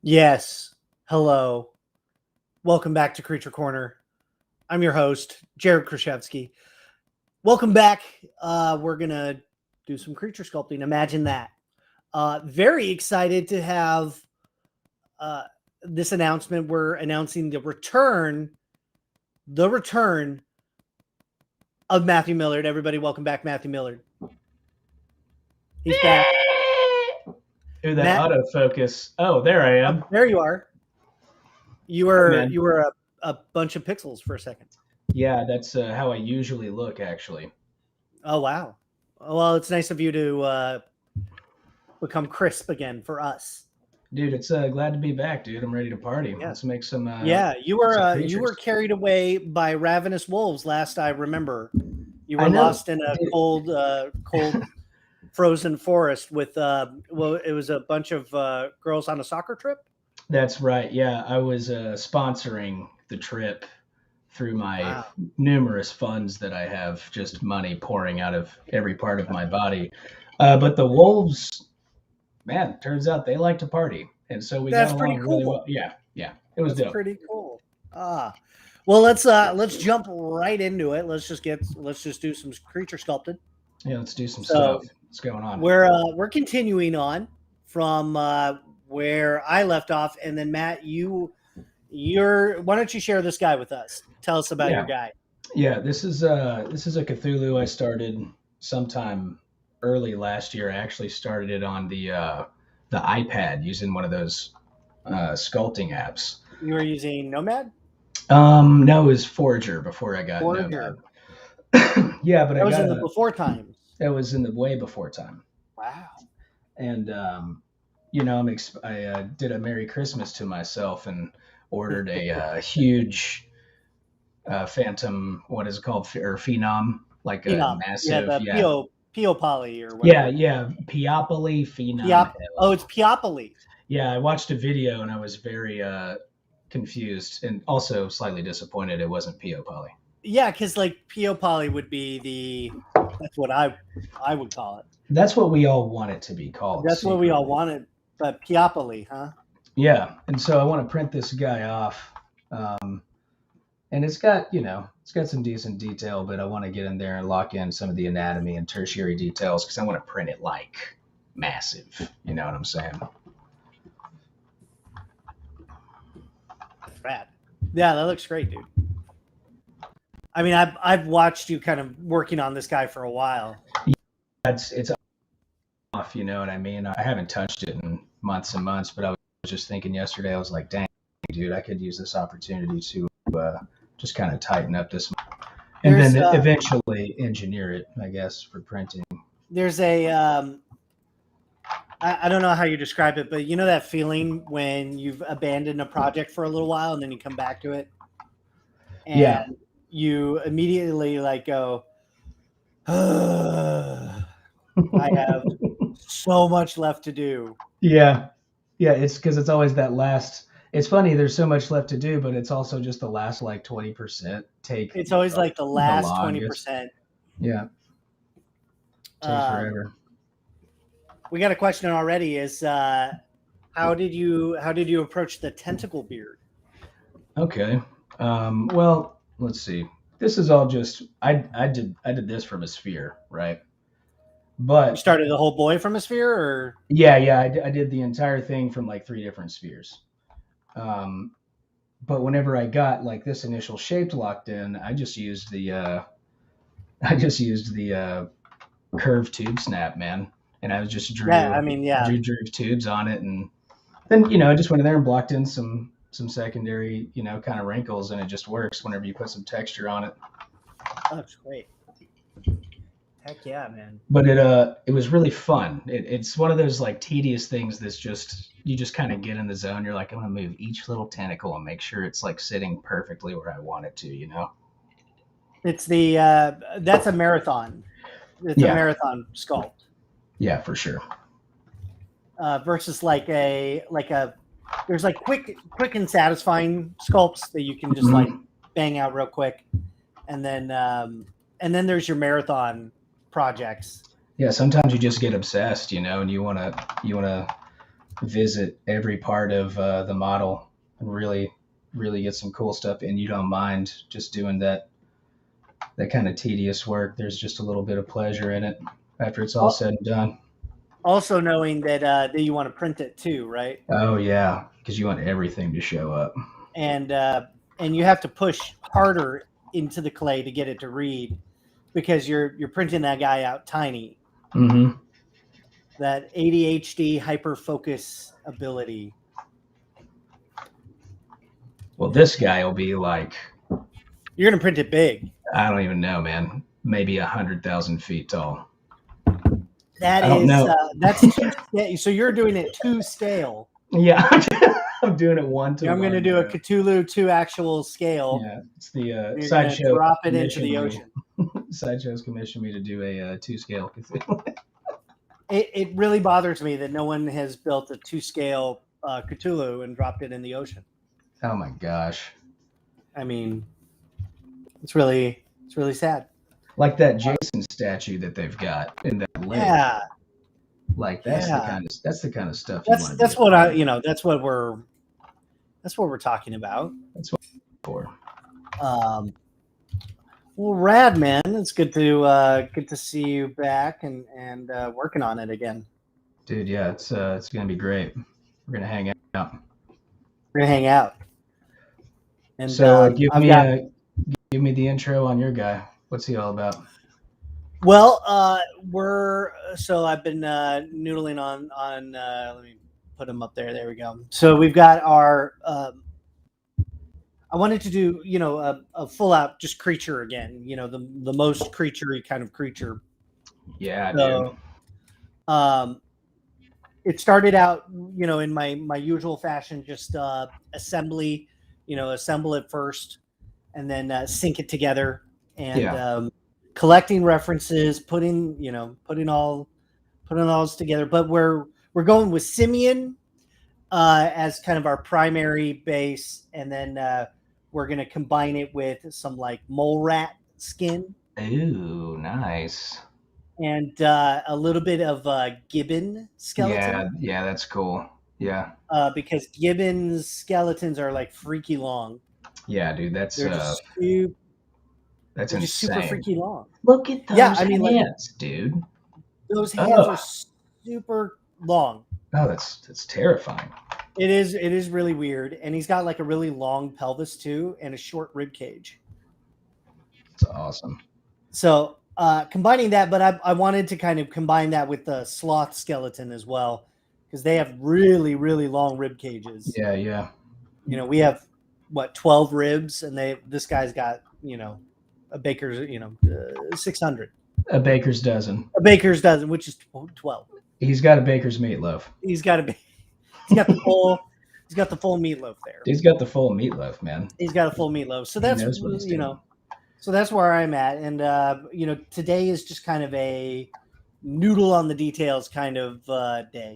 Yes. Hello. Welcome back to Creature Corner. I'm your host, Jared Krichevsky. Welcome back. We're going to do some creature sculpting. Imagine that. Very excited to have this announcement. We're announcing the return of Matthew Millard. Everybody, welcome back, Matthew Millard. He's back. Ooh, that autofocus. Oh, there I am. There you are. You were a bunch of pixels for a second. Yeah, that's how I usually look, actually. Oh, wow. Well, it's nice of you to become crisp again for us. Dude, it's glad to be back, dude. I'm ready to party. Yeah. Let's make some you were carried away by ravenous wolves last I remember. You were lost in a cold frozen forest with it was a bunch of girls on a soccer trip. That's right. Yeah, I was sponsoring the trip through my numerous funds that I have, just money pouring out of every part of my body. But the wolves, man, turns out they like to party, and so we got along really well. Yeah, it was dope. Pretty cool. Well, let's jump right into it. Let's just do some creature sculpting. Yeah, let's do some stuff. What's going on? We're continuing on from where I left off, and then Matt, why don't you share this guy with us? Tell us about your guy. Yeah, this is a Cthulhu I started sometime early last year. I actually started it on the iPad using one of those sculpting apps. You were using Nomad? No, it was Forager before I got Nomad. Yeah, but that was in the before times. That was in the way before time. Wow. And I did a Merry Christmas to myself and ordered a huge Phantom. What is it called? Or Phenom, like a massive. Peopoly or whatever. Yeah, Peopoly Phenom. It's Peopoly. Yeah, I watched a video and I was very confused and also slightly disappointed it wasn't Peopoly. Yeah, because like Peopoly would be that's what I would call it. That's what we all want it to be called. That's secretly what we all wanted, but Peopoly, huh? Yeah, and so I want to print this guy off, and it's got some decent detail, but I want to get in there and lock in some of the anatomy and tertiary details because I want to print it like massive. You know what I'm saying? Rad. Yeah, that looks great, dude. I mean, I've watched you kind of working on this guy for a while. It's off, you know what I mean? I haven't touched it in months and months, but I was just thinking yesterday, I was like, dang, dude, I could use this opportunity to just kind of tighten up this and then eventually engineer it, I guess, for printing. There's a I don't know how you describe it, but you know that feeling when you've abandoned a project for a little while and then you come back to it? And you immediately like go, I have so much left to do. Yeah, it's because it's always that last. It's funny. There's so much left to do, but it's also just the last like 20% take. It's always like the last 20%. Yeah, takes forever. We got a question already. Is how did you approach the tentacle beard? Okay. Well, let's see. This is all just I did this from a sphere, right? But you started the whole boy from a sphere, or yeah, I did the entire thing from like 3 different spheres. But whenever I got like this initial shape locked in, I just used the curved tube snap, man, and I was just drew tubes on it, and then I just went in there and blocked in some secondary, kind of wrinkles, and it just works whenever you put some texture on it. Oh, that's great. Heck yeah, man. But it was really fun. It's one of those like tedious things that's just, you just kind of get in the zone. You're like, I'm going to move each little tentacle and make sure it's like sitting perfectly where I want it to, It's that's a marathon. It's a marathon sculpt. Yeah, for sure. Versus like there's like quick and satisfying sculpts that you can just like bang out real quick. And then there's your marathon projects. Yeah, sometimes you just get obsessed, and you want to visit every part of the model and really get some cool stuff, and you don't mind just doing that kind of tedious work. There's just a little bit of pleasure in it after it's all said and done. Also knowing that you want to print it too, right? Oh yeah, because you want everything to show up. And you have to push harder into the clay to get it to read, because you're printing that guy out tiny. Mm-hmm. That ADHD hyper focus ability. Well, this guy will be like, you're gonna print it big. I don't even know, man. Maybe 100,000 feet tall. That is that's so you're doing it to scale. Yeah, I'm doing it 1 to 1. I'm going to do a Cthulhu to actual scale. Yeah, it's the sideshow. Drop it into the ocean. Sideshow's commissioned me to do a 2-scale Cthulhu. It really bothers me that no one has built a 2-scale Cthulhu and dropped it in the ocean. Oh my gosh! I mean, it's really sad. Like that Jason statue that they've got in that lake. Yeah. Like that's the kind of stuff. That's what we're talking about. That's what we're for. Well, rad, man. It's good to see you back and working on it again. Dude, yeah, it's gonna be great. We're gonna hang out. And so give me the intro on your guy. What's he all about? Well, I've been noodling on let me put him up there. There we go. So we've got our I wanted to do, a full out just creature again, the most creature-y kind of creature. Yeah, so, dude. It started out, in my usual fashion, just assembly, assemble it first and then sync it together and collecting references, putting all together. But we're going with Simian as kind of our primary base, and then we're going to combine it with some like mole rat skin. Ooh, nice. And a little bit of gibbon skeleton. Yeah, that's cool. Yeah. Because gibbon's skeletons are like freaky long. Yeah, dude, that's insane. Just super freaky long. Look at those hands, dude. Those hands are super long. Oh, that's terrifying. It is really weird, and he's got like a really long pelvis too, and a short rib cage. It's awesome. So combining that, but I wanted to kind of combine that with the sloth skeleton as well, because they have really, really long rib cages. Yeah. We have 12 ribs, and this guy's got a baker's 600. A baker's dozen. Which is 12. He's got a baker's meatloaf. He's got the full meatloaf there. He's got the full meatloaf, man. He's got a full meatloaf. So that's so that's where I'm at. And today is just kind of a noodle on the details kind of day.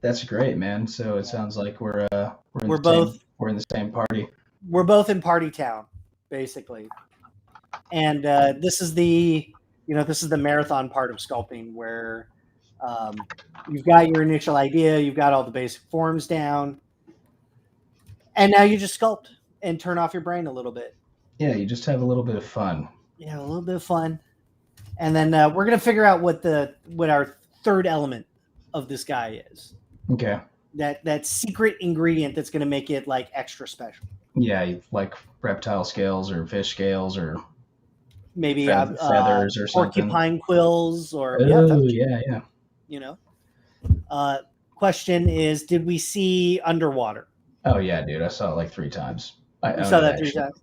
That's great, man. So it sounds like we're in the same party. We're both in Party Town, basically. And this is the marathon part of sculpting where you've got your initial idea, you've got all the basic forms down, and now you just sculpt and turn off your brain a little bit. Yeah, you just have a little bit of fun. Yeah, a little bit of fun. And then we're going to figure out what our third element of this guy is. Okay. That secret ingredient that's going to make it like extra special. Yeah, like reptile scales or fish scales or maybe feathers or something. Porcupine quills or yeah. Question is, did we see Underwater? Oh yeah, dude, I saw it like 3 times. I saw that 3 times.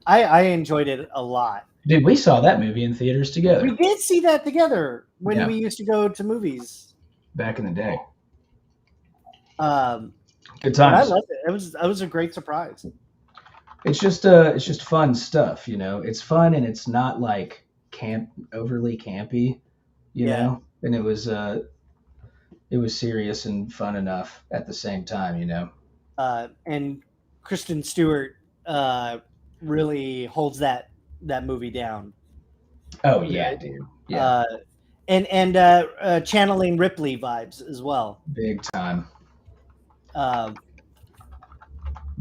I enjoyed it a lot. Dude, we saw that movie in theaters together. We did see that together when we used to go to movies back in the day. Good times. I loved it. It was a great surprise. It's just fun stuff, It's fun and it's not like overly campy, you know. And it was serious and fun enough at the same time, And Kristen Stewart really holds that movie down. Oh yeah, dude. Yeah. And channeling Ripley vibes as well. Big time. But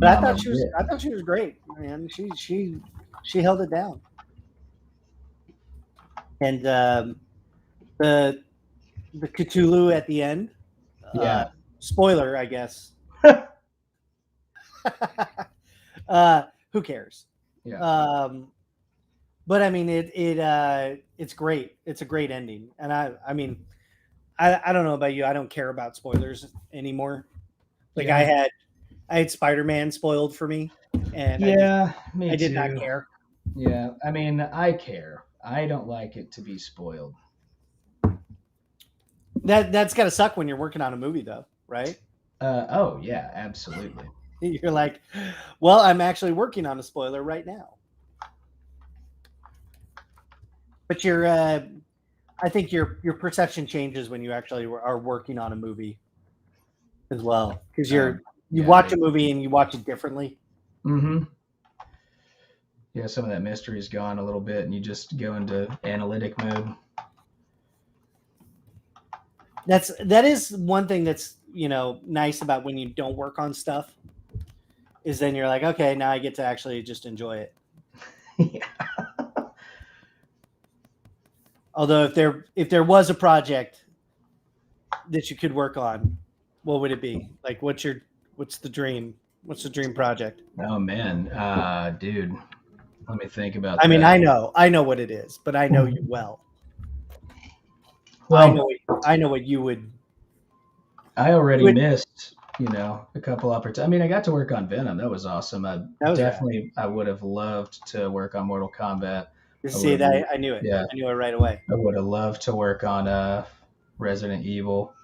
I Mama thought Brit. she was great, man. She held it down. And the Cthulhu at the end. Yeah. Spoiler, I guess. Who cares? Yeah. But I mean, it's great. It's a great ending, and I mean, I don't know about you. I don't care about spoilers anymore. Like Yeah. I had Spider-Man spoiled for me, and Me I did too. not care. Yeah, I mean, I care. I don't like it to be spoiled. That's gotta suck when you're working on a movie, though, right? Oh yeah, absolutely. You're like, well, I'm actually working on a spoiler right now. But I think your perception changes when you actually are working on a movie as well, because you watch a movie and you watch it differently. Mm-hmm. Yeah, some of that mystery is gone a little bit, and you just go into analytic mode. That is one thing that's nice about when you don't work on stuff, is then you're like, okay, now I get to actually just enjoy it. Yeah. Although if there was a project that you could work on, what would it be? Like, what's the dream? What's the dream project? Oh man, dude, let me think about I that. mean, I know what it is, but I know you well. Well, I know what you would. I already missed, a couple opportunities. I mean, I got to work on Venom. That was awesome. I would have loved to work on Mortal Kombat. See that? I knew it. Yeah. I knew it right away. I would have loved to work on Resident Evil.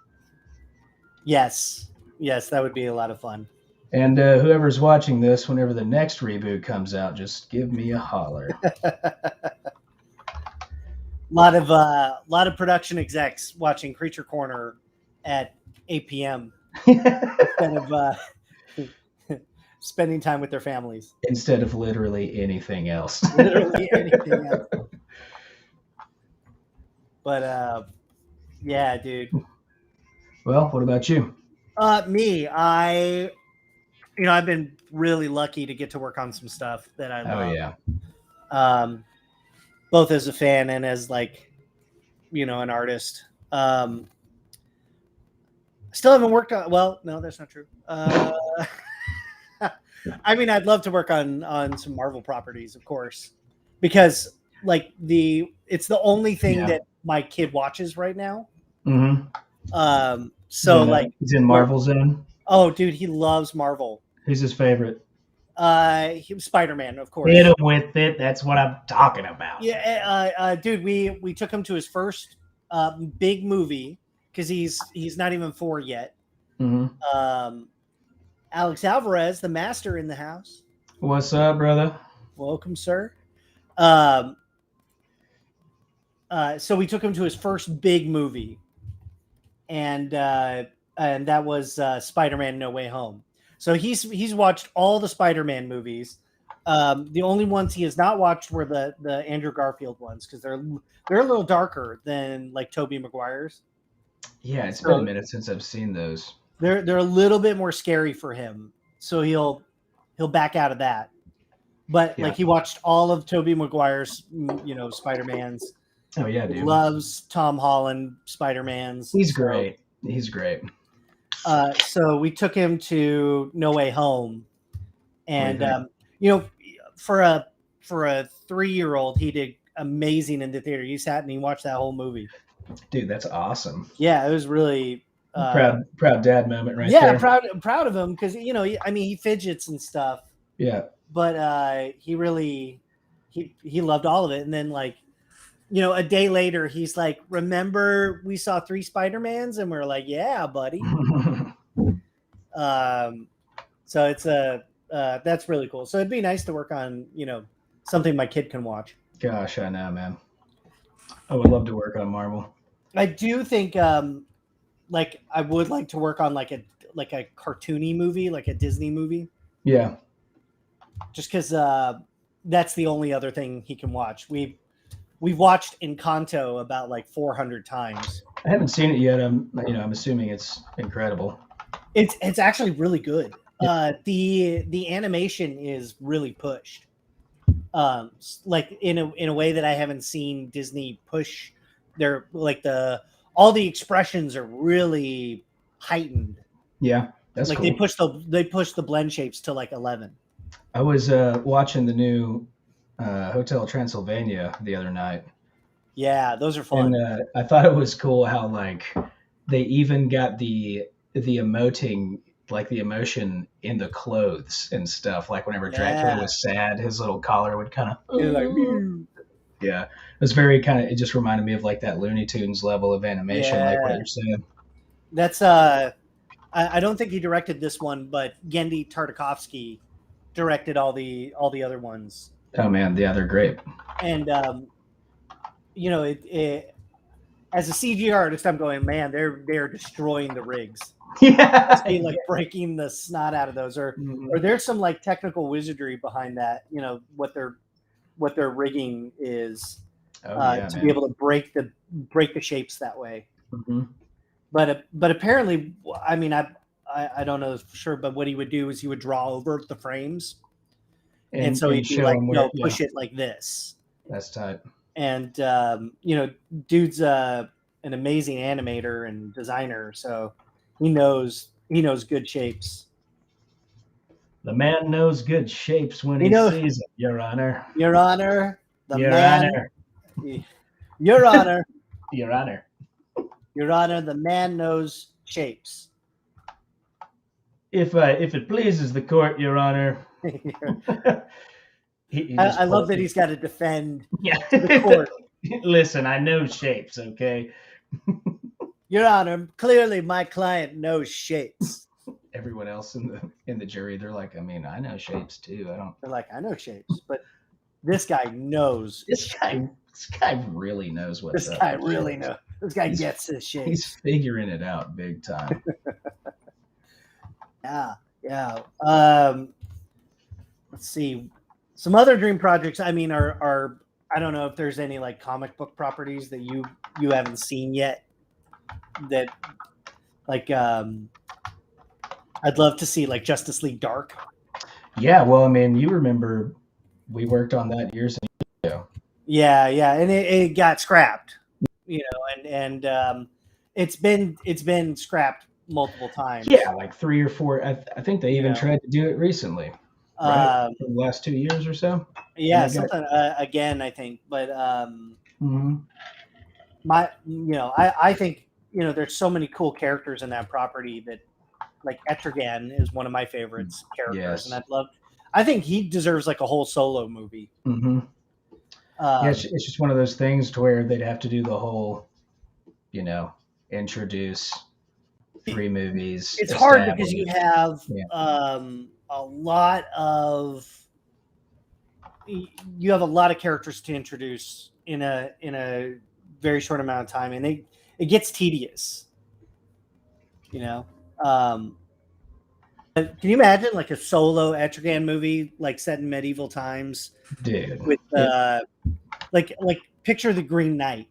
Yes, that would be a lot of fun. And whoever's watching this, whenever the next reboot comes out, just give me a holler. lot of production execs watching Creature Corner at 8 p.m. instead of spending time with their families. Instead of literally anything else. Literally anything else. But yeah, dude. Well, what about you? Me, I've been really lucky to get to work on some stuff that I love. Oh yeah. Both as a fan and as an artist. Still haven't worked on. Well, no, that's not true. I mean, I'd love to work on some Marvel properties, of course, because it's the only thing that my kid watches right now. Mm-hmm. So he's in Marvel zone. Oh, dude, he loves Marvel. Who's his favorite? Spider-Man, of course. Hit him with it. That's what I'm talking about. Yeah, dude, we took him to his first big movie because he's not even 4 yet. Mm-hmm. Alex Alvarez, the master in the house. What's up, brother? Welcome, sir. So we took him to his first big movie, and that was Spider-Man: No Way Home. So he's watched all the Spider-Man movies. The only ones he has not watched were the Andrew Garfield ones, because they're a little darker than Tobey Maguire's. Yeah, it's been a minute since I've seen those. They're a little bit more scary for him, so he'll back out of that. But he watched all of Tobey Maguire's Spider-Mans. Oh yeah, dude. Loves Tom Holland Spider-Mans. He's great. He's great. So we took him to No Way Home, and for a 3-year-old, he did amazing in the theater. He sat and he watched that whole movie. Dude, that's awesome. Yeah, it was really proud dad moment right there. Yeah, proud of him, because he fidgets and stuff. Yeah, but he really he loved all of it. And then a day later, he's like, remember we saw 3 Spider-Mans? And we're like, yeah, buddy. So it's that's really cool. So it'd be nice to work on, something my kid can watch. Gosh, I know, man. I would love to work on Marvel. I do think, I would like to work on a cartoony movie, like a Disney movie. Yeah. Just because that's the only other thing he can watch. We've watched Encanto about 400 times. I haven't seen it yet. I'm assuming it's incredible. It's actually really good. The animation is really pushed. Like in a way that I haven't seen Disney push their like all the expressions are really heightened. Yeah, that's Like cool. they push the blend shapes to like 11. I was watching the new Hotel Transylvania the other night, Yeah, those are and fun. I thought it was cool how like they even got the emoting, like the emotion in the clothes and stuff. Like whenever Dracula Yeah. was sad, his little collar would kind It's like, of yeah. It was very kind of. It just reminded me of like that Looney Tunes level of animation, like what yeah. you're saying. That's I don't think he directed this one, but Gendy Tartakovsky directed all the other ones. Oh man, yeah, they're great. And you know, it as a CG artist, I'm going, man, they're destroying the rigs. Yeah, Being like breaking the snot out of those, or there's some like technical wizardry behind that. You know what their rigging is to be able to break the shapes that way. Mm-hmm. But apparently, I mean, I don't know for sure, but what he would do is he would draw over the frames, and so he'd be like, no, push it like this. That's tight. And you know, dude's an amazing animator and designer, so he knows good shapes. The man knows good shapes when he sees it, Your Honor. Your Honor, Your Honor. Your Honor. Your Honor. Your Honor, the man knows shapes. If it pleases the court, Your Honor. I love that he's got to defend the court. Listen, I know shapes, okay? Your Honor, clearly my client knows shapes. Everyone else in the jury, they're like, I mean, I know shapes too. They're like, I know shapes, but this guy knows. This guy really knows what's up. This guy really knows. This guy gets his shapes. He's figuring it out big time. Yeah. Let's see. Some other dream projects. I mean, are I don't know if there's any like comic book properties that you haven't seen yet. That like I'd love to see like Justice League Dark. Yeah, well, I mean, you remember we worked on that years ago. Yeah, and it got scrapped. You know, and it's been scrapped multiple times. Yeah, like 3 or 4. I think they even tried to do it recently. Right? In the last 2 years or so. Yeah, something again, I think. But I think there's so many cool characters in that property that like Etrigan is one of my favorites characters, and I think he deserves like a whole solo movie. Mm-hmm. It's just one of those things to where they'd have to do the whole, introduce 3 movies. It's hard because you have a lot of characters to introduce in a very short amount of time, and it gets tedious. Can you imagine like a solo Etrigan movie like set in medieval times? Dude. With like picture the Green Knight.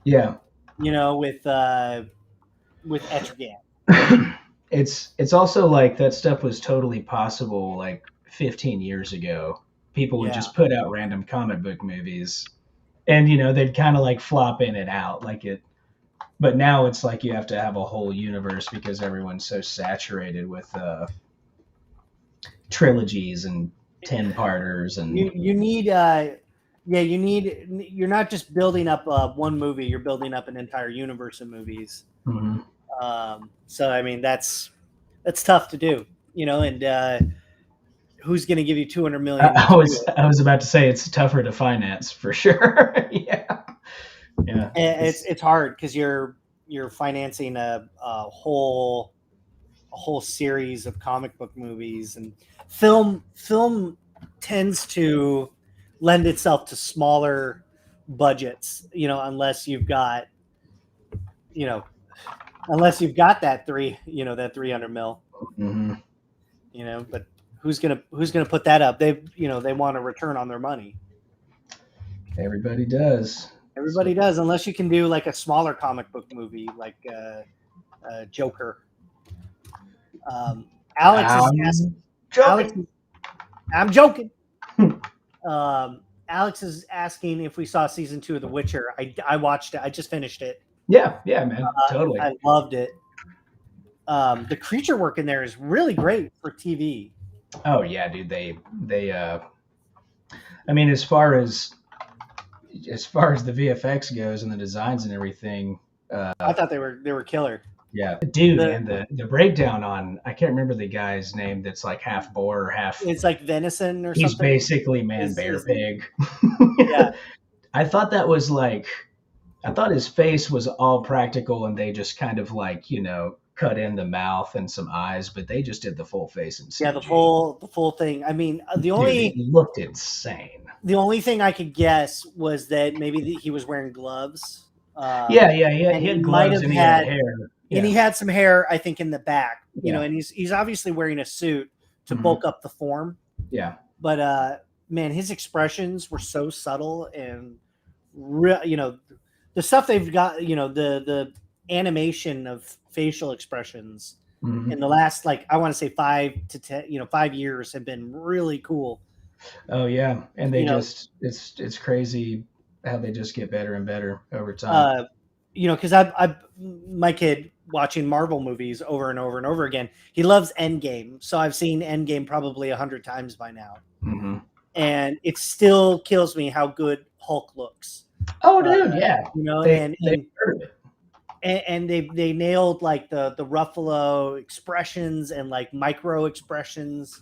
Yeah. With Etrigan. It's also like that stuff was totally possible like 15 years ago. People would just put out random comic book movies and they'd kind of like flop in and out like it. But now it's like you have to have a whole universe because everyone's so saturated with trilogies and 10-parters, and you need you're not just building up one movie, you're building up an entire universe of movies. Mm-hmm. So I mean that's tough to do, and who's going to give you $200 million? I was about to say it's tougher to finance for sure. Yeah. It's hard because you're financing a whole series of comic book movies, and film tends to lend itself to smaller budgets, unless you've got that 300 mil. Mm-hmm. But who's gonna put that up? They want a return on their money. Everybody does. Everybody does, unless you can do like a smaller comic book movie like Joker. Alex is asking. I'm joking. Alex is asking if we saw season 2 of The Witcher. I watched it. I just finished it. Yeah, man, totally. I loved it. The creature work in there is really great for TV. Oh yeah, dude. They I mean, as far as the VFX goes and the designs and everything, I thought they were killer. Yeah, dude, and the breakdown on, I can't remember the guy's name that's like half boar or half. It's like venison or he's something. He's basically bear pig. Yeah. I thought that was like, I thought his face was all practical and they just kind of like, you know, cut in the mouth and some eyes, but they just did the full face and CG. Yeah, the full thing. I mean, it looked insane. The only thing I could guess was that maybe he was wearing gloves. He had gloves and he had hair. Yeah. And he had some hair, I think, in the back, you know, and he's obviously wearing a suit to bulk up the form. Yeah. But man, his expressions were so subtle and you know, the stuff they've got, you know, the animation of facial expressions in the last, like, I want to say 5 to 10, 5 years have been really cool. Oh yeah, and they it's crazy how they just get better and better over time. You know, because my kid watching Marvel movies over and over and over again. He loves Endgame, so I've seen Endgame probably 100 times by now, and it still kills me how good Hulk looks. Oh, dude, yeah, you know, and they nailed like the Ruffalo expressions and like micro expressions.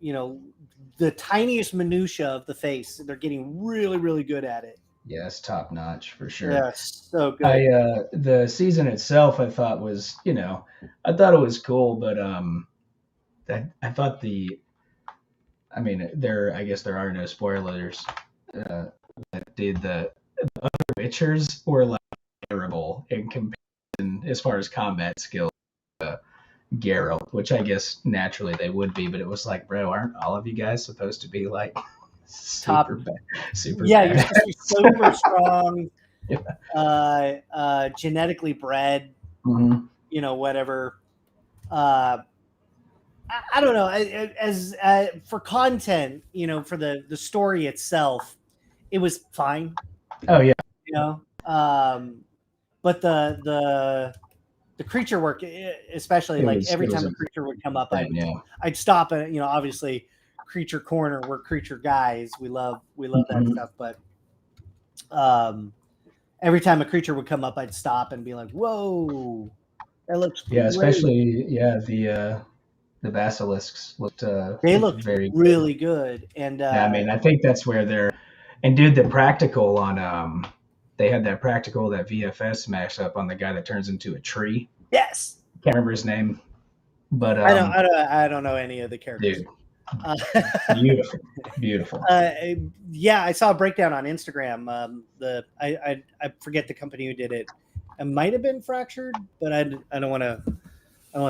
You know, the tiniest minutia of the face. They're getting really, really good at it. Yeah, it's top notch for sure. Yeah, so good. The season itself, I thought was, you know, I thought it was cool, but I thought I guess there are no spoilers. Dude, the other Witchers were like terrible in comparison as far as combat skill. Geralt, which I guess naturally they would be, but it was like, bro, aren't all of you guys supposed to be like super bad? Yeah, you're supposed to be super strong, genetically bred, you know, whatever. I don't know. As for content, you know, for the story itself, it was fine. Oh yeah, you know, but the creature work, especially every time a creature would come up, I'd stop and, you know, obviously Creature Corner, we're creature guys, we love that stuff, but every time a creature would come up, I'd stop and be like, whoa, that looks great. Especially the basilisks looked they looked very really good. And I mean, I think that's where the practical on they had that VFS smash up on the guy that turns into a tree. Yes. Can't remember his name, but I don't know any of the characters. Dude. Beautiful. Yeah, I saw a breakdown on Instagram. I forget the company who did it. It might have been Fractured, but I don't want to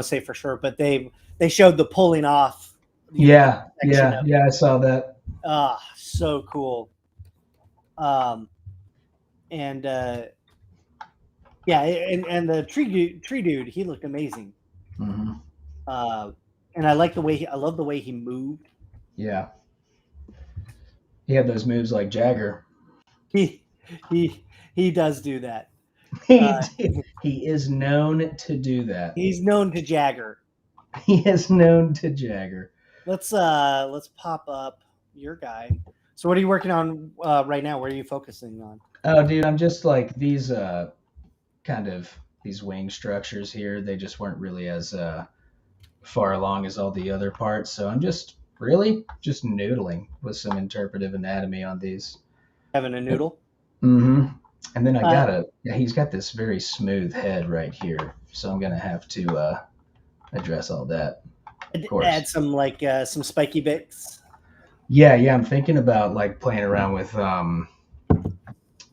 say for sure. But they showed the pulling off. Yeah, I saw that. So cool. And the tree dude, he looked amazing. And I love the way he moved. Yeah, he had those moves like Jagger. He does do that. He is known to do that. He's known to Jagger. He is known to Jagger. Let's pop up your guy. So what are you working on right now? What are you focusing on? Oh, dude, I'm just like these these wing structures here. They just weren't really as far along as all the other parts. So I'm just noodling with some interpretive anatomy on these. Having a noodle? Mm-hmm. And then he's got this very smooth head right here. So I'm going to have to address all that. Of course. Add some some spiky bits. Yeah. I'm thinking about like playing around with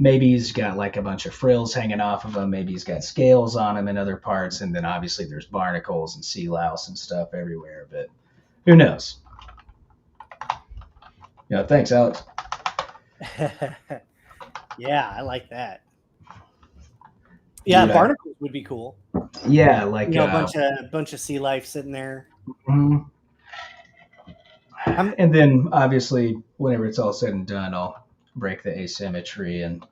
maybe he's got like a bunch of frills hanging off of him. Maybe he's got scales on him in other parts. And then obviously there's barnacles and sea louse and stuff everywhere. But who knows? Yeah, thanks, Alex. Yeah, I like that. Yeah, dude, barnacles would be cool. Yeah, like a bunch of sea life sitting there. Mm-hmm. And then obviously, whenever it's all said and done, I'll break the asymmetry and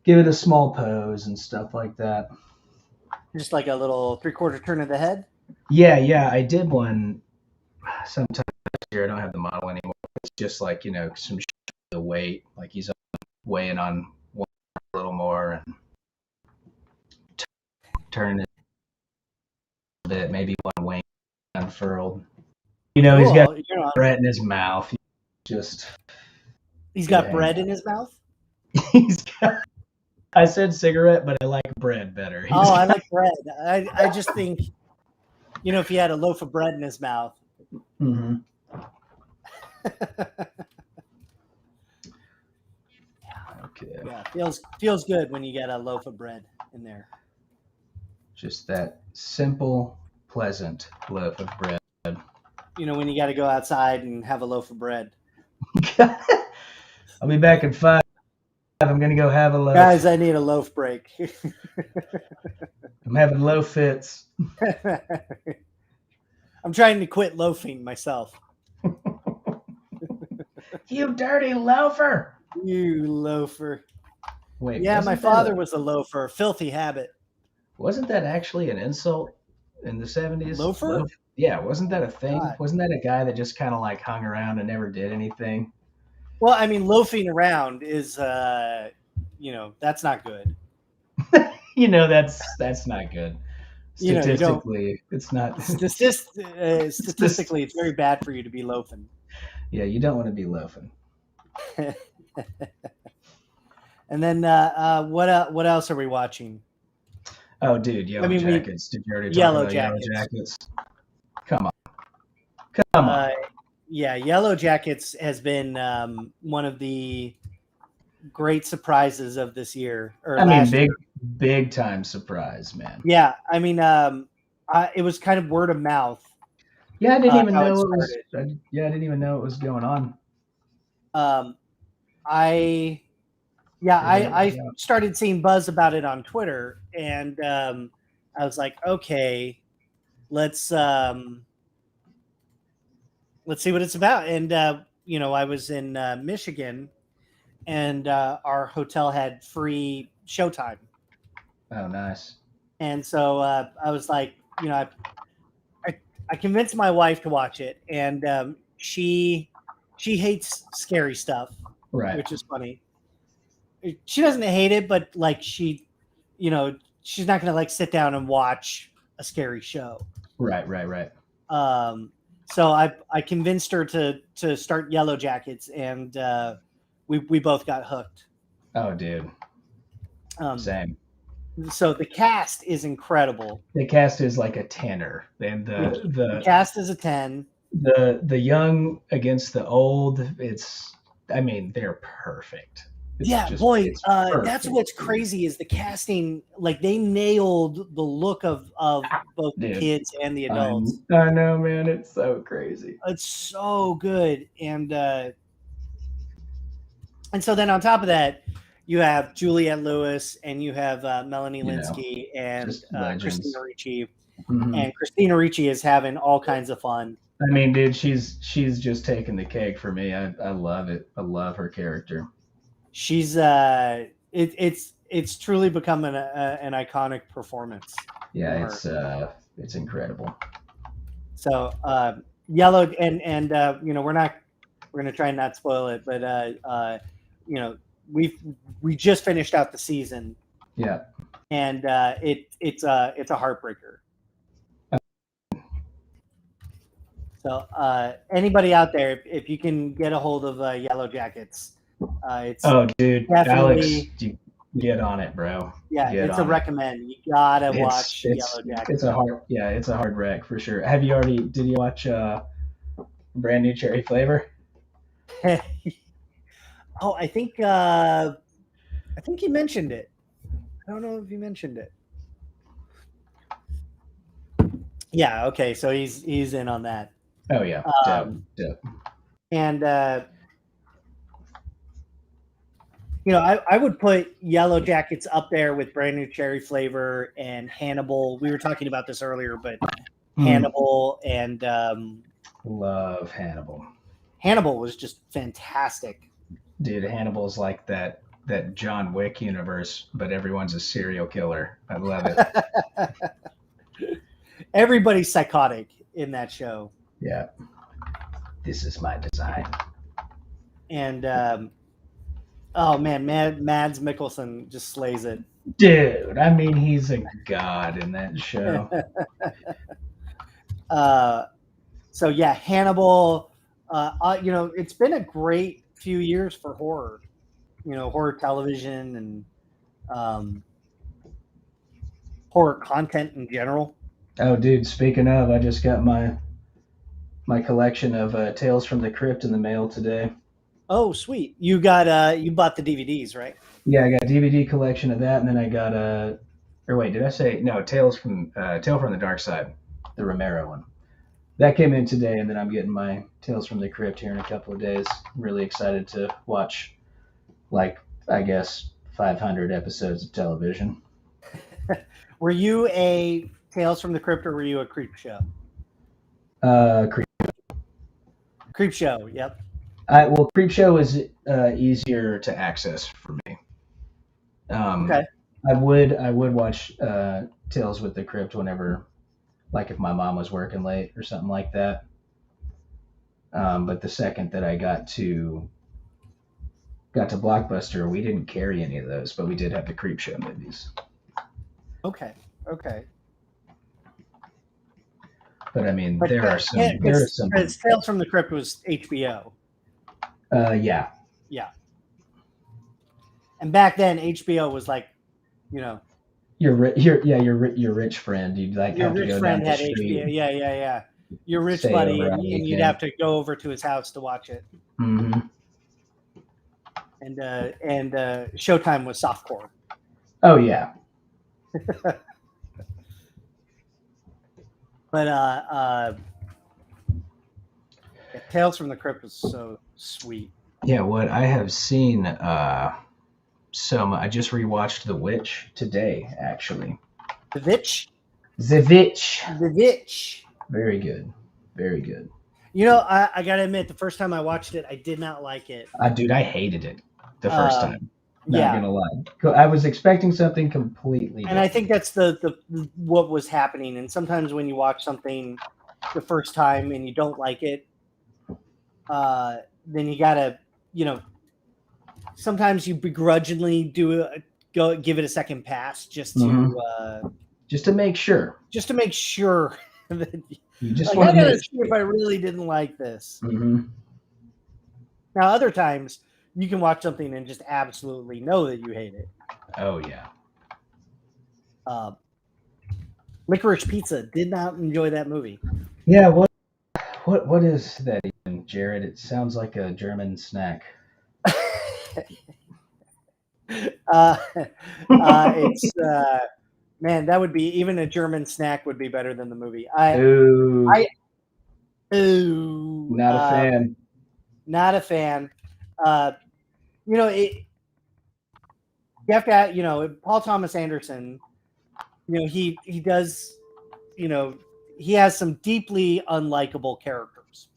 give it a small pose and stuff like that. Just like a little 3/4 turn of the head. Yeah, I did one sometime last year. I don't have the model anymore. It's just like some the weight, like he's weighing on one a little more and turning it a bit, maybe one wing unfurled. He's got bread in his mouth. He's got bread in his mouth. He's got. I said cigarette, but I like bread better. I like bread. I just think, if he had a loaf of bread in his mouth. Mm-hmm. Okay. Yeah, feels good when you get a loaf of bread in there. Just that simple, pleasant loaf of bread. When you got to go outside and have a loaf of bread. I'll be back in 5. I'm gonna go have a loaf. Guys, I need a loaf break. I'm having loaf fits. I'm trying to quit loafing myself. You dirty loafer! You loafer. Wait. Yeah, my father was a loafer. Filthy habit. Wasn't that actually an insult in the 70s? Loafer? Yeah, wasn't that a thing? God. Wasn't that a guy that just kind of like hung around and never did anything? Well, I mean, loafing around is, that's not good. That's not good. Statistically, it's not. Statistically, it's very bad for you to be loafing. Yeah, you don't want to be loafing. And then what else are we watching? Oh, dude, Yellow Jackets. Did you already talk about Yellow Jackets? Come on. Yeah, Yellow Jackets has been one of the great surprises of this year. Big time surprise, man. Yeah, I mean, it was kind of word of mouth. Yeah, I didn't even know it was. I didn't even know it was going on. I started seeing buzz about it on Twitter, and I was like, okay, let's see what it's about. And I was in Michigan, and our hotel had free showtime. Oh, nice. And so I was like, I convinced my wife to watch it, and she hates scary stuff, right? Which is funny. She doesn't hate it, but like she's not gonna like sit down and watch a scary show. Right. So I convinced her to start Yellow Jackets, and we both got hooked. Oh, dude. Same. So the cast is incredible. The cast is like a 10er. And the cast is a 10. The young against the old, they're perfect. That's what's crazy is the casting. Like they nailed the look of both the kids and the adults. I know, man. It's so crazy. It's so good, and so then on top of that, you have Juliette Lewis, and you have Melanie Linsky and Christina Ricci. Mm-hmm. And Christina Ricci is having all kinds of fun. I mean, dude, she's just taking the cake for me. I love it. I love her character. She's it's truly become an iconic performance. Yeah, it's incredible. So Yellow and we're gonna try and not spoil it, but we just finished out the season. Yeah. And it's a heartbreaker. So anybody out there, if you can get a hold of Yellow Jackets, it's dude, Alex, get on it, bro. Yeah, it's a recommend. You gotta watch Yellow Jackets. It's a hard rec for sure. Did you watch Brand New Cherry Flavor? Oh, I think you mentioned it. I don't know if you mentioned it. Yeah, okay, so he's in on that. Oh yeah, dope. And I would put Yellow Jackets up there with Brand New Cherry Flavor and Hannibal. We were talking about this earlier, but Hannibal and love Hannibal. Hannibal was just fantastic. Dude, Hannibal's like that John Wick universe, but everyone's a serial killer. I love it. Everybody's psychotic in that show. Yeah. This is my design. And oh man, Mads Mikkelsen just slays it. Dude, I mean, he's a god in that show. So yeah, Hannibal. It's been a great few years for horror. Horror television and horror content in general. Oh, dude! Speaking of, I just got my collection of Tales from the Crypt in the mail today. Oh, sweet! You got you bought the DVDs, right? Yeah, I got a DVD collection of that, and then I got a. Or wait, did I say no? Tale from the Dark Side, the Romero one. That came in today, and then I'm getting my Tales from the Crypt here in a couple of days. I'm really excited to watch, I guess 500 episodes of television. Were you a Tales from the Crypt or were you a Creep Show? Creep Show. Yep. Well, Creep Show is easier to access for me. Okay. I would watch Tales with the Crypt whenever, if my mom was working late or something like that. But the second that I got to Blockbuster, we didn't carry any of those, but we did have the Creep Show movies. Okay. But I mean, there are some. Tales from the Crypt was HBO. Yeah. Yeah. And back then, HBO was your rich friend. You'd your have to rich go friend down had the street. HBO. Yeah. Your rich buddy, and you'd have to go over to his house to watch it. Mm-hmm. And Showtime was softcore. Oh yeah. But Tales from the Crypt was so sweet. Yeah, what I have seen I just rewatched The Witch today, actually. The Witch? The Witch. The Witch. Very good. Very good. I got to admit, the first time I watched it, I did not like it. Dude, I hated it the first time. Not gonna lie. I was expecting something completely different. And I think that's the what was happening. And sometimes when you watch something the first time and you don't like it, then you gotta, sometimes you begrudgingly give it a second pass just to make sure. Just to make sure that you just I gotta see if I really didn't like this. Mm-hmm. Now, other times you can watch something and just absolutely know that you hate it. Oh yeah. Licorice Pizza, did not enjoy that movie. Yeah, what is that even, Jared? It sounds like a German snack. It's man, that would be, even a German snack would be better than the movie. Not a fan. Not a fan. You have to, Paul Thomas Anderson, he does, he has some deeply unlikable characters.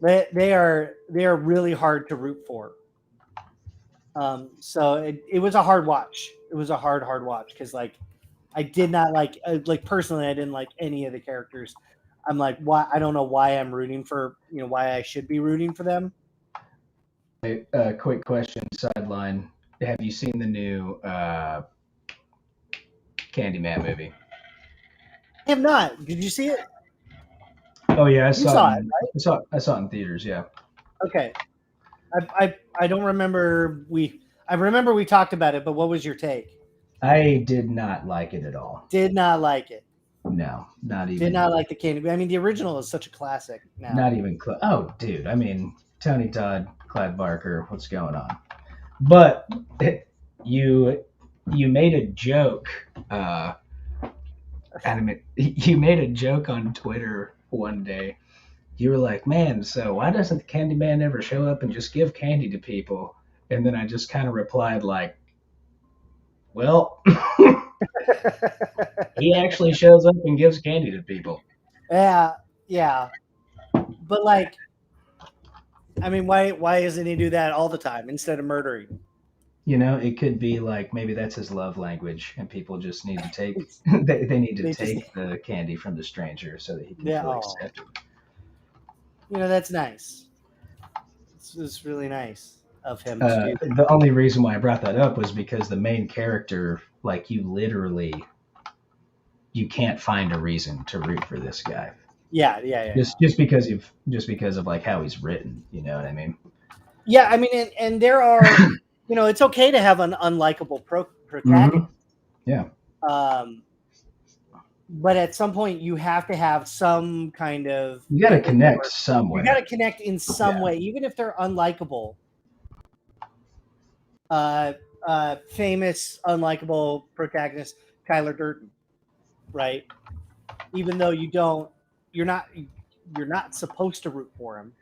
They are really hard to root for. So it was a hard watch. It was a hard watch because I did not personally, I didn't like any of the characters. I'm like, why? I don't know why I'm rooting for, why I should be rooting for them. Quick question, sideline. Have you seen the new Candyman movie? I have not. Did you see it? Oh yeah, I saw it. Right? I saw it in theaters. Yeah. Okay. I don't remember. I remember we talked about it, but what was your take? I did not like it at all. Did not like it. No, not even. Did not like the Candyman. I mean, the original is such a classic now. Not even close. Oh, dude. I mean, Tony Todd, Clive Barker. What's going on? But you made a joke. You made a joke on Twitter one day you were like, man, so why doesn't the Candyman ever show up and just give candy to people? And then I just kind of replied like, well, he actually shows up and gives candy to people. Yeah, yeah. But like, I mean, why doesn't he do that all the time instead of murdering? You know, it could be like maybe that's his love language, and people just need to take they need to They just take the candy from the stranger so that he can yeah. feel Oh, accepted. that's nice. It's really nice of him to do that. The only reason why I brought that up was because the main character, like you can't find a reason to root for this guy. Yeah. Just because of like how he's written, you know what I mean? Yeah, I mean, and there are, it's okay to have an unlikable protagonist. Yeah. But at some point, you have to have some kind of. You got to connect somewhere. You got to connect in some way, even if they're unlikable. Famous unlikable protagonist Tyler Durden, right? Even though you're not supposed to root for him.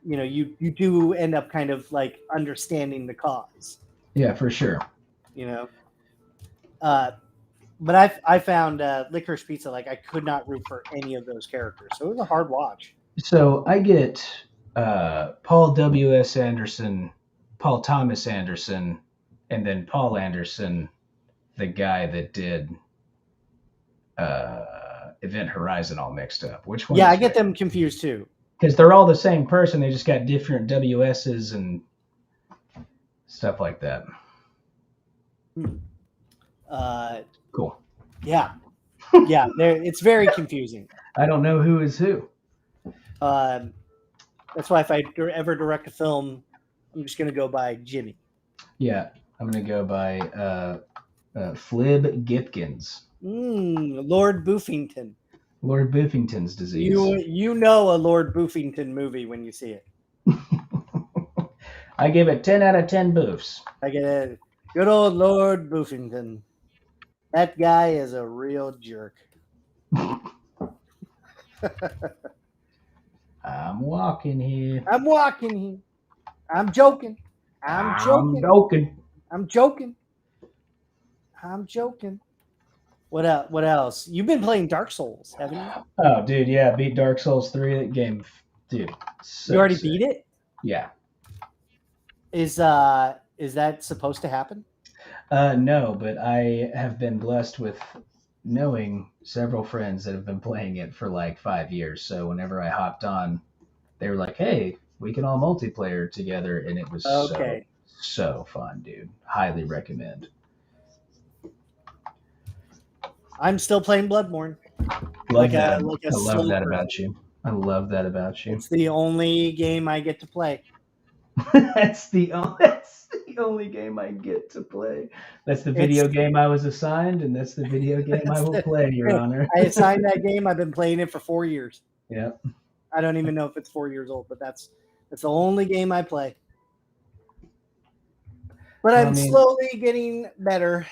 You do end up kind of like understanding the cause. Yeah, for sure. But I found Licorice Pizza, like I could not root for any of those characters, so it was a hard watch. So I get Paul W.S. Anderson, Paul Thomas Anderson, and then Paul Anderson, the guy that did Event Horizon, all mixed up. Which one? Yeah, I get them confused too. Because they're all the same person. They just got different WS's and stuff like that. Cool. Yeah. It's very confusing. I don't know who is who. That's why if I ever direct a film, I'm just going to go by Jimmy. Yeah, I'm going to go by Flib Gipkins. Lord Boofington. Lord Boofington's disease. You know a Lord Boofington movie when you see it. I give it 10 out of 10 boofs. I get it. Good old Lord Boofington. That guy is a real jerk. I'm walking here. I'm joking. What else? You've been playing Dark Souls, haven't you? Oh, dude, yeah. Beat Dark Souls 3. That game, dude. So you already beat it? Yeah. Is that supposed to happen? No, but I have been blessed with knowing several friends that have been playing it for like 5 years. So whenever I hopped on, they were like, hey, we can all multiplayer together. And it was so fun, dude. Highly recommend. I'm still playing Bloodborne. I love that about you. I love that about you. It's the only game I get to play. That's the only game I get to play. That's the video game I was assigned, and that's the video game I will play, Your Honor. I assigned that game. I've been playing it for 4 years. Yeah. I don't even know if it's 4 years old, but that's the only game I play. But I'm slowly getting better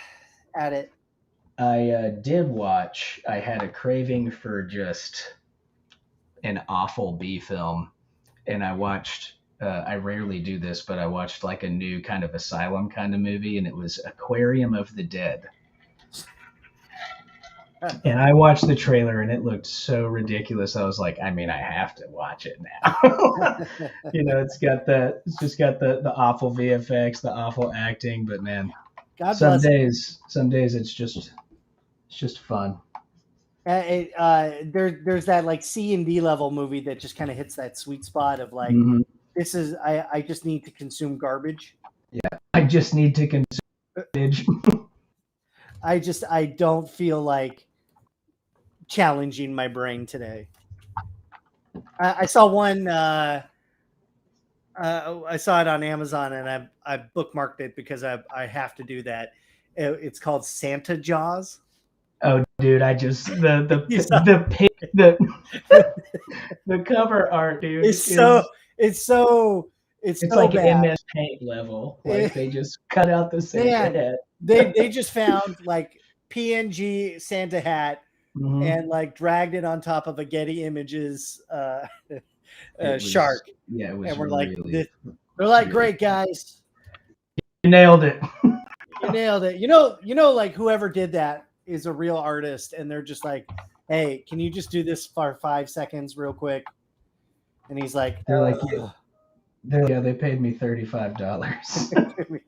at it. I did watch. I had a craving for just an awful B film, and I watched. I rarely do this, but I watched like a new kind of asylum kind of movie, and it was Aquarium of the Dead. And I watched the trailer, and it looked so ridiculous. I was like, I have to watch it now. It's just got the awful VFX, the awful acting, but man, some days it's just fun. There's that like C and D level movie that just kind of hits that sweet spot of like, this is I just need to consume garbage. Yeah, I just need to consume garbage. I don't feel like challenging my brain today. I saw one. I saw it on Amazon, and I bookmarked it because I have to do that. It's called Santa Jaws. Oh, dude! I just the cover art, dude. It's so like bad. MS Paint level. Like they just cut out the Santa hat. They just found like PNG Santa hat and like dragged it on top of a Getty Images shark. Yeah, it was. And we're like, really, they're like, really great guys, you nailed it. you nailed it. You know, like whoever did that is a real artist, and they're just like, hey, can you just do this for 5 seconds real quick? And he's like, They're like, yeah, they paid me $35.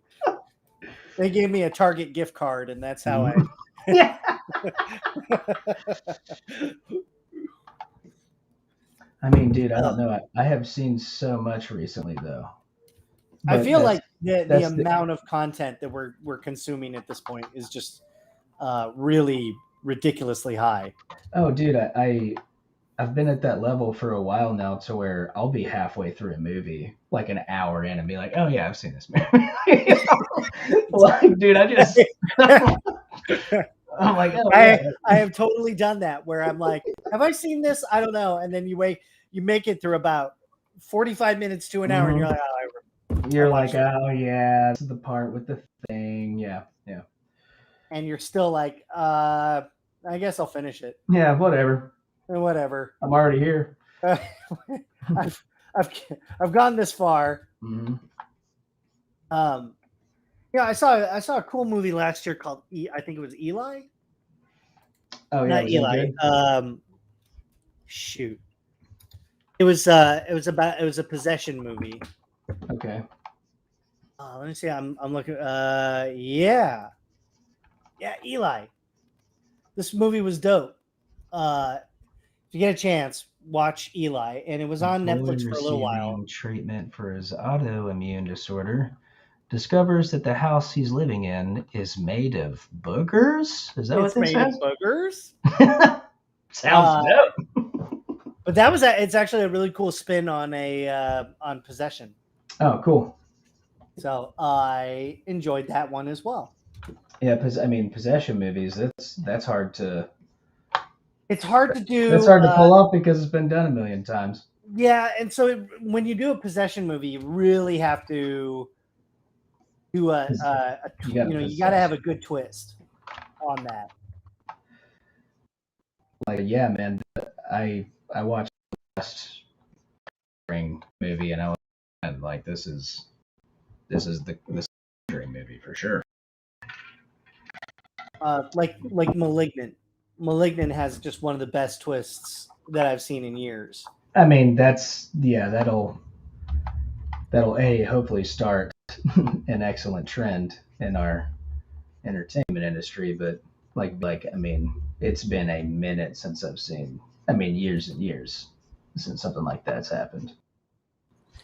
They gave me a Target gift card, and that's how I. Yeah. I mean, dude, I don't know. I have seen so much recently, though. I feel like the amount of content that we're consuming at this point is just really ridiculously high. Oh, dude, I've been at that level for a while now, to where I'll be halfway through a movie, like an hour in, and be like, "Oh yeah, I've seen this movie." Like, dude, I'm like, oh, yeah. I have totally done that, where I'm like, have I seen this? I don't know. And then you make it through about 45 minutes to an hour, and you're like, you're like, oh yeah, this is the part with the thing, yeah. And you're still like, I guess I'll finish it. Yeah, whatever. I'm already here. I've gone this far. Yeah, I saw a cool movie last year called I think it was Eli. Oh yeah, not Eli. Shoot. It was a possession movie. Okay. Let me see. I'm looking. Yeah, Eli. This movie was dope. If you get a chance, watch Eli, and it was on Netflix for a little while. Treatment for his autoimmune disorder, discovers that the house he's living in is made of boogers. Is that what this says? Boogers. Sounds dope. But it's actually a really cool spin on on possession. Oh, cool. So I enjoyed that one as well. Yeah, I mean, possession movies. That's hard to. It's hard to do. It's hard to pull off because it's been done a million times. Yeah, and so when you do a possession movie, you really have to do you got to have a good twist on that. Like, yeah, man, I watched the last Conjuring movie, and I was like, this is the Conjuring movie for sure. Like Malignant. Malignant has just one of the best twists that I've seen in years. I mean, that'll hopefully start an excellent trend in our entertainment industry. But like I mean, it's been a minute since I've seen. I mean, years and years since something like that's happened.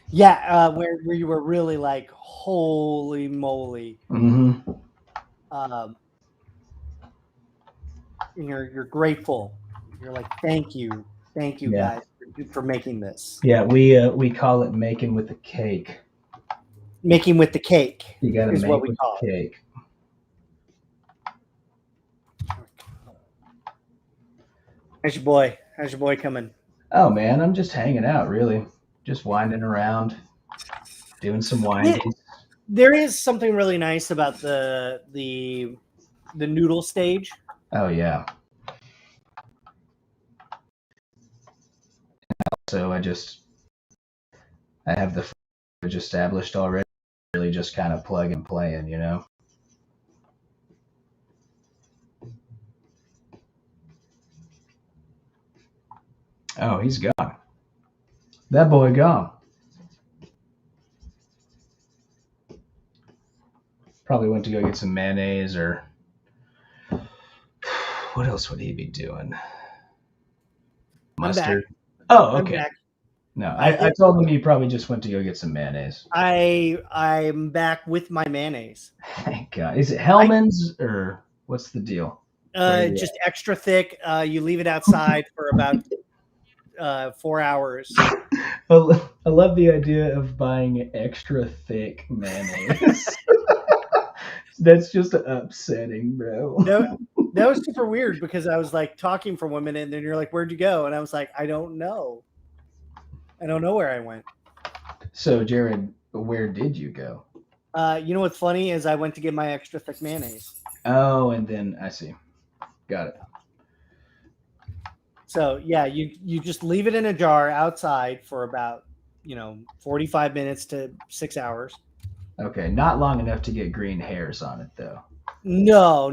Yeah, where you were really like, holy moly. Mm-hmm. And you're grateful. You're like, thank you guys for making this. Yeah, we call it making with the cake. Making with the cake. You gotta is make what we with call the cake. How's your boy coming? Oh man, I'm just hanging out, really. Just winding around, doing some winding. There is something really nice about the noodle stage. Oh yeah. So I have the footage established already. Really just kind of plug and play in, you know. Oh, he's gone. That boy gone. Probably went to go get some mayonnaise, or what else would he be doing? Mustard. Oh, okay. No, I told him he probably just went to go get some mayonnaise. I'm back with my mayonnaise. Thank God. Is it Hellman's or what's the deal? Just extra thick. You leave it outside for about 4 hours. I love the idea of buying extra thick mayonnaise. That's just upsetting, bro. That was super weird, because I was like talking for 1 minute, and then you're like, "Where'd you go?" And I was like, "I don't know. I don't know where I went." So, Jared, where did you go? You know what's funny is I went to get my extra thick mayonnaise. Oh, and then I see. Got it. So yeah, you just leave it in a jar outside for about 45 minutes to 6 hours. Okay, not long enough to get green hairs on it though. No.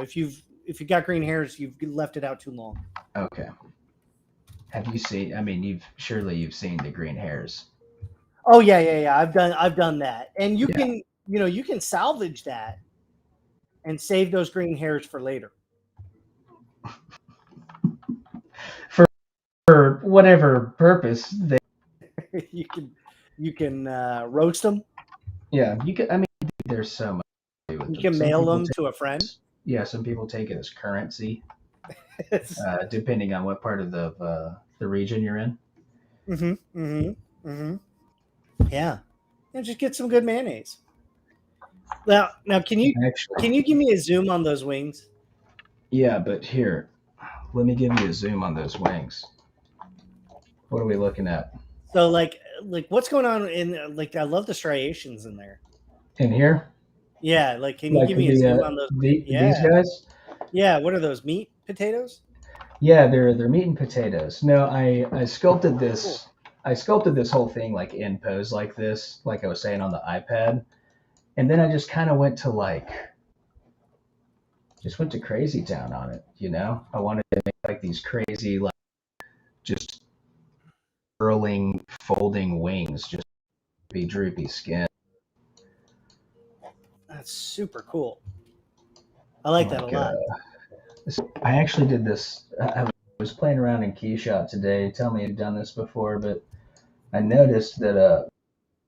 If you've got green hairs, you've left it out too long. Okay. Have you seen? I mean, you've seen the green hairs. Oh yeah. I've done that, and you Yeah. can you can salvage that and save those green hairs for later. For whatever purpose they. you can roast them. Yeah, you can. I mean, there's so much to do with You them. can Some mail people them to a friend. Yeah, some people take it as currency, depending on what part of the region you're in. Yeah, and just get some good mayonnaise. Now, can you give me a zoom on those wings? Yeah, but here, let me give you a zoom on those wings. What are we looking at? So, like what's going on in I love the striations in there. In here? Yeah, can you give me a zoom on those? These guys? Yeah, what are those, meat potatoes? Yeah, they're meat and potatoes. No, I sculpted this. Cool. I sculpted this whole thing in pose like this, like I was saying on the iPad, and then I just kind of went to crazy town on it. I wanted to make these crazy just curling, folding wings, just be droopy skin. That's super cool. I like that a lot. I actually did this. I was playing around in KeyShot today. Tell me you've done this before, but I noticed that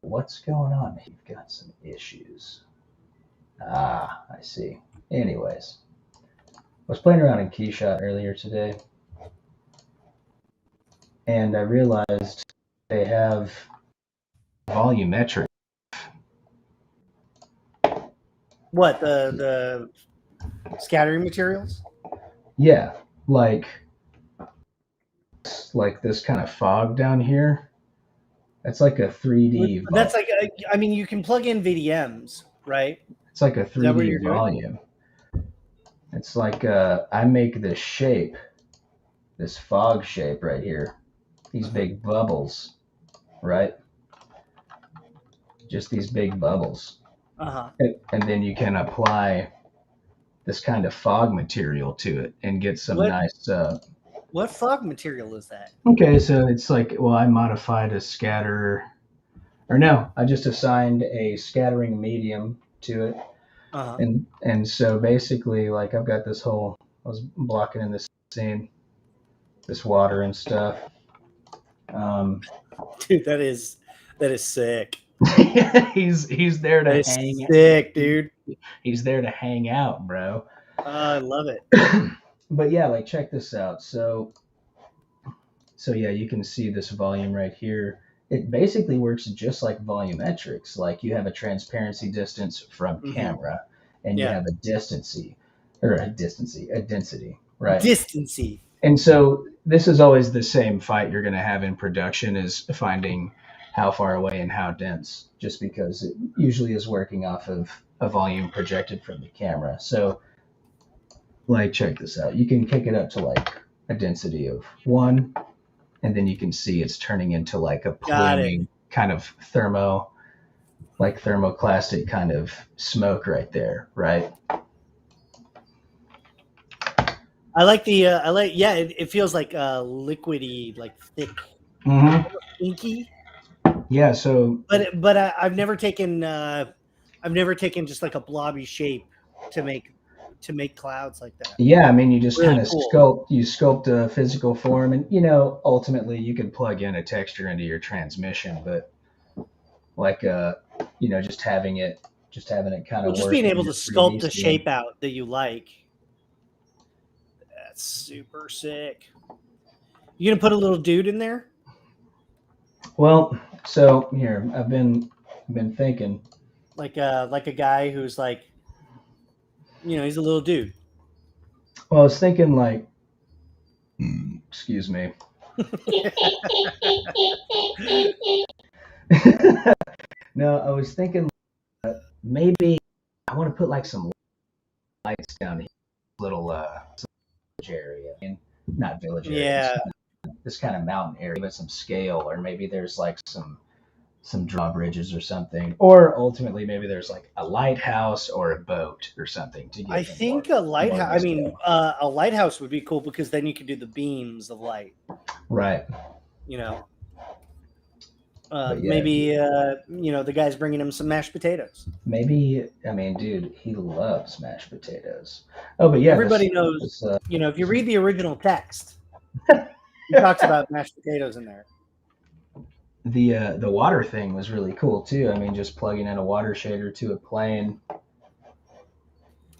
what's going on? You've got some issues. Ah, I see. Anyways, I was playing around in KeyShot earlier today, and I realized they have volumetric. What, the scattering materials? Yeah, like this kind of fog down here. That's like a 3D. That's I mean, you can plug in VDMs, right? It's like a 3D volume. It's like I make this shape, this fog shape right here. These big bubbles, right? Just these big bubbles. And then you can apply this kind of fog material to it and get some nice. What fog material is that? Okay, so it's I modified a scatter, or no, I just assigned a scattering medium to it. And so basically, I've got this whole, I was blocking in this scene, this water and stuff. Dude, that is sick. he's there to hang. Sick, dude. He's there to hang out, bro. I love it. But yeah, check this out. So yeah, you can see this volume right here. It basically works just like volumetrics. You have a transparency distance from camera, and you have a density, right? Distancy. And so this is always the same fight you're going to have in production, is finding how far away and how dense, just because it usually is working off of a volume projected from the camera. So check this out. You can kick it up to a density of 1, and then you can see it's turning into a pluming kind of thermoclastic kind of smoke right there, right? I like it feels like liquidy, thick, inky. Yeah. So, but I've never taken just a blobby shape to make clouds like that. Yeah, I mean, you just really kind of sculpt a physical form, and ultimately you can plug in a texture into your transmission, but just having it kind of just being able to sculpt the shape out that you like. That's super sick. You gonna put a little dude in there? Well, so here I've been thinking, like a guy who's he's a little dude. Well, I was thinking excuse me. No, I was thinking maybe I want to put some lights down here, little area. And not village area, this kind of mountain area with some scale, or maybe there's like some drawbridges or something, or ultimately maybe there's like a lighthouse or a boat or something to give I them think more, a lighthouse. more I mean, a lighthouse would be cool because then you could do the beams of light. right. You know, But yeah, maybe you know, the guy's bringing him some mashed potatoes. maybe, I mean, dude, he loves mashed potatoes. Oh, but yeah, Everybody knows. You know, if you read the original text, he talks about mashed potatoes in there. the water thing was really cool too. I mean, just plugging in a water shader to a plane.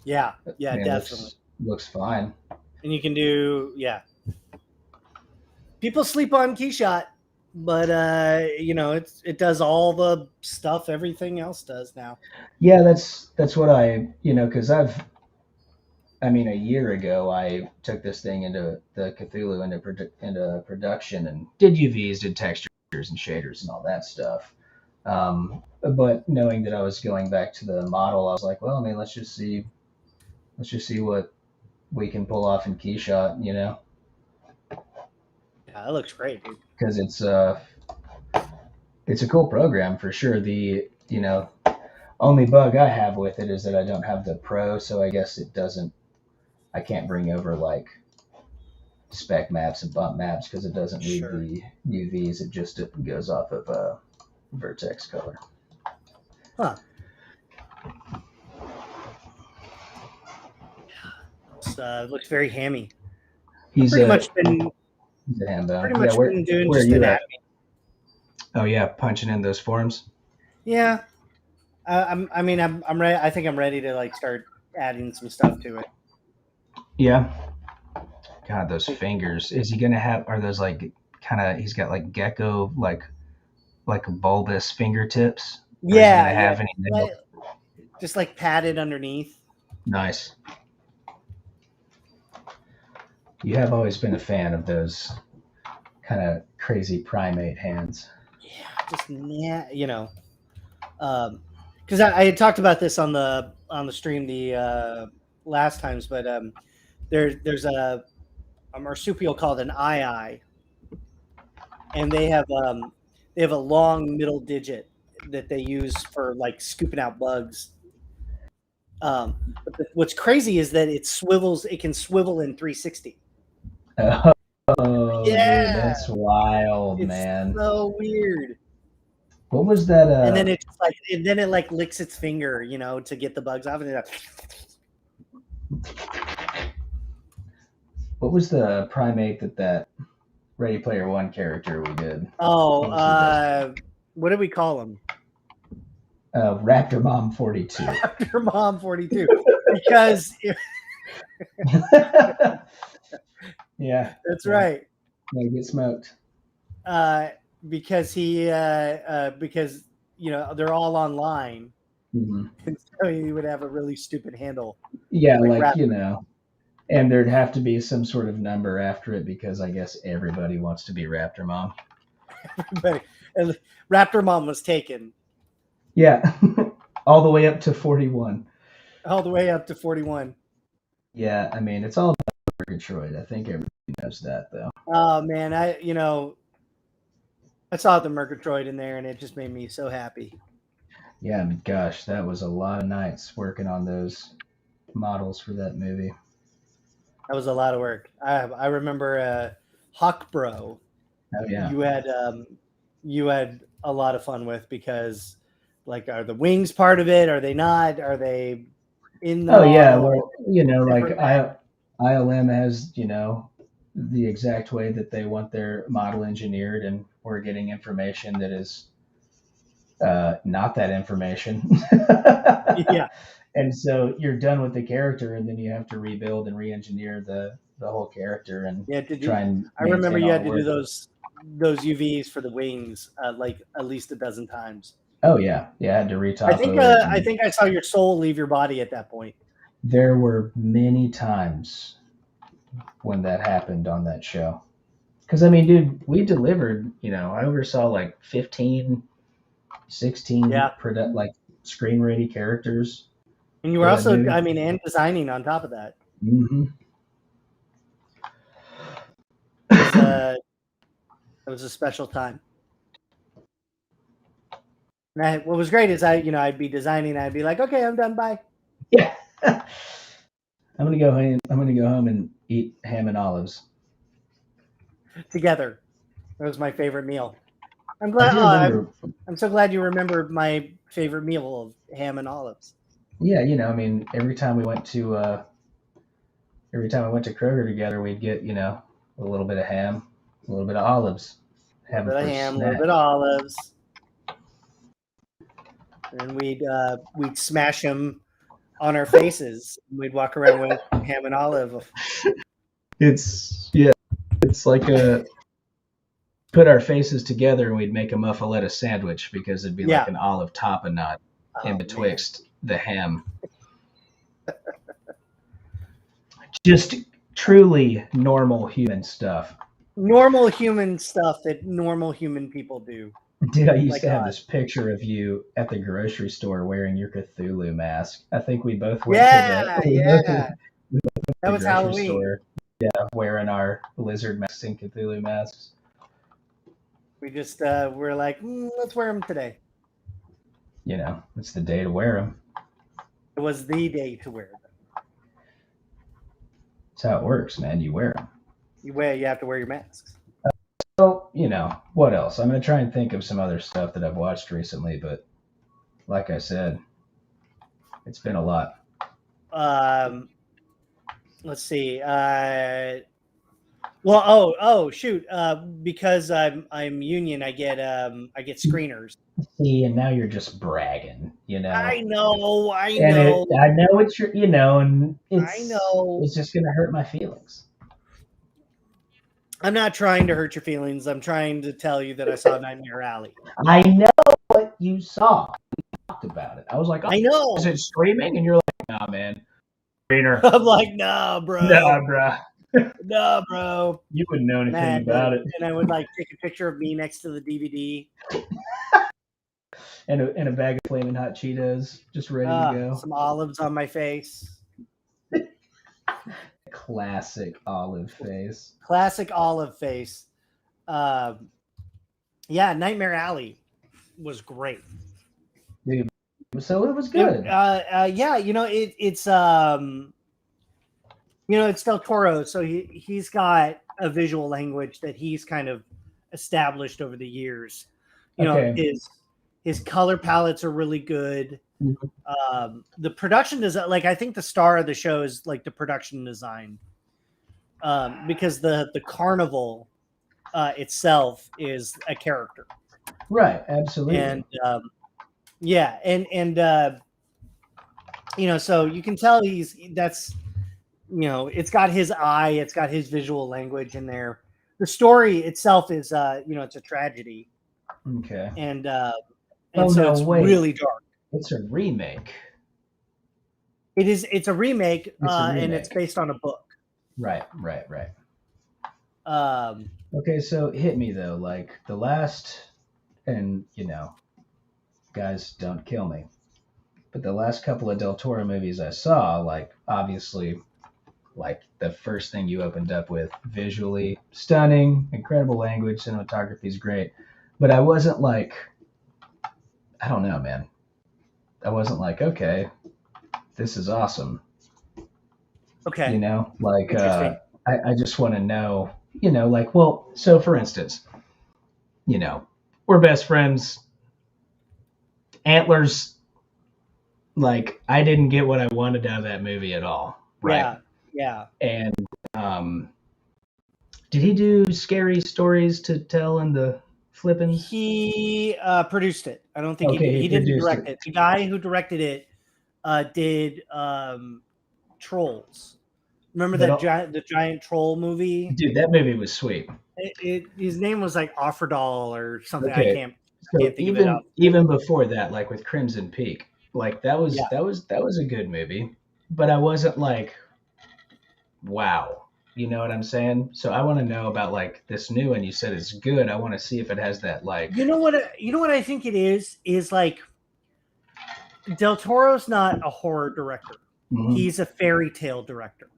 Yeah, I mean, definitely. looks fine. And you can do People sleep on Keyshot, but you know, it does all the stuff everything else does now. Yeah, that's what because I mean, a year ago I took this thing into the Cthulhu into production and did UVs, did textures and shaders and all that stuff. But knowing that I was going back to the model, I was like, well, I mean, let's just see what we can pull off in Keyshot, Yeah, that looks great, dude. because it's a cool program for sure. The only bug I have with it is that I don't have the Pro, so I guess I can't bring over like spec maps and bump maps because it doesn't read the UVs. It goes off of vertex color. Huh. Looks very hammy. He's pretty much been doing just anatomy. Oh yeah, punching in those forms. Yeah, I'm ready. I think I'm ready to like start adding some stuff to it. Yeah. God, those fingers. Is he gonna have? Are those like kind of? He's got like gecko like bulbous fingertips. Yeah, just like padded underneath. Nice. You have always been a fan of those kind of crazy primate hands. Yeah, just you know, because I had talked about this on the stream the last times, but there's a marsupial called an eye, and they have a long middle digit that they use for like scooping out bugs. But what's crazy is that it swivels. It can swivel in 360. Oh, yeah, dude, that's wild, man. So weird. What was that? And then it like licks its finger, you know, to get the bugs off, and what was the primate that Ready Player One character we did? Oh, what did we call him? Raptor Mom 42. Raptor Mom 42, because yeah, that's right. Yeah, get smoked. Because because you know they're all online, and so he would have a really stupid handle. Yeah, like and there'd have to be some sort of number after it because I guess everybody wants to be Raptor Mom. And Raptor Mom was taken. Yeah, all the way up to 41. All the way up to 41. Yeah, I mean it's all about Murgatroyd. I think everybody knows that though. Oh man, I saw the Murgatroyd in there, and it just made me so happy. Yeah, I mean, gosh, that was a lot of nights working on those models for that movie. That was a lot of work. I remember Hawk Bro. Oh yeah. You had a lot of fun with because, like, are the wings part of it? Are they not? Are they in the? Oh yeah, well, like ILM has the exact way that they want their model engineered, and we're getting information that is not that information. Yeah. And so you're done with the character, and then you have to rebuild and re-engineer the whole character and try and. I remember you had to do those UVs for the wings like at least a dozen times. Oh yeah, I had to retop. I think I saw your soul leave your body at that point. There were many times when that happened on that show. Because, I mean, dude, we delivered, I oversaw like 15, 16 like screen-ready characters. And you were also, and designing on top of that. Mm-hmm. was a special time. And what was great is I'd be designing. I'd be like, okay, I'm done. Bye. Yeah. I'm gonna go home and eat ham and olives Together. That was my favorite meal. I'm I glad. do remember. I'm so glad you remember my favorite meal of ham and olives. Yeah, I mean, every time we went to Kroger together, we'd get a little bit of ham, a little bit of olives, A have little them bit for of a ham, a snack. little bit of olives, and we'd smash them on our faces. We'd walk around with ham and olive. It's like put our faces together and we'd make a muffaletta sandwich because it'd be like an olive tapenade in betwixt the ham. Just truly normal human stuff. Normal human stuff that normal human people do. Dude, I used to have this picture of you at the grocery store wearing your Cthulhu mask. I think we both went to that the was grocery Halloween. store. Yeah, wearing our lizard masks and Cthulhu masks. We just we're like, let's wear them today. It's the day to wear them. It was the day to wear them. That's how it works, man. You wear them. You have to wear your masks. So, what else? I'm going to try and think of some other stuff that I've watched recently, but like I said, it's been a lot. Let's see. Shoot. Because I'm union, I get screeners. See, and now you're just bragging, I know. I know it's your, and it's, I know. It's just going to hurt my feelings. I'm not trying to hurt your feelings. I'm trying to tell you that I saw Nightmare Alley. I know what you saw. We talked about it. I was like, I know. Is it streaming? And you're like, nah, man. Screener. I'm like, nah, bro. Nah, bro. Nah, bro. You wouldn't know anything about it. And I would take a picture of me next to the DVD. and a bag of Flamin' Hot Cheetos just ready to go. Some olives on my face. Classic olive face. Classic olive face. Nightmare Alley was great. Dude, so it was good. It's Del Toro, so he's got a visual language that he's kind of established over the years. His color palettes are really good. Mm-hmm. The production is I think the star of the show is the production design, because the carnival itself is a character, right? Absolutely. And so you can tell it's got his eye, it's got his visual language in there. The story itself is it's a tragedy. Okay. And it's really dark. It's a remake. It's a remake, and it's based on a book. Right. Okay, so hit me though, the last, and guys, don't kill me, but the last couple of Del Toro movies I saw, obviously, the first thing you opened up with, visually stunning, incredible language, cinematography is great, but I wasn't I don't know, man. I wasn't okay, this is awesome. Okay. I just want to know, so for instance, we're best friends. Antlers, I didn't get what I wanted out of that movie at all. Right. Yeah. And did he do Scary Stories to Tell in the Flippins? He produced it. I don't think he did. He didn't direct it. The guy who directed it did Trolls. Remember the giant troll movie? Dude, that movie was sweet. His name was Offerdall or something. Okay. I can't think of it. Even before that, with Crimson Peak, that was a good movie, but I wasn't wow. You know what I'm saying? So I want to know about this new one. You said it's good. I want to see if it has that You know what I think it is Del Toro's not a horror director. Mm-hmm. He's a fairy tale director.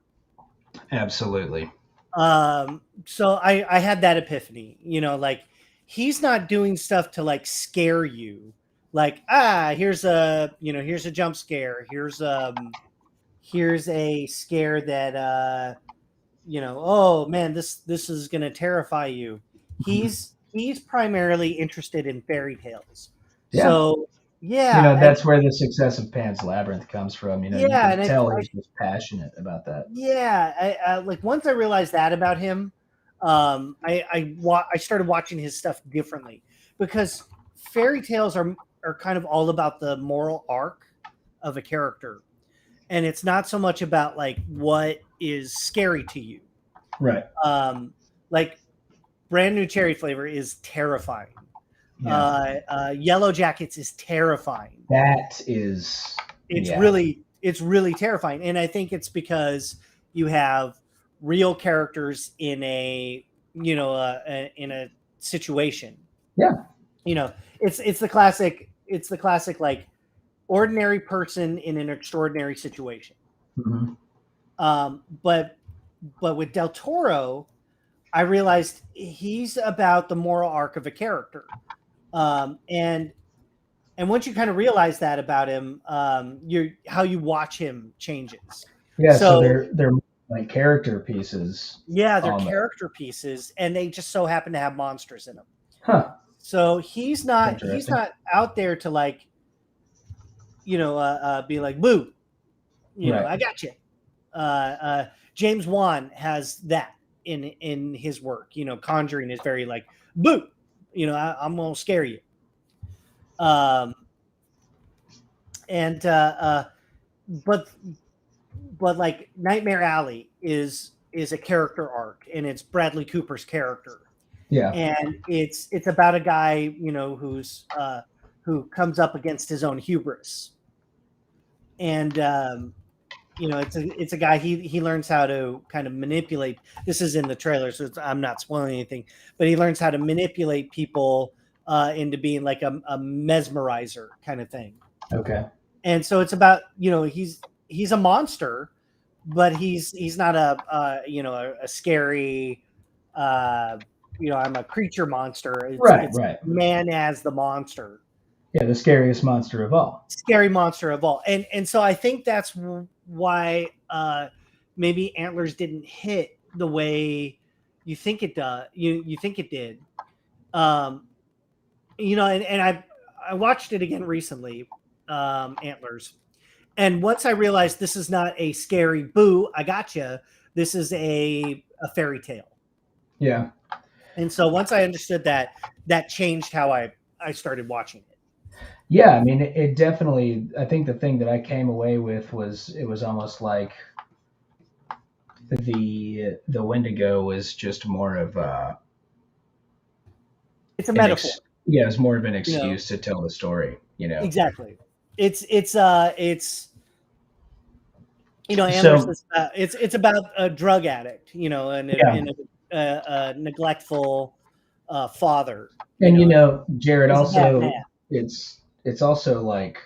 Absolutely. So I had that epiphany, like he's not doing stuff to like scare you. Like, here's a jump scare. Here's a scare that oh man, this is gonna terrify you. He's primarily interested in fairy tales. Yeah. So yeah, That's where the success of Pan's Labyrinth comes from. You yeah, can and tell he's just passionate about that. yeah, like once I realized that about him, I started watching his stuff differently because fairy tales are kind of all about the moral arc of a character, and it's not so much about like what is scary to you. Right. Like Brand New Cherry Flavor is terrifying. Yeah. Yellow Jackets is terrifying. That is. It's really terrifying, and I think it's because you have real characters in a in a situation. Yeah. It's the classic like ordinary person in an extraordinary situation. Mm-hmm. But with Del Toro, I realized he's about the moral arc of a character, and once you kind of realize that about him, how you watch him changes. Yeah, so they're like character pieces. Yeah, they're character pieces, and they just so happen to have monsters in them. Huh. So he's not out there to like, be like, boo, right. I got you. James Wan has that in his work. Conjuring is very like, boo, I'm gonna scare you. But like Nightmare Alley is a character arc, and it's Bradley Cooper's character. Yeah. And it's about a guy, who comes up against his own hubris. And it's a guy, he learns how to kind of manipulate. This is in the trailer, so I'm not spoiling anything, but he learns how to manipulate people into being like a mesmerizer kind of thing. Okay. And so it's about, he's a monster, but he's not a scary, I'm a creature monster. It's right. Man as the monster. Yeah, the scariest monster of all. Scary monster of all. And so I think that's why maybe Antlers didn't hit the way you think it does. You think it did. And I watched it again recently, Antlers. And once I realized this is not a scary boo, I gotcha. This is a fairy tale. Yeah. And so once I understood that changed how I started watching it. Yeah, I mean, it definitely. I think the thing that I came away with was it was almost like the Wendigo was just more of a. It's a metaphor. Yeah, it's more of an excuse to tell the story. Exactly. It's Amber's, it's about a drug addict, and a neglectful father. And Jared, also it's also like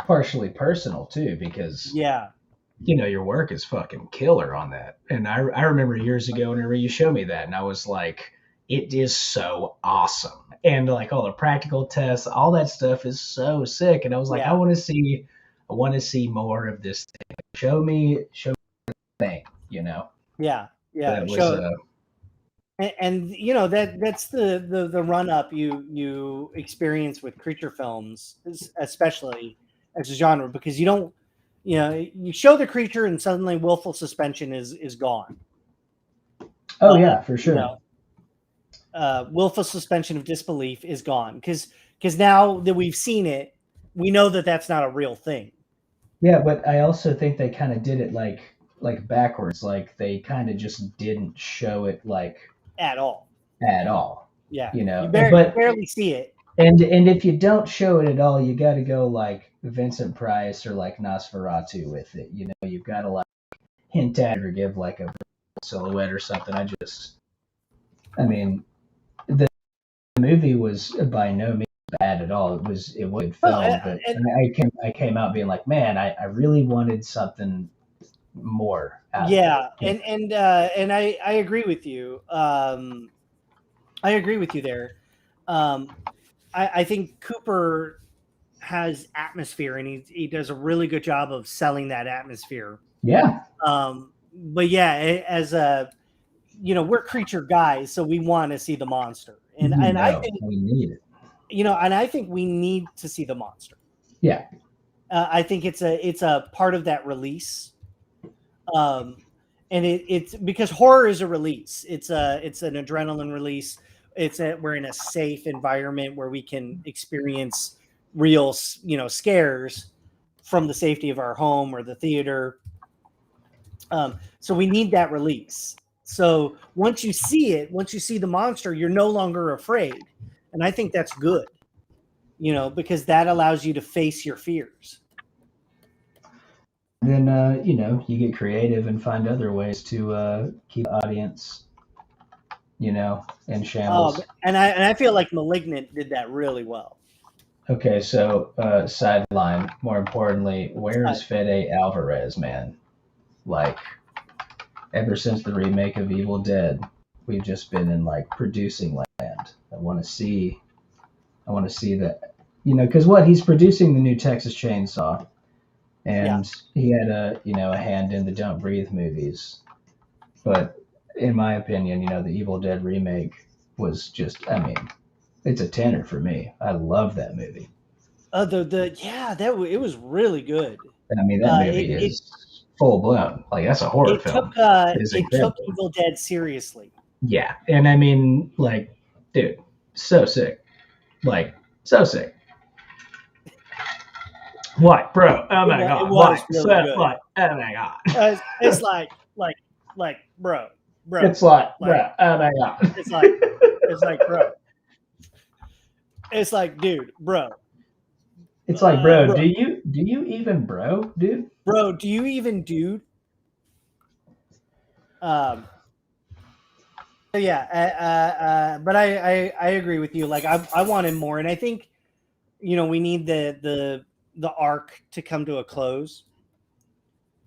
partially personal too, because your work is fucking killer on that. And I remember years ago whenever you showed me that, and I was like, it is so awesome. And like all the practical tests, all that stuff is so sick. And I was like, I want to see more of this thing. Show me the thing, Yeah. That was, and that's the run up you experience with creature films, especially as a genre, because you don't, you show the creature and suddenly willful suspension is gone. Oh yeah, for sure. Willful suspension of disbelief is gone because now that we've seen it, we know that that's not a real thing. Yeah, but I also think they kind of did it like backwards. Like they kind of just didn't show it like at all. Yeah, you barely see it. And if you don't show it at all, you got to go like Vincent Price or like Nosferatu with it. You've got to like hint at it or give like a silhouette or something. I mean, the movie was by no means bad at all. It was good film, but I came out being like, man, I really wanted something more. Yeah, and I agree with you. I agree with you there. I think Cooper has atmosphere, and he does a really good job of selling that atmosphere. Yeah. But yeah, as a we're creature guys, so we want to see the monster, and I think we need it. And I think we need to see the monster. Yeah. I think it's a part of that release. And it's because horror is a release. It's an adrenaline release. We're in a safe environment where we can experience real, scares from the safety of our home or the theater. So we need that release. So once you see the monster, you're no longer afraid. And I think that's good, because that allows you to face your fears. Then, you get creative and find other ways to keep the audience, in shambles. And I feel like Malignant did that really well. Okay, so sideline. More importantly, where is Fede Alvarez, man? Like, ever since the remake of Evil Dead, we've just been in like producing land. I want to see that, because he's producing the new Texas Chainsaw, and he had a hand in the Don't Breathe movies. But in my opinion, the Evil Dead remake was just, it's a 10 for me. I love that movie. It was really good. That movie is full blown. Like, that's a horror film. It took Evil Dead seriously. Yeah, and dude, so sick. Like, so sick. What, bro? Oh my god! It was really good. What? Oh my god! It's like, bro. It's like, bro. Oh my god! It's like, bro. It's like, dude, bro. It's like, bro. Do you even, bro, dude? Bro, do you even, dude? Yeah. But I agree with you. Like, I wanted more, and I think, we need the arc to come to a close.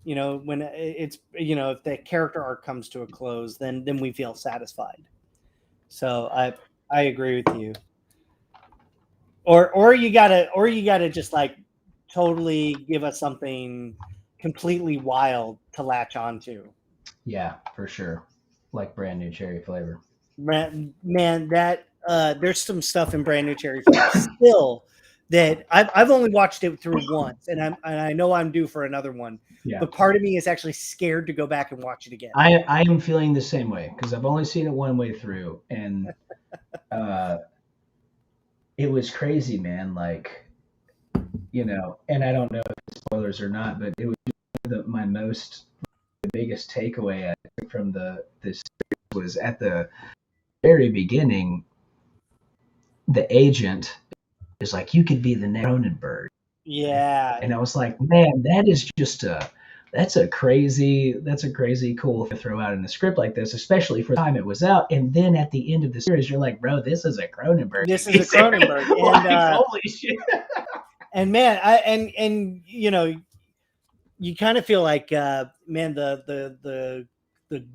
When it's if the character arc comes to a close, then we feel satisfied. So I agree with you. Or you gotta just like totally give us something completely wild to latch onto. Yeah, for sure. Like Brand New Cherry Flavor. Man, that there's some stuff in Brand New Cherry Flavor still that I've only watched it through once, and I know I'm due for another one. Yeah. But part of me is actually scared to go back and watch it again. I am feeling the same way because I've only seen it one way through, and it was crazy, man. Like, and I don't know if it's spoilers or not, but it was the biggest takeaway I took from this was at the very beginning. The agent is like, you could be the next Cronenberg. Yeah. And I was like, man, that is just that's a crazy cool thing to throw out in a script like this, especially for the time it was out. And then at the end of the series, you're like, bro, this is a Cronenberg. This is a Cronenberg. And, holy shit. And man, you kind of feel like, man, the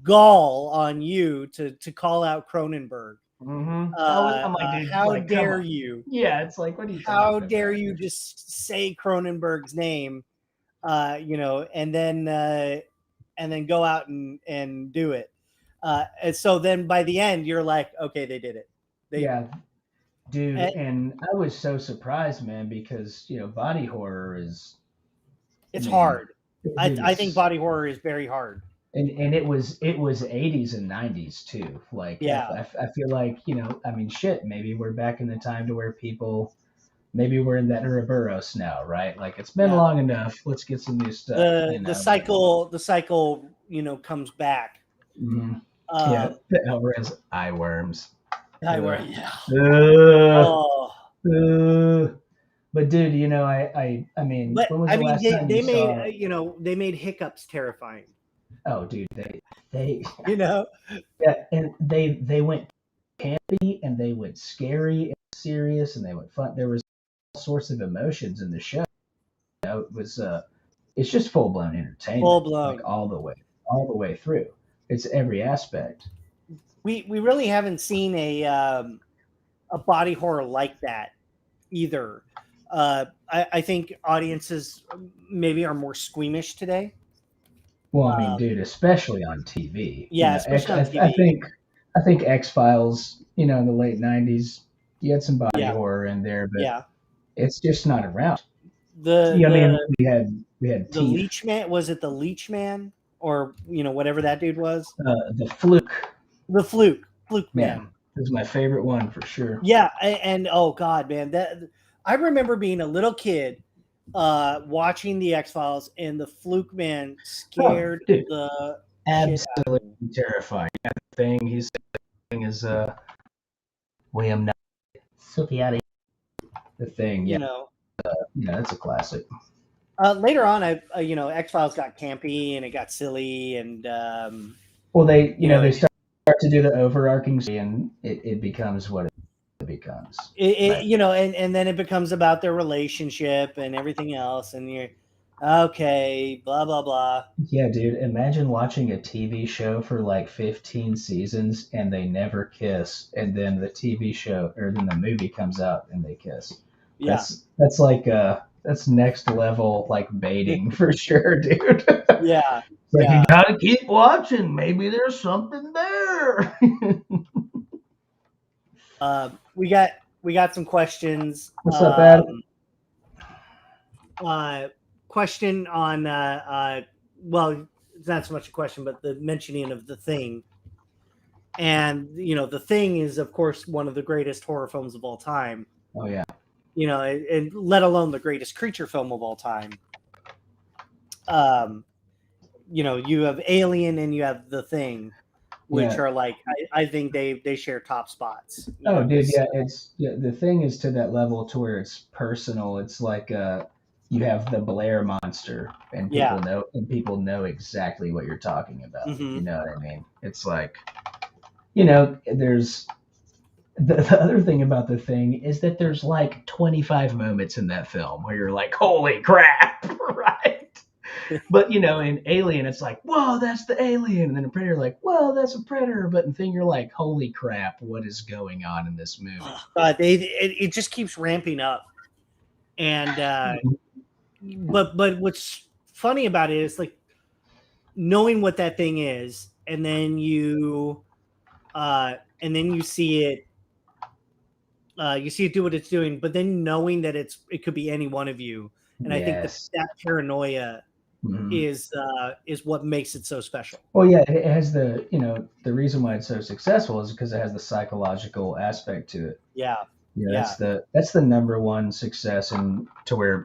gall on you to call out Cronenberg. Mm-hmm. I'm like, dude, how dare you? Yeah, it's like, what are you? How dare you just say Cronenberg's name, and then go out and do it. And so then by the end, you're like, okay, they did it. Yeah, dude, and I was so surprised, man, because body horror is. It's hard. I think body horror is very hard. And it was 80s and 90s too. Like, yeah, I feel like, shit, maybe we're back in the time to where maybe we're in that Ouroboros now, right? Like, it's been long enough. Let's get some new stuff. The cycle, comes back. Mm-hmm. The Alvarez eye worms. Eyeworm, yeah. But dude, I mean, but when was the last time they made saw... they made hiccups terrifying. Oh, dude, they yeah, and they went campy and they went scary and serious and they went fun. There was all sorts of emotions in the show. It was it's just full blown entertainment, Full blown. like all the way through. It's every aspect. We really haven't seen a body horror like that either. I think audiences maybe are more squeamish today. Well, I mean, dude, especially on TV. You Yeah, know, especially on I TV. think X-Files, you know, in the late 90s, you had some body Yeah, horror in there, but yeah. it's just not around. The Yeah, I mean, the we had the Teeth, Leech Man, was it the Leech Man, or whatever that dude was? the Fluke. The Fluke Yeah, Man. this is my favorite one for sure. Yeah, and oh god, man, that I remember being a little kid watching the X-Files, and the Fluke Man scared Dude, the shit out of me. absolutely terrifying. Yeah, the thing he's saying is William Suffiati. The thing, yeah, that's a classic. Later on, X-Files got campy and it got silly, and well, they start to do the overarching story, and it becomes what it becomes. And then it becomes about their relationship and everything else, and you're okay, blah blah blah. Yeah, dude, imagine watching a TV show for like 15 seasons and they never kiss, and then the TV show or then the movie comes out and they kiss. Yeah, that's like that's next level like baiting for sure, dude. Yeah, It's like you gotta keep watching. Maybe there's something there. we got some questions. What's up, Adam? Question on well, it's not so much a question, but the mentioning of The Thing. And The Thing is, of course, one of the greatest horror films of all time. Oh yeah. And let alone the greatest creature film of all time. You have Alien and you have The Thing, which are like, I think they share top spots. Oh, dude, yeah, The Thing is to that level to where it's personal. It's like you have the Blair monster, and people know exactly what you're talking about. Mm-hmm. You know what I mean? It's like, there's the other thing about The Thing is that there's like 25 moments in that film where you're like, holy crap, right? But in Alien, it's like, whoa, that's the alien, and then in Predator, like, whoa, that's a predator. But in Thing, you're like, holy crap, what is going on in this movie? It just keeps ramping up, and but what's funny about it is like knowing what that thing is, and then you see it. You see it do what it's doing, but then knowing that it could be any one of you, and I think that paranoia is what makes it so special. Well, yeah, it has the reason why it's so successful is because it has the psychological aspect to it. Yeah, that's the number one success, and to where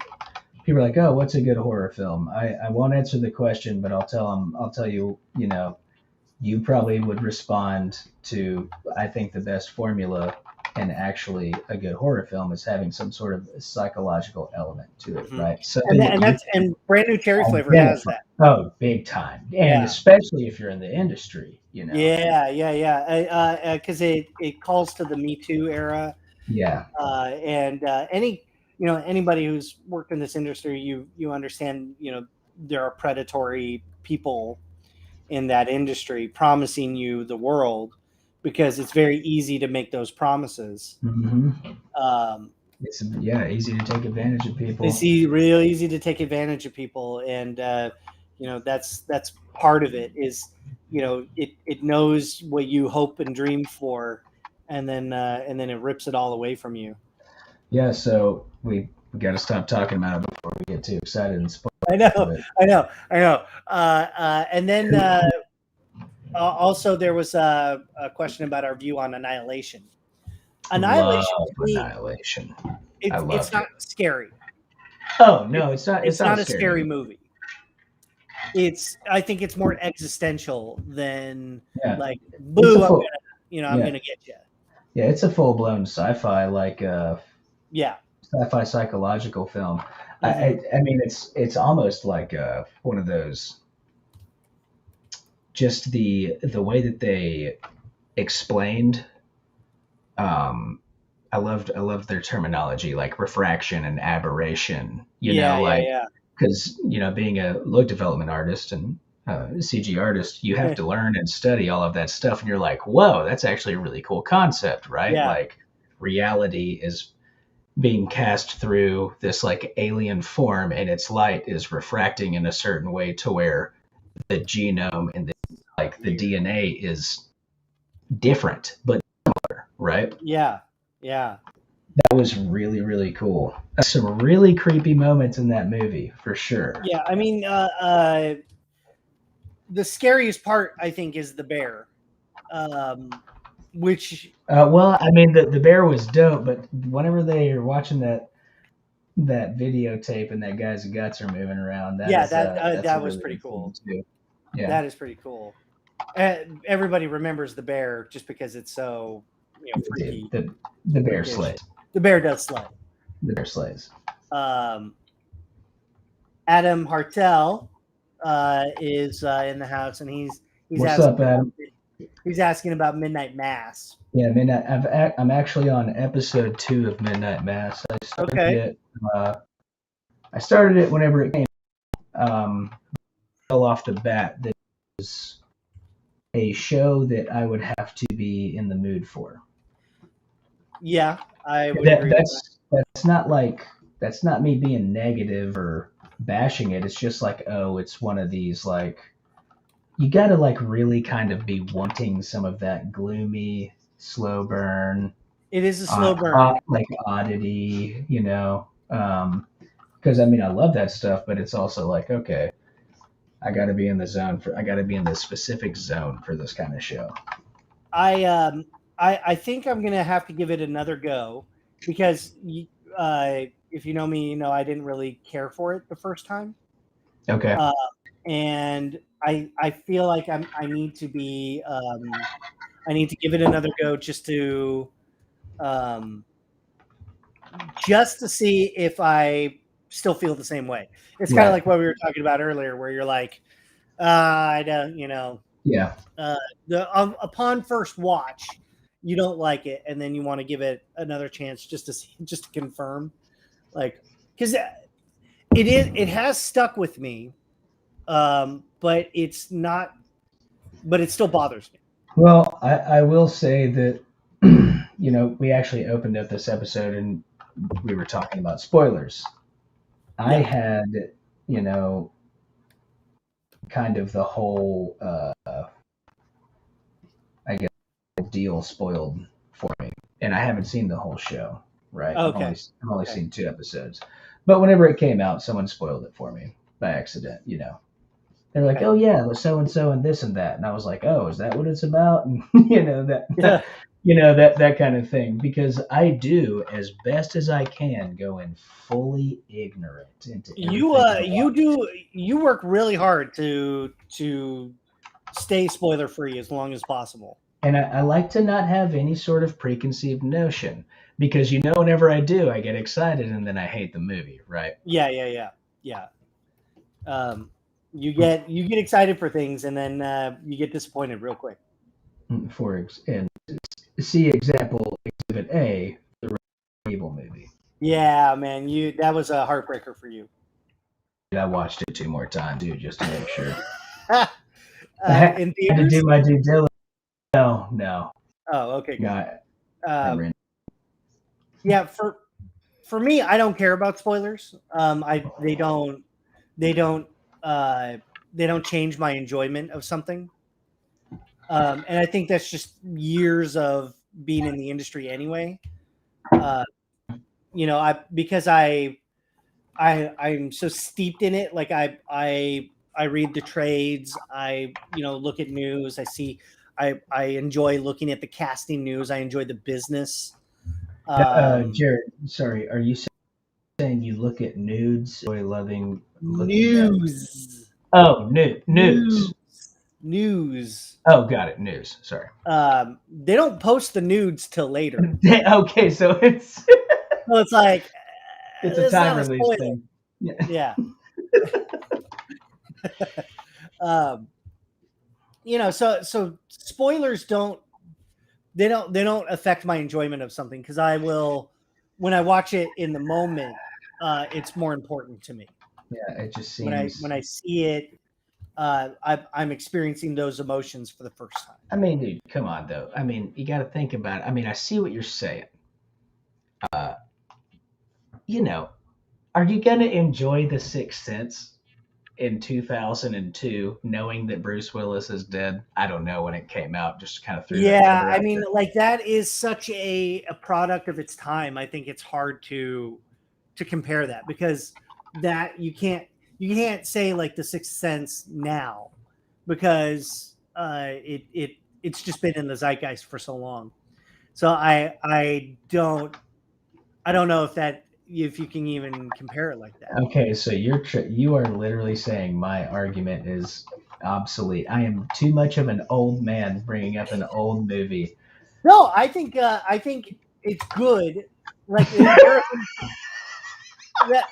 people are like, oh, what's a good horror film? I won't answer the question, but I'll tell you, you probably would respond to, I think the best formula and actually a good horror film is having some sort of psychological element to it, right? So and Brand New Cherry Flavor has that. Oh, big time, and especially if you're in the industry, Yeah, because it calls to the Me Too era. Yeah, and anybody who's worked in this industry, you understand, there are predatory people in that industry promising you the world, because it's very easy to make those promises. Mm-hmm. It's easy to take advantage of people. It's real easy to take advantage of people, and that's part of it. Is it knows what you hope and dream for, and then it rips it all away from you. Yeah, so we got to stop talking about it before we get too excited and spoil. I know. And then. Also, there was a question about our view on Annihilation. Annihilation. It's not scary. Oh no, it's not. It's not a scary movie. I think it's more existential than like, boo, I'm gonna get you. Yeah, it's a full blown sci-fi, like sci-fi psychological film. Mm-hmm. I mean, it's almost like one of those. Just the way that they explained, I loved their terminology, like refraction and aberration. Because because being a look development artist and CG artist, you have to learn and study all of that stuff, and you're like, whoa, that's actually a really cool concept, right? Yeah. Like reality is being cast through this like alien form, and its light is refracting in a certain way to where the genome and the DNA is different but similar, right? Yeah. That was really, really cool. Some really creepy moments in that movie for sure. Yeah, I mean, the scariest part, I think, is the bear, which. Well, I mean, the bear was dope, but whenever they are watching that videotape and that guy's guts are moving around, that was pretty cool. Too. Yeah, that is pretty cool. Everybody remembers the bear just because it's so freaky. The bear slays. The bear does slay. The bear slays. Adam Hartel is in the house, and he's What's up, Adam? He's asking about Midnight Mass. Yeah, Midnight. I'm actually on episode 2 of Midnight Mass. I started it whenever it came. Fell off the bat that it was a show that I would have to be in the mood for. Yeah, I would agree. That's not me being negative or bashing it. It's just like, oh, it's one of these like you got to like really kind of be wanting some of that gloomy, slow burn. It is a slow burn, like oddity, because I mean I love that stuff, but it's also like, okay, I got to be in the zone I got to be in the specific zone for this kind of show. I think I'm gonna have to give it another go because if you know me, I didn't really care for it the first time. Okay. And I feel like I need to be I need to give it another go just to see if I still feel the same way. It's kind of like what we were talking about earlier, where you're like, I don't, Yeah. Upon first watch, you don't like it, and then you want to give it another chance just to confirm, like, because it has stuck with me, but it's not, but it still bothers me. Well, I will say that we actually opened up this episode and we were talking about spoilers. Yeah. I had kind of the whole I guess deal spoiled for me, and I haven't seen the whole show, right? Okay. I've only seen 2 episodes, but whenever it came out, someone spoiled it for me by accident. They're like, oh yeah, the so and so and this and that, and I was like, oh, is that what it's about? And that kind of thing, because I do as best as I can go in fully ignorant into you work really hard to stay spoiler free as long as possible. And I like to not have any sort of preconceived notion, because whenever I do, I get excited and then I hate the movie, right? Yeah. You get excited for things and then you get disappointed real quick. And see example Exhibit A, the Resident Evil movie. Yeah, man, that was a heartbreaker for you. I watched it 2 more times, dude, just to make sure. In theaters? I had to do my due diligence. No. Oh, okay. Good. Yeah, for me, I don't care about spoilers. They don't change my enjoyment of something. And I think that's just years of being in the industry anyway. Because I'm so steeped in it. Like I read the trades. I look at news. I enjoy looking at the casting news. I enjoy the business. Jared, sorry, are you saying you look at nudes? Or loving news? News. Oh, got it. News. Sorry. They don't post the nudes till later. Okay, so it's like it's a time release thing. Yeah. So spoilers don't affect my enjoyment of something, because I will, when I watch it in the moment, it's more important to me. Yeah, it just seems. When I see it, I'm experiencing those emotions for the first time. I mean, dude, come on though. I mean, you got to think about it. I mean, I see what you're saying. Uh, you know, are you gonna enjoy The Sixth Sense in 2002, knowing that Bruce Willis is dead? I don't know when it came out. Just kind of threw that Yeah, number I out mean, there. like that is such a product of its time. I think it's hard to compare that because that you can't say like The Sixth Sense now because it's just been in the zeitgeist for so long. So I don't know if you can even compare it like that. Okay, so you are literally saying my argument is obsolete. I am too much of an old man bringing up an old movie. No, I think it's good. Like that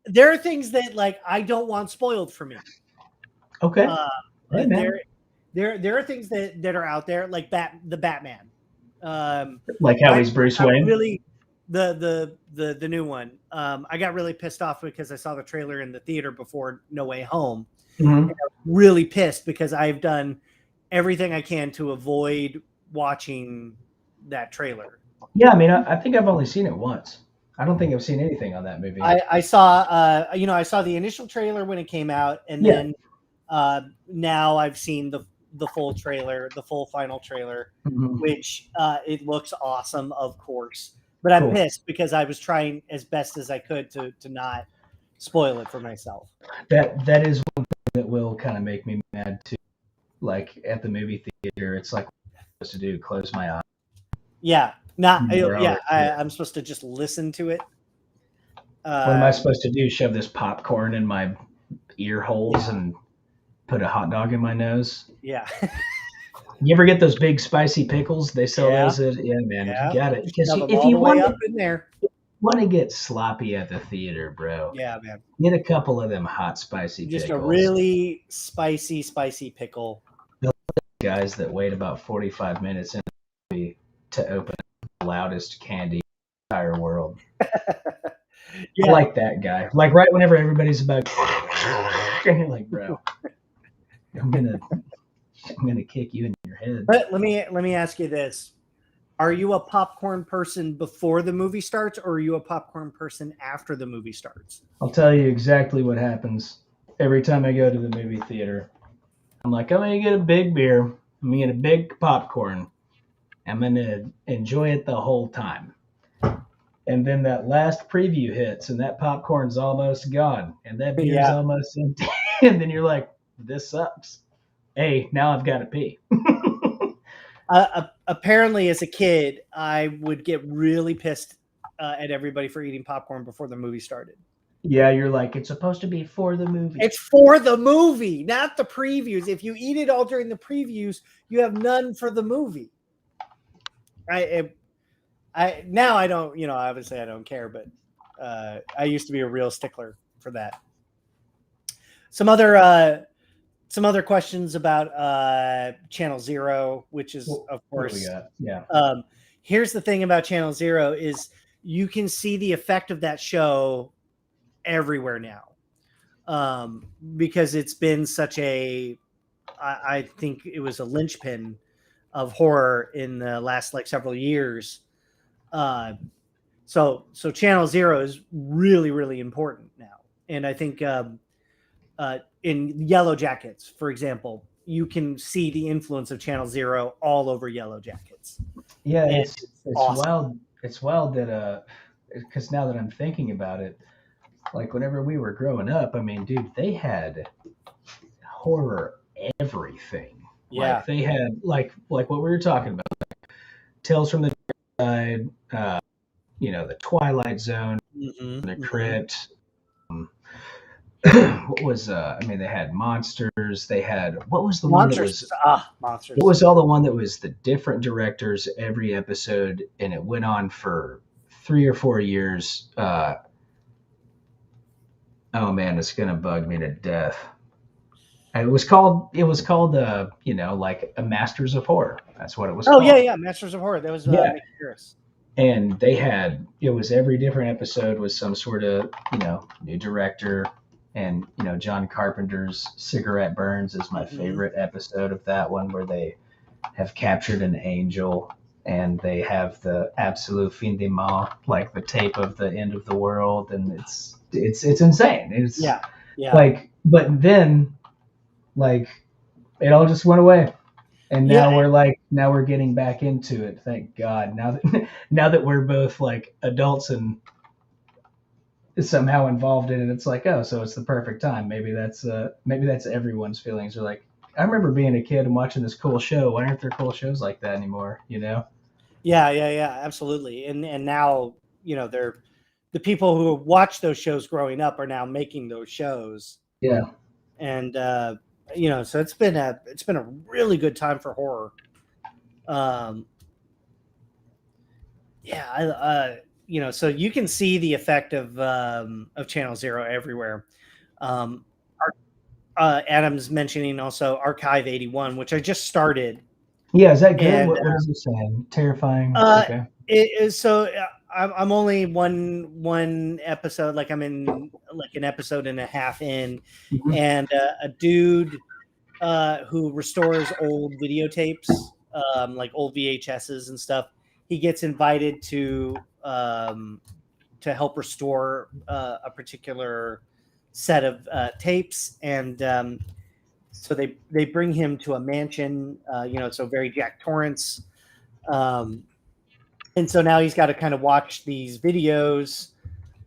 there are things that like I don't want spoiled for me. Okay, Uh, hey man, there are things that are out there like the Batman. like how I he's Bruce got Wayne. really the new one. I got really pissed off because I saw the trailer in the theater before No Way Home. Mm-hmm. Really pissed because I've done everything I can to avoid watching that trailer. Yeah, I mean, I think I've only seen it once. I don't think I've seen anything on that movie. I saw I saw the initial trailer when it came out, and Yeah. then now I've seen the full trailer, the full final trailer, Mhm. which it looks awesome, of course. But I'm Cool. pissed because I was trying as best as I could to not spoil it for myself. That is one thing that will kind of make me mad too. Like at the movie theater, it's like what I'm supposed to do, close my eyes. Yeah, Yeah. I'm supposed to just listen to it. What am I supposed to do? Shove this popcorn in my ear holes and put a hot dog in my nose? Yeah. You ever get those big spicy pickles? They sell Yeah. those at, yeah, man. Yeah. You got it. Because Shove 'em if all you the way want up in there. to get sloppy at the theater, bro, Yeah, man. get a couple of them hot spicy Just pickles. a really spicy pickle. Guys that wait about 45 minutes in the movie to open the loudest candy in the entire world. Yeah. I like that guy. Like right whenever everybody's about, and you're like, bro, I'm gonna kick you in your head. But let me ask you this: are you a popcorn person before the movie starts, or are you a popcorn person after the movie starts? I'll tell you exactly what happens every time I go to the movie theater. I'm like, I'm gonna get a big beer. I'm gonna get a big popcorn. I'm gonna enjoy it the whole time. And then that last preview hits, and that popcorn's almost gone, and that beer's almost empty. And then you're like, this sucks. Hey, now I've got to pee. Apparently, as a kid, I would get really pissed at everybody for eating popcorn before the movie started. Yeah, you're like, it's supposed to be for the movie. It's for the movie, not the previews. If you eat it all during the previews, you have none for the movie. Now I don't, obviously I don't care, but I used to be a real stickler for that. Some other questions about Channel Zero, which is of course, yeah. Here's the thing about Channel Zero is you can see the effect of that show everywhere now, because it's been such I think it was a linchpin of horror in the last several years. So Channel Zero is really, really important now. And I think in Yellow Jackets, for example, you can see the influence of Channel Zero all over Yellow Jackets. Yeah, it's awesome. wild. It's wild that because now that I'm thinking about it, like whenever we were growing up, I mean, dude, they had horror everything. Yeah. Like they had like what we were talking about, like Tales from the Dark Side, the Twilight Zone, the Crypt. What was they had Monsters. They had what was the Monsters, one that was Monsters. What was all the one that was the different directors every episode, and it went on for 3 or 4 years. Oh man, it's gonna bug me to death. It was called like a Masters of Horror. That's what it was called. Oh yeah, Masters of Horror. That was Mick Harris. And it was every different episode was some sort of new director, And John Carpenter's Cigarette Burns is my favorite episode of that one, where they have captured an angel and they have the absolute fin de mal, like the tape of the end of the world, and it's insane. It's like, but then like it all just went away. And now we're getting back into it. Thank God. Now that we're both like adults and somehow involved in it, it's like, oh, so it's the perfect time. Maybe that's everyone's feelings. Are like, I remember being a kid and watching this cool show. Why aren't there cool shows like that anymore? Yeah, absolutely. And now, they're the people who watched those shows growing up are now making those shows. Yeah. And so it's been a really good time for horror. So you can see the effect of Channel Zero everywhere. Adam's mentioning also Archive 81, which I just started. Yeah, is that good? And, what is it saying? Terrifying. Okay. It is. So I'm only one episode. Like I'm in like an episode and a half in, and a dude who restores old videotapes, like old VHSs and stuff. He gets invited to help restore a particular set of tapes, and so they bring him to a mansion, so very Jack Torrance, and so now he's got to kind of watch these videos,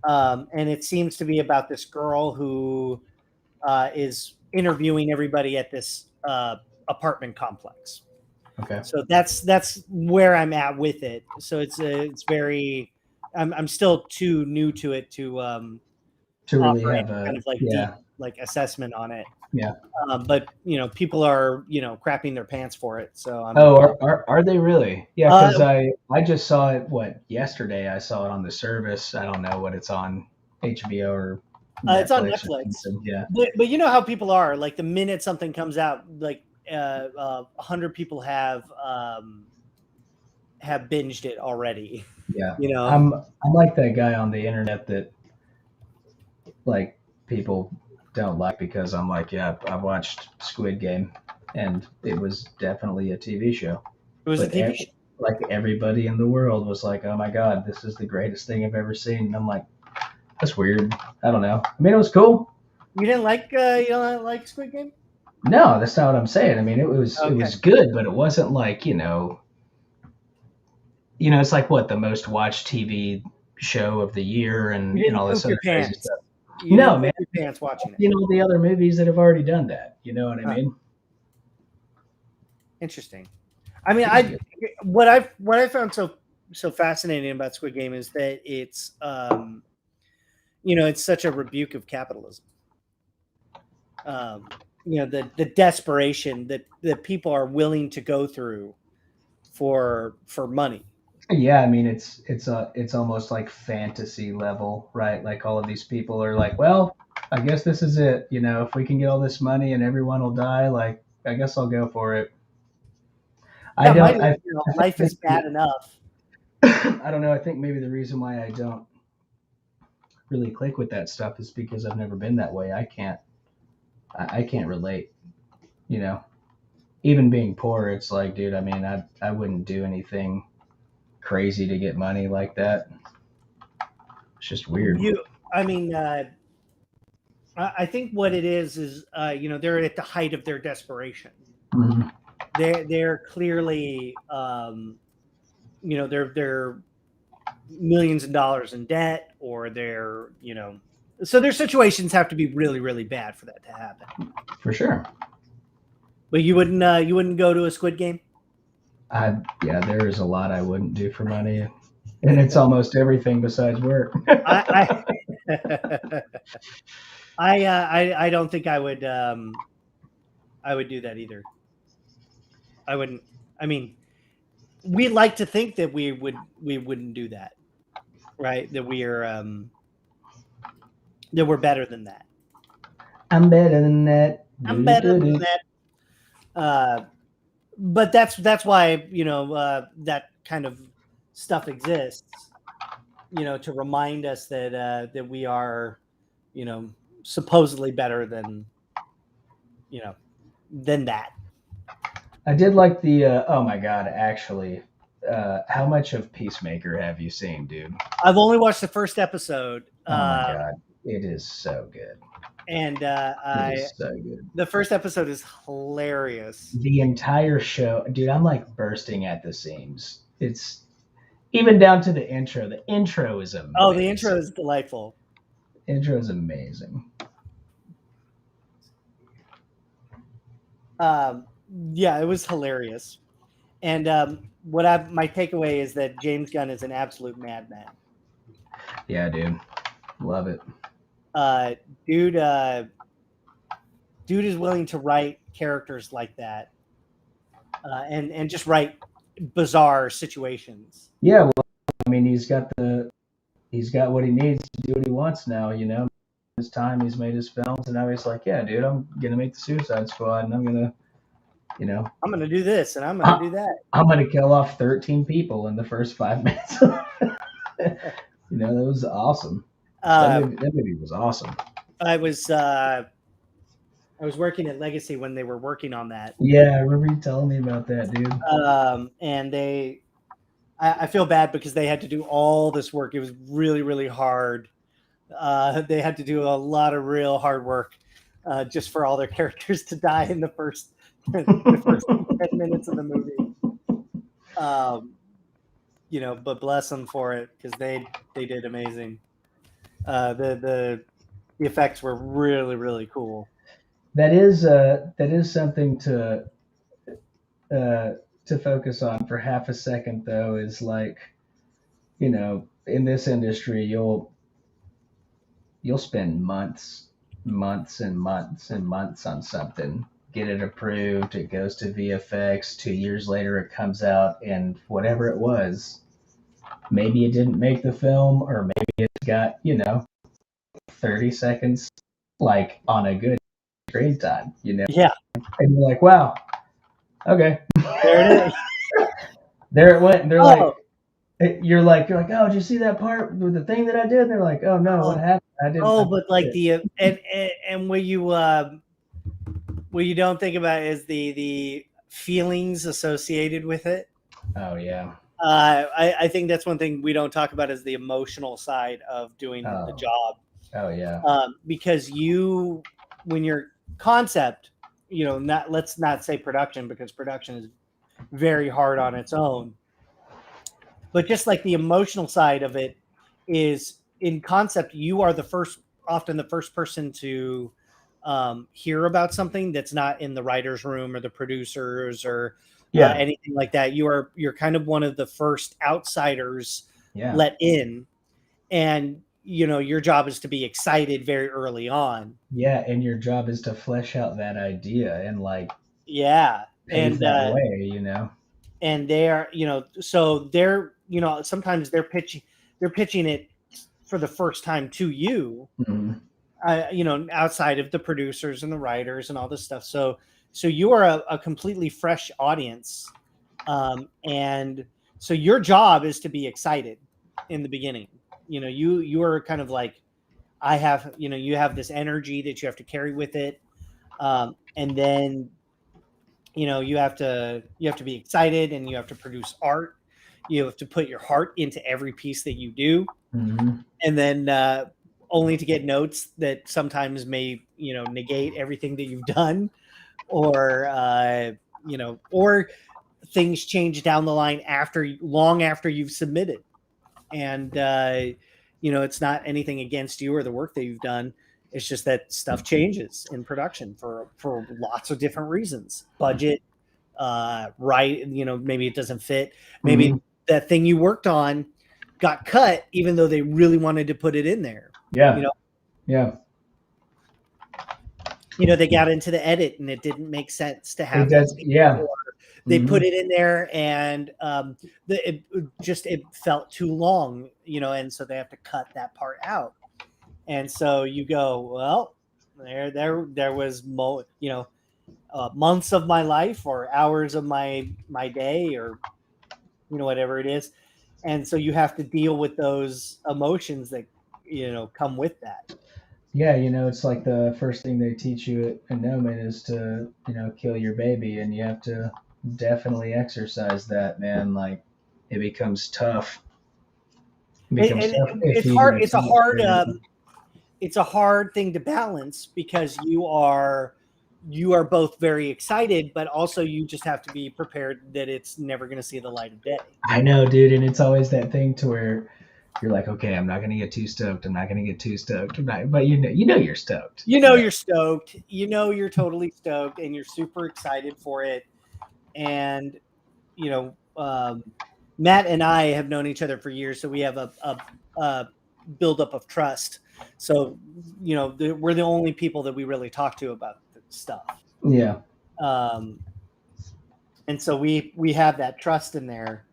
and it seems to be about this girl who is interviewing everybody at this apartment complex. Okay. So that's where I'm at with it. So it's very, I'm still too new to it to really have a kind of like deep like assessment on it. Yeah. But people are crapping their pants for it. So are they really? Yeah, because I just saw it yesterday. I saw it on the service. I don't know what it's on, HBO or Netflix. It's on Netflix. Yeah. But you know how people are, like the minute something comes out, like 100 people have binged it already. Yeah. I'm like that guy on the internet that like people don't like, because I'm like, yeah, I watched Squid Game and it was definitely a TV show. It was a TV show. Like everybody in the world was like, oh my God, this is the greatest thing I've ever seen. And I'm like, that's weird. I don't know. I mean, it was cool. You didn't like Squid Game? No, that's not what I'm saying. I mean, it was good, but it wasn't like, it's like what, the most watched TV show of the year and all this other crazy stuff. No, man. Your pants watching it. The other movies that have already done that. You know what I mean? Interesting. I mean, what I found so fascinating about Squid Game is that it's it's such a rebuke of capitalism. The desperation that people are willing to go through for money. Yeah, I mean it's almost like fantasy level, right? Like all of these people are like, well, I guess this is it. If we can get all this money and everyone will die, like I guess I'll go for it. Life is bad enough. I don't know. I think maybe the reason why I don't really click with that stuff is because I've never been that way. I can't relate. Even being poor, it's like, dude, I mean, I wouldn't do anything crazy to get money like that. It's just weird. I think what it is they're at the height of their desperation. Mm-hmm. They're clearly they're millions of dollars in debt, or they're so their situations have to be really, really bad for that to happen. For sure. But you wouldn't go to a Squid Game? There is a lot I wouldn't do for money, and it's almost everything besides work. I don't think I would do that either. I wouldn't. I mean, we like to think that we wouldn't do that, right? That we're better than that. I'm better than that. I'm better than that. But that's why that kind of stuff exists, to remind us that we are, supposedly better than than that. I did like the oh my god, actually, how much of Peacemaker have you seen, dude? I've only watched the first episode. Oh my god, it is so good. And It is so good. the first episode is hilarious. The entire show, dude, I'm like bursting at the seams. It's even down to the intro. The intro is amazing. Oh, the intro is delightful. Intro is amazing. Yeah, it was hilarious. And my takeaway is that James Gunn is an absolute madman. Yeah, dude, love it. Dude is willing to write characters like that, and just write bizarre situations. Yeah, well, I mean, he's got what he needs to do what he wants now. His time, he's made his films, and now he's like, yeah, dude, I'm gonna make the Suicide Squad, and I'm gonna do this, and I'm gonna do that. I'm gonna kill off 13 people in the first 5 minutes. That was awesome. That movie was awesome. I was working at Legacy when they were working on that. Yeah, I remember you telling me about that, dude. And I feel bad because they had to do all this work. It was really, really hard. They had to do a lot of real hard work just for all their characters to die in the first 10 minutes of the movie. But bless them for it because they did amazing. The effects were really, really cool. That is something to focus on for half a second, though. Is like, in this industry, you'll spend months and months and months on something, get it approved, it goes to VFX, 2 years later it comes out, and whatever it was, maybe it didn't make the film, or maybe it's got 30 seconds like on a good screen time, Yeah. And you're like, wow, okay. There it is. There it went, and they're like, you're like, oh, did you see that part with the thing that I did? And they're like, oh no, what happened? I didn't. Oh, but like and what you don't think about is the feelings associated with it. Oh yeah. I think that's one thing we don't talk about is the emotional side of doing the job. Oh yeah. Because when your concept, let's not say production because production is very hard on its own. But just like the emotional side of it is in concept, you are often the first person to hear about something that's not in the writer's room or the producers or anything like that. You're kind of one of the first outsiders let in, and your job is to be excited very early on. Yeah, and your job is to flesh out that idea and pave that way, And they're so they're sometimes they're pitching it for the first time to you, outside of the producers and the writers and all this stuff. So you are a completely fresh audience. And so your job is to be excited in the beginning. You are kind of like, you have this energy that you have to carry with it. And then, you have to be excited and you have to produce art. You have to put your heart into every piece that you do. Mm-hmm. And then only to get notes that sometimes may, negate everything that you've done or things change down the line long after you've submitted. And, it's not anything against you or the work that you've done. It's just that stuff changes in production for lots of different reasons. Budget, maybe it doesn't fit. Maybe that thing you worked on got cut, even though they really wanted to put it in there. Yeah. They got into the edit and it didn't make sense to have it. They put it in there and it felt too long, and so they have to cut that part out. And so you go, well, there was months of my life or hours of my day or whatever it is. And so you have to deal with those emotions that come with that. Yeah, it's like the first thing they teach you at Nomen is to, kill your baby, and you have to definitely exercise that, man. Like, it becomes tough. It becomes tough if It's you hard. do It's a something hard. crazy. It's a hard thing to balance because you are both very excited, but also you just have to be prepared that it's never going to see the light of day. I know, dude, and it's always that thing to where you're like, okay, I'm not gonna get too stoked. I'm not gonna get too stoked. But you're stoked. You're stoked. You're totally stoked, and you're super excited for it. And you know, Matt and I have known each other for years, so we have a buildup of trust. So we're the only people that we really talk to about stuff. Yeah. And so we have that trust in there,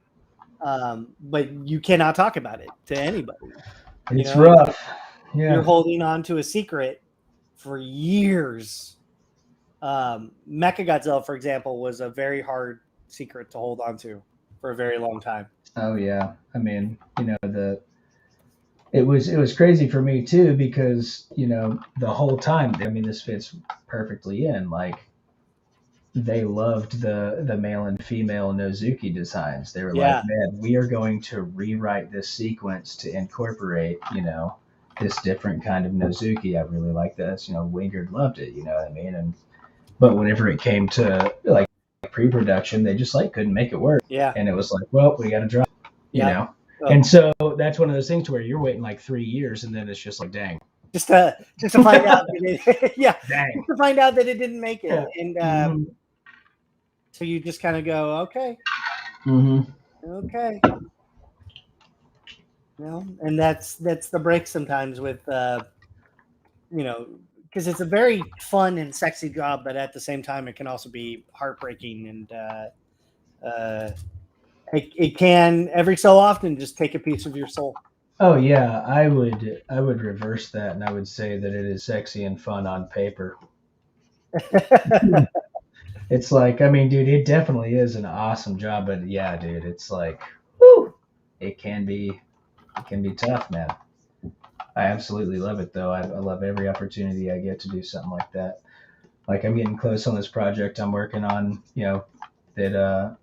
but you cannot talk about it to anybody. It's rough. Yeah. You're holding on to a secret for years. Mechagodzilla, for example, was a very hard secret to hold on to for a very long time. Oh yeah. I mean, it was crazy for me too because, the whole time, I mean, this fits perfectly in. Like, they loved the male and female Nozuki designs. They were like, man, we are going to rewrite this sequence to incorporate, this different kind of Nozuki. I really like this. Wingard loved it. You know what I mean? But whenever it came to like pre-production, they just like couldn't make it work. Yeah. And it was like, well, we got to drop. You know. Oh. And so that's one of those things where you're waiting like 3 years, and then it's just like, dang. Just to find out that it, dang. Just to find out that it didn't make it, Yeah. And so you just kind of go, okay, okay, and that's the break sometimes with, because it's a very fun and sexy job, but at the same time, it can also be heartbreaking, and it can every so often just take a piece of your soul. Oh yeah, I would reverse that, and I would say that it is sexy and fun on paper. It's like, I mean, dude, it definitely is an awesome job, but yeah, dude, it's like, whew, it can be tough, man. I absolutely love it, though. I love every opportunity I get to do something like that. Like, I'm getting close on this project I'm working on, that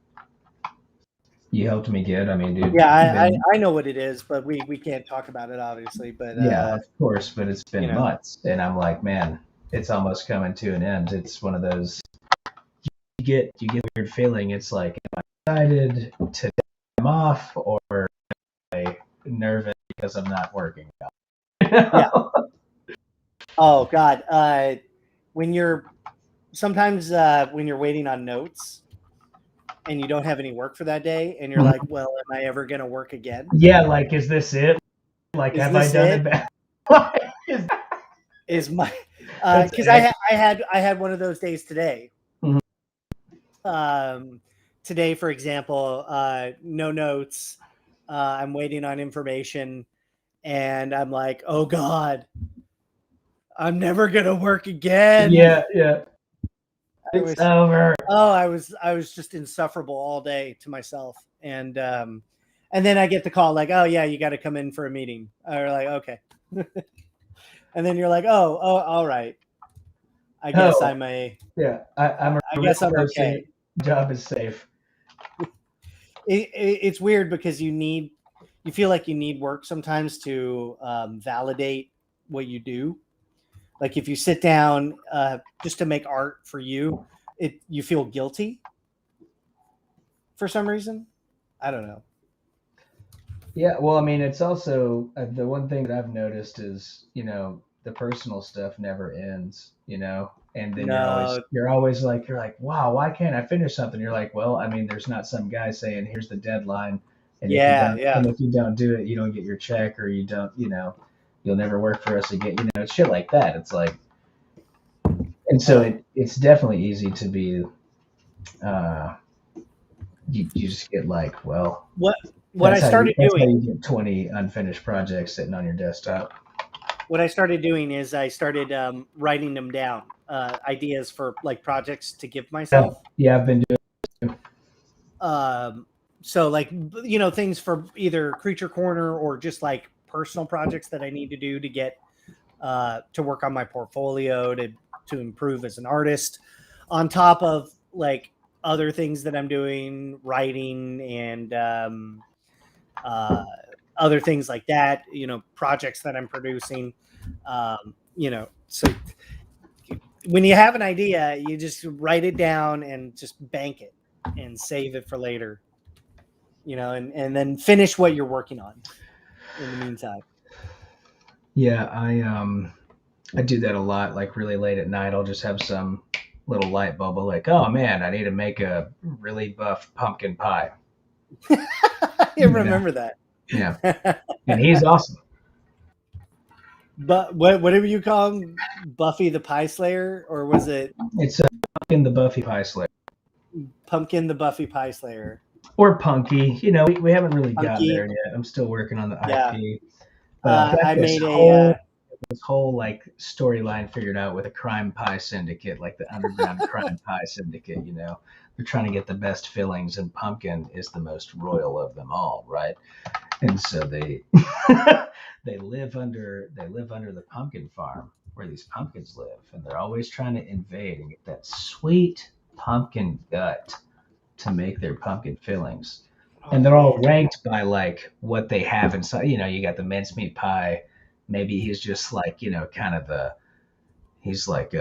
you helped me get. I mean, dude. Yeah, I know what it is, but we can't talk about it, obviously. But yeah, of course. But it's been months, and I'm like, man, it's almost coming to an end. It's one of those. You get a weird feeling. It's like, am I excited to I'm off, or am I nervous because I'm not working? Yeah. Oh God. When you're waiting on notes and you don't have any work for that day, and you're like, well, am I ever gonna work again? Yeah, like, is this it? Like, have I done it bad? Is my because I had one of those days today. Today, for example, no notes. I'm waiting on information, and I'm like, oh God, I'm never gonna work again. Yeah. It's over. Oh, I was just insufferable all day to myself, and then I get the call like, oh yeah, you got to come in for a meeting. Or like, okay, and then you're like, oh, all right. I guess I'm a I guess I'm okay. Job is safe. It's weird because you feel like you need work sometimes to validate what you do. Like if you sit down just to make art for you, you feel guilty for some reason. I don't know. Yeah, well, I mean, it's also the one thing that I've noticed is, the personal stuff never ends, and then you're always like, wow, why can't I finish something? You're like, well, I mean, there's not some guy saying, here's the deadline, and if you don't do it, you don't get your check, or you don't, you'll never work for us again, shit like that. It's like, and so it's definitely easy to be, you just get like, well, what I started doing. That's how you get 20 unfinished projects sitting on your desktop. What I started doing is I started writing them down, ideas for like projects to give myself. Yeah, I've been doing. So like, things for either Creature Corner or just like personal projects that I need to do to get to work on my portfolio to improve as an artist, on top of like other things that I'm doing, writing and other things like that, projects that I'm producing, so when you have an idea, you just write it down and just bank it and save it for later, and then finish what you're working on in the meantime. Yeah, I do that a lot. Like really late at night, I'll just have some little light bulb like, oh man, I need to make a really buff pumpkin pie. I remember that. Yeah, and he's awesome. But whatever you call him, Buffy the Pie Slayer, or was it? It's Pumpkin the Buffy Pie Slayer. Pumpkin the Buffy Pie Slayer. Or Punky. We haven't really Punky. gotten there yet. I'm still working on the IP. I made this whole like storyline figured out with a crime pie syndicate, like the underground crime pie syndicate. They're trying to get the best fillings, and pumpkin is the most royal of them all, right? And so they they live under the pumpkin farm where these pumpkins live, and they're always trying to invade and get that sweet pumpkin gut to make their pumpkin fillings. And they're all ranked by like what they have inside. You got the mincemeat pie. Maybe he's just like, kind of he's like,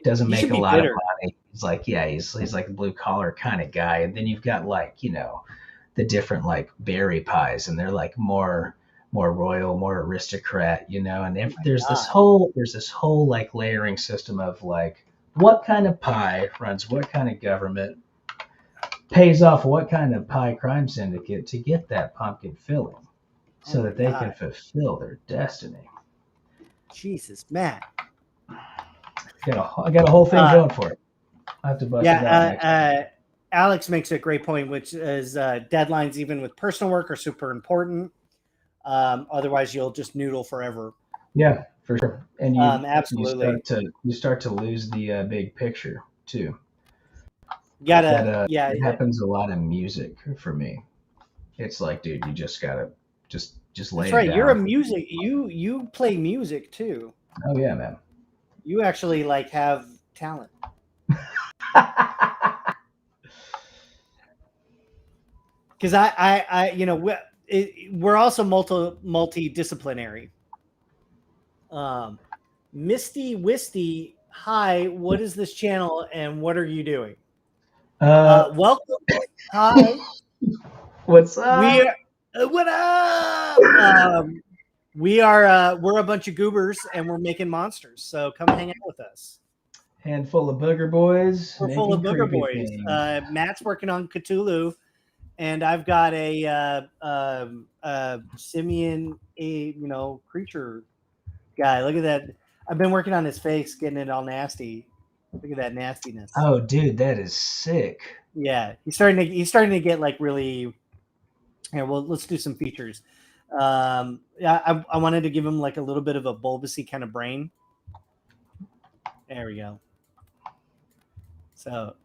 doesn't make a lot of money. He's like, yeah, he's like a blue collar kind of guy. And then you've got like, the different like berry pies, and they're like more royal, more aristocrat, and there's this whole like layering system of like what kind of pie runs what kind of government, pays off what kind of pie crime syndicate to get that pumpkin filling so that they can fulfill their destiny. Jesus, Matt. I got a whole thing going for it. I have to bust it out next Alex makes a great point, which is deadlines, even with personal work, are super important. Otherwise, you'll just noodle forever. Yeah, for sure. And absolutely, you start to lose the big picture too. It happens a lot in music for me. It's like, dude, you just gotta just lay That's it right. down. You're a music. You play music too. Oh yeah, man. You actually like have talent. Because we're also multidisciplinary. Misty Wisty, hi. What is this channel and what are you doing? Welcome. Hi. What's up? What up? We're a bunch of goobers and we're making monsters. So come hang out with us. Handful of booger boys. We're full of booger boys. Matt's working on Cthulhu, and I've got a simian, creature guy. Look at that. I've been working on his face, getting it all nasty. Look at that nastiness. Oh, dude, that is sick. Yeah, he's starting to get like really. Here, well, let's do some features. I wanted to give him like a little bit of a bulbousy kind of brain. There we go. So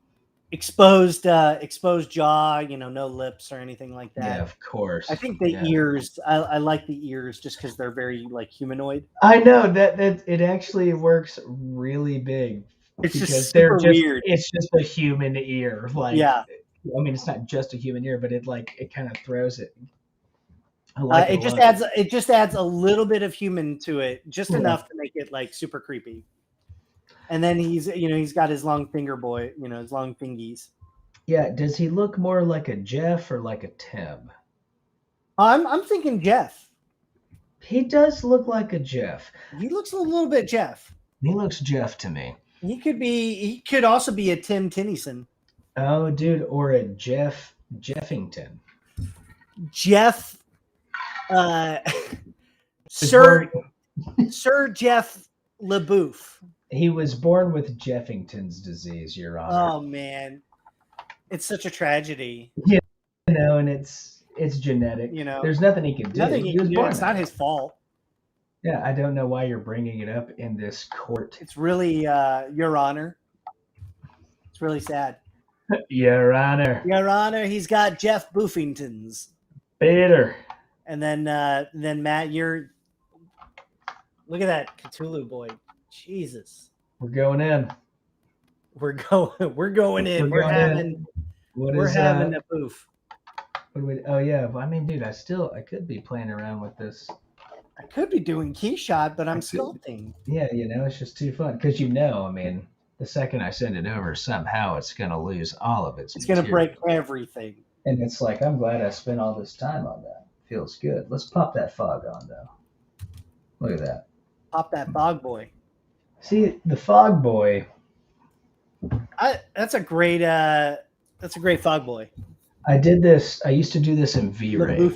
exposed jaw, no lips or anything like that. Yeah, of course. I think the ears, I like the ears just because they're very like humanoid. I know that it actually works really big. It's just super weird. It's just a human ear. Like, yeah. I mean, it's not just a human ear, but it kind of throws it. It just adds a little bit of human to it, just enough to make it like super creepy. And then he's got his long finger boy, his long fingies. Yeah. Does he look more like a Jeff or like a Tim? I'm thinking Jeff. He does look like a Jeff. He looks a little bit Jeff. He looks Jeff to me. He could also be a Tim Tennyson. Oh, dude, or a Jeffington. Jeff, Sir Jeff LaBouffe. He was born with Jeffington's disease, Your Honor. Oh man, it's such a tragedy. And it's genetic. There's nothing he can do. Nothing he can do. It's not his fault. Yeah, I don't know why you're bringing it up in this court. It's really, Your Honor. It's really sad. Your Honor. Your Honor, he's got Jeff Boofingtons. Peter. And then Matt, you're Look at that Cthulhu boy. Jesus. We're going in. We're going in. We're going having in. What we're is having a boof. What do we? Oh yeah. I mean, dude, I could be playing around with this. I could be doing key shot, but I'm I could. sculpting. Yeah, it's just too fun because I mean, the second I send it over, somehow it's gonna lose all of its. It's gonna break everything. And it's like, I'm glad I spent all this time on that. Feels good. Let's pop that fog on though. Look at that. Pop that fog boy. See the fog boy. That's a great fog boy. I did this. I used to do this in V-Ray.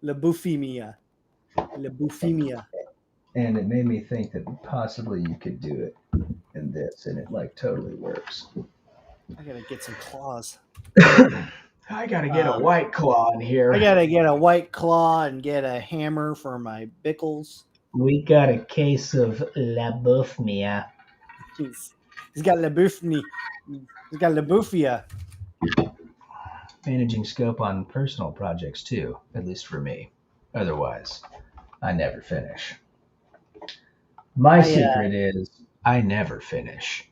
La Bufemia. And it made me think that possibly you could do it in this, and it like totally works. I gotta get some claws. I gotta get a white claw in here. I gotta get a white claw and get a hammer for my bickles. We got a case of La Bufemia. He's got La Bufemia. He's got La Bufia. Managing scope on personal projects too, at least for me. Otherwise, I never finish. My secret is I never finish.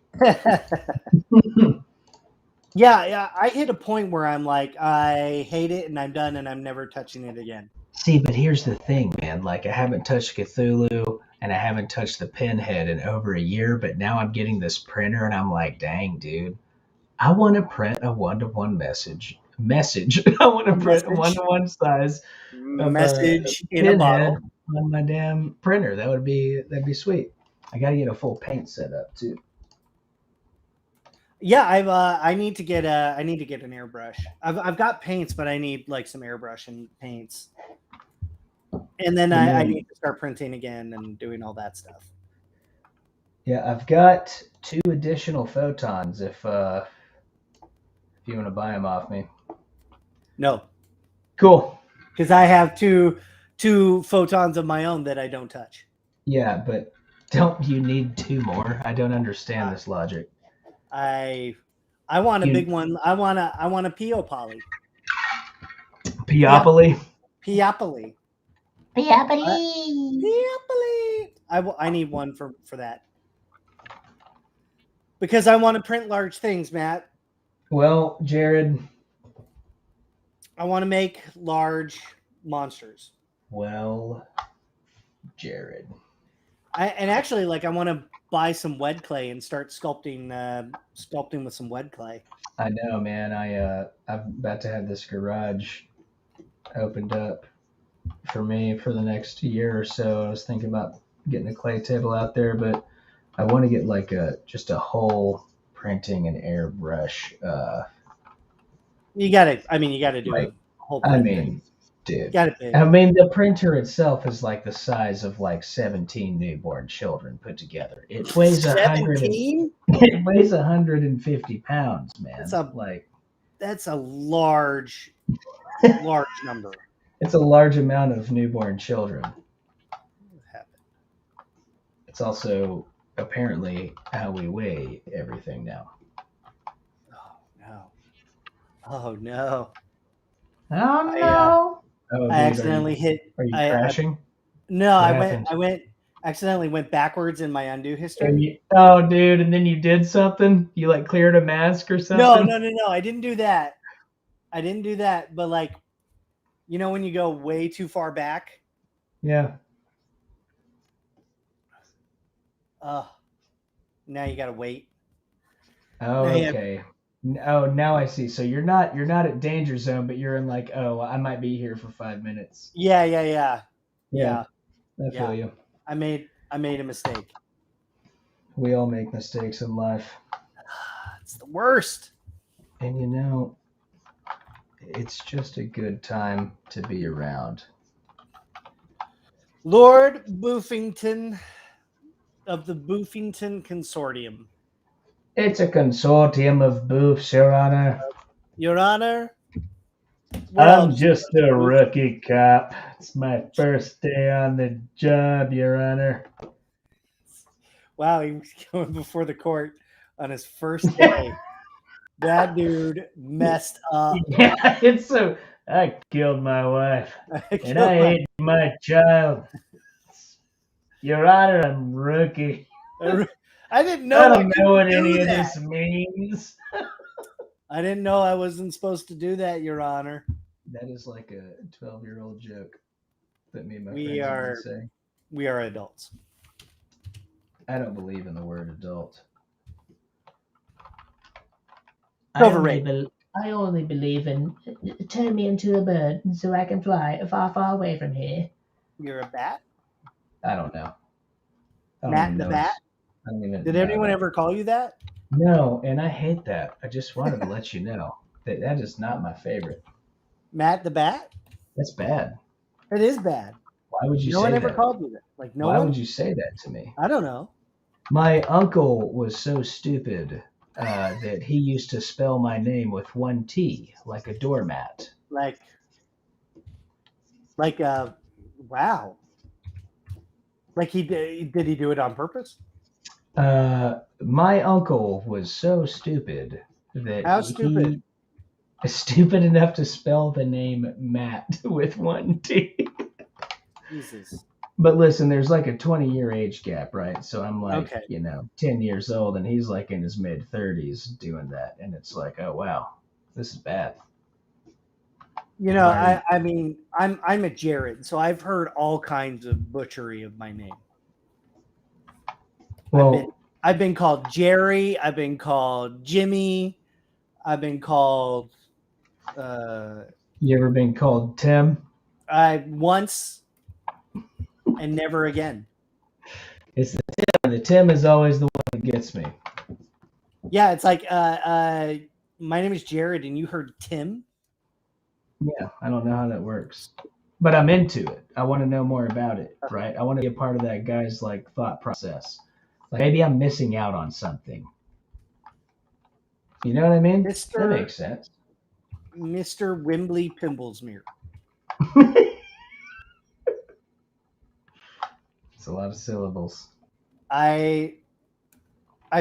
Yeah, I hit a point where I'm like, I hate it and I'm done and I'm never touching it again. See, but here's the thing, man. Like, I haven't touched Cthulhu and I haven't touched the Pinhead in over a year, but now I'm getting this printer and I'm like, dang, dude, I want to print a one-to-one message. I want to print a one-to-one size message in a bottle on my damn printer. That'd be sweet. I got to get a full paint set up too. Yeah, I need to get an airbrush. I've got paints, but I need like some airbrush and paints. And then I need to start printing again and doing all that stuff. Yeah, I've got 2 additional photons if you want to buy them off me. No. Cool. Because I have two photons of my own that I don't touch. Yeah, but don't you need 2 more? I don't understand this logic. I want a big one. I want a P-O-Poly. Peopoly? Peopoly. Peopoly. I need one for that. Because I want to print large things, Matt. Well, Jared, I want to make large monsters. Well, Jared. I want to buy some wet clay and start sculpting with some wet clay. I know, man. I'm about to have this garage opened up for me for the next year or so. I was thinking about getting a clay table out there, but I want to get like just a whole printing and airbrush. You got to do a whole printing. I mean, dude. Gotta I mean, the printer itself is like the size of like 17 newborn children put together. It weighs 17? It weighs 150 pounds, man. That's a large number. It's a large amount of newborn children. It's also apparently how we weigh everything now. Oh no. Oh, I accidentally hit. Are you crashing? No, I accidentally went backwards in my undo history. Dude, and then you did something? You like cleared a mask or something? No. I didn't do that. But like, you know when you go way too far back? Yeah. Now you gotta wait. Oh, okay. Oh, now I see. So you're not at danger zone, but you're in like, I might be here for 5 minutes. Yeah. I feel you. I made a mistake. We all make mistakes in life. It's the worst. And it's just a good time to be around. Lord Boofington of the Boofington Consortium. It's a consortium of boofs, Your Honor. Your Honor? I'm just a rookie cop. It's my first day on the job, Your Honor. Wow, he was going before the court on his first day. That dude messed up. Yeah, I killed my wife. I ate my child. Your Honor, I'm rookie. I didn't know. I don't know what any of that. this means. I didn't know I wasn't supposed to do that, Your Honor. That is like a 12-year-old joke that me and my We friends are always say. we are adults. I don't believe in the word adult. Overrated. I only believe in turn me into a bird so I can fly far, far away from here. You're a bat? I don't know. Matt the Bat? I don't even Did know anyone that. ever call you that? No, and I hate that. I just wanted to let you know that is not my favorite. Matt the Bat? That's bad. It is bad. Why would you No say one ever that? called you that. Like no Why one? would you say that to me? I don't know. My uncle was so stupid that he used to spell my name with one T, like a doormat. Wow. Like did he do it on purpose? My uncle was so stupid that How stupid? he is stupid enough to spell the name Matt with one T. Jesus. But listen, there's like a 20-year age gap, right? So I'm like, Okay. 10 years old, and he's like in his mid 30s doing that, and it's like, oh wow, this is bad. I mean, I'm a Jared, so I've heard all kinds of butchery of my name. Well, I've been called Jerry. I've been called Jimmy. I've been called. You ever been called Tim? Once, and never again. It's the Tim. The Tim is always the one that gets me. Yeah, it's like, my name is Jared, and you heard Tim. Yeah, I don't know how that works, but I'm into it. I want to know more about it, right? I want to be a part of that guy's like thought process. Like maybe I'm missing out on something. You know what I mean? That makes sense. Mr. Wembley Pimblesmere. It's a lot of syllables. I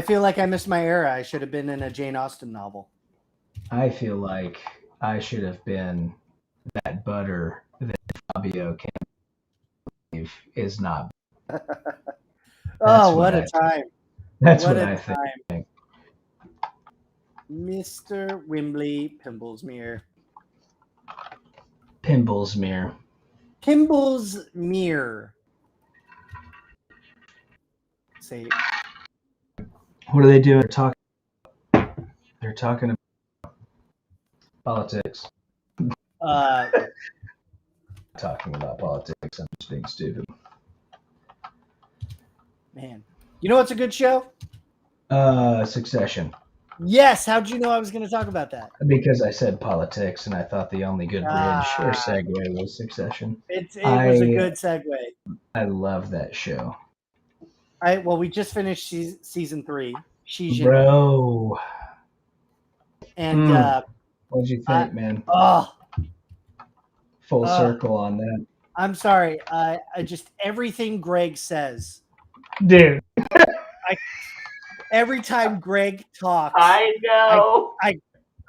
feel like I missed my era. I should have been in a Jane Austen novel. I feel like I should have been that butter that Fabio can't believe is not. Oh, what a time. That's what I think. Mr. Wembley Pimblesmere. Pimblesmere. Pimblesmere. Say. What are they doing? They're talking about politics. Talking about politics. I'm just being stupid. Man. You know what's a good show? Succession. Yes. How'd you know I was going to talk about that? Because I said politics, and I thought the only good bridge or segue was Succession. It was a good segue. I love that show. Well, we just finished season 3. Bro. And what'd you think, man? Full circle on that. I'm sorry. I just everything Greg says, dude. Every time Greg talks, I know.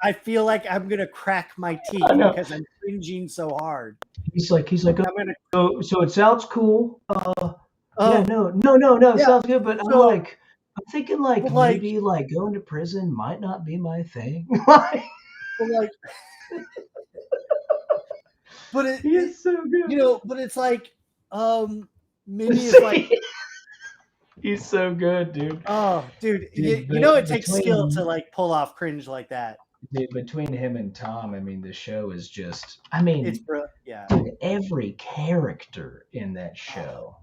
I feel like I'm gonna crack my teeth because I'm cringing so hard. He's like, so it sounds cool. Yeah, no, yeah, it sounds good, but so, I'm thinking maybe going to prison might not be my thing. But it's so good. But it's like, maybe it's like. He's so good, dude. Oh, dude, it takes skill to pull off cringe like that. Dude, between him and Tom, I mean, the show is just. I mean, dude, every character in that show.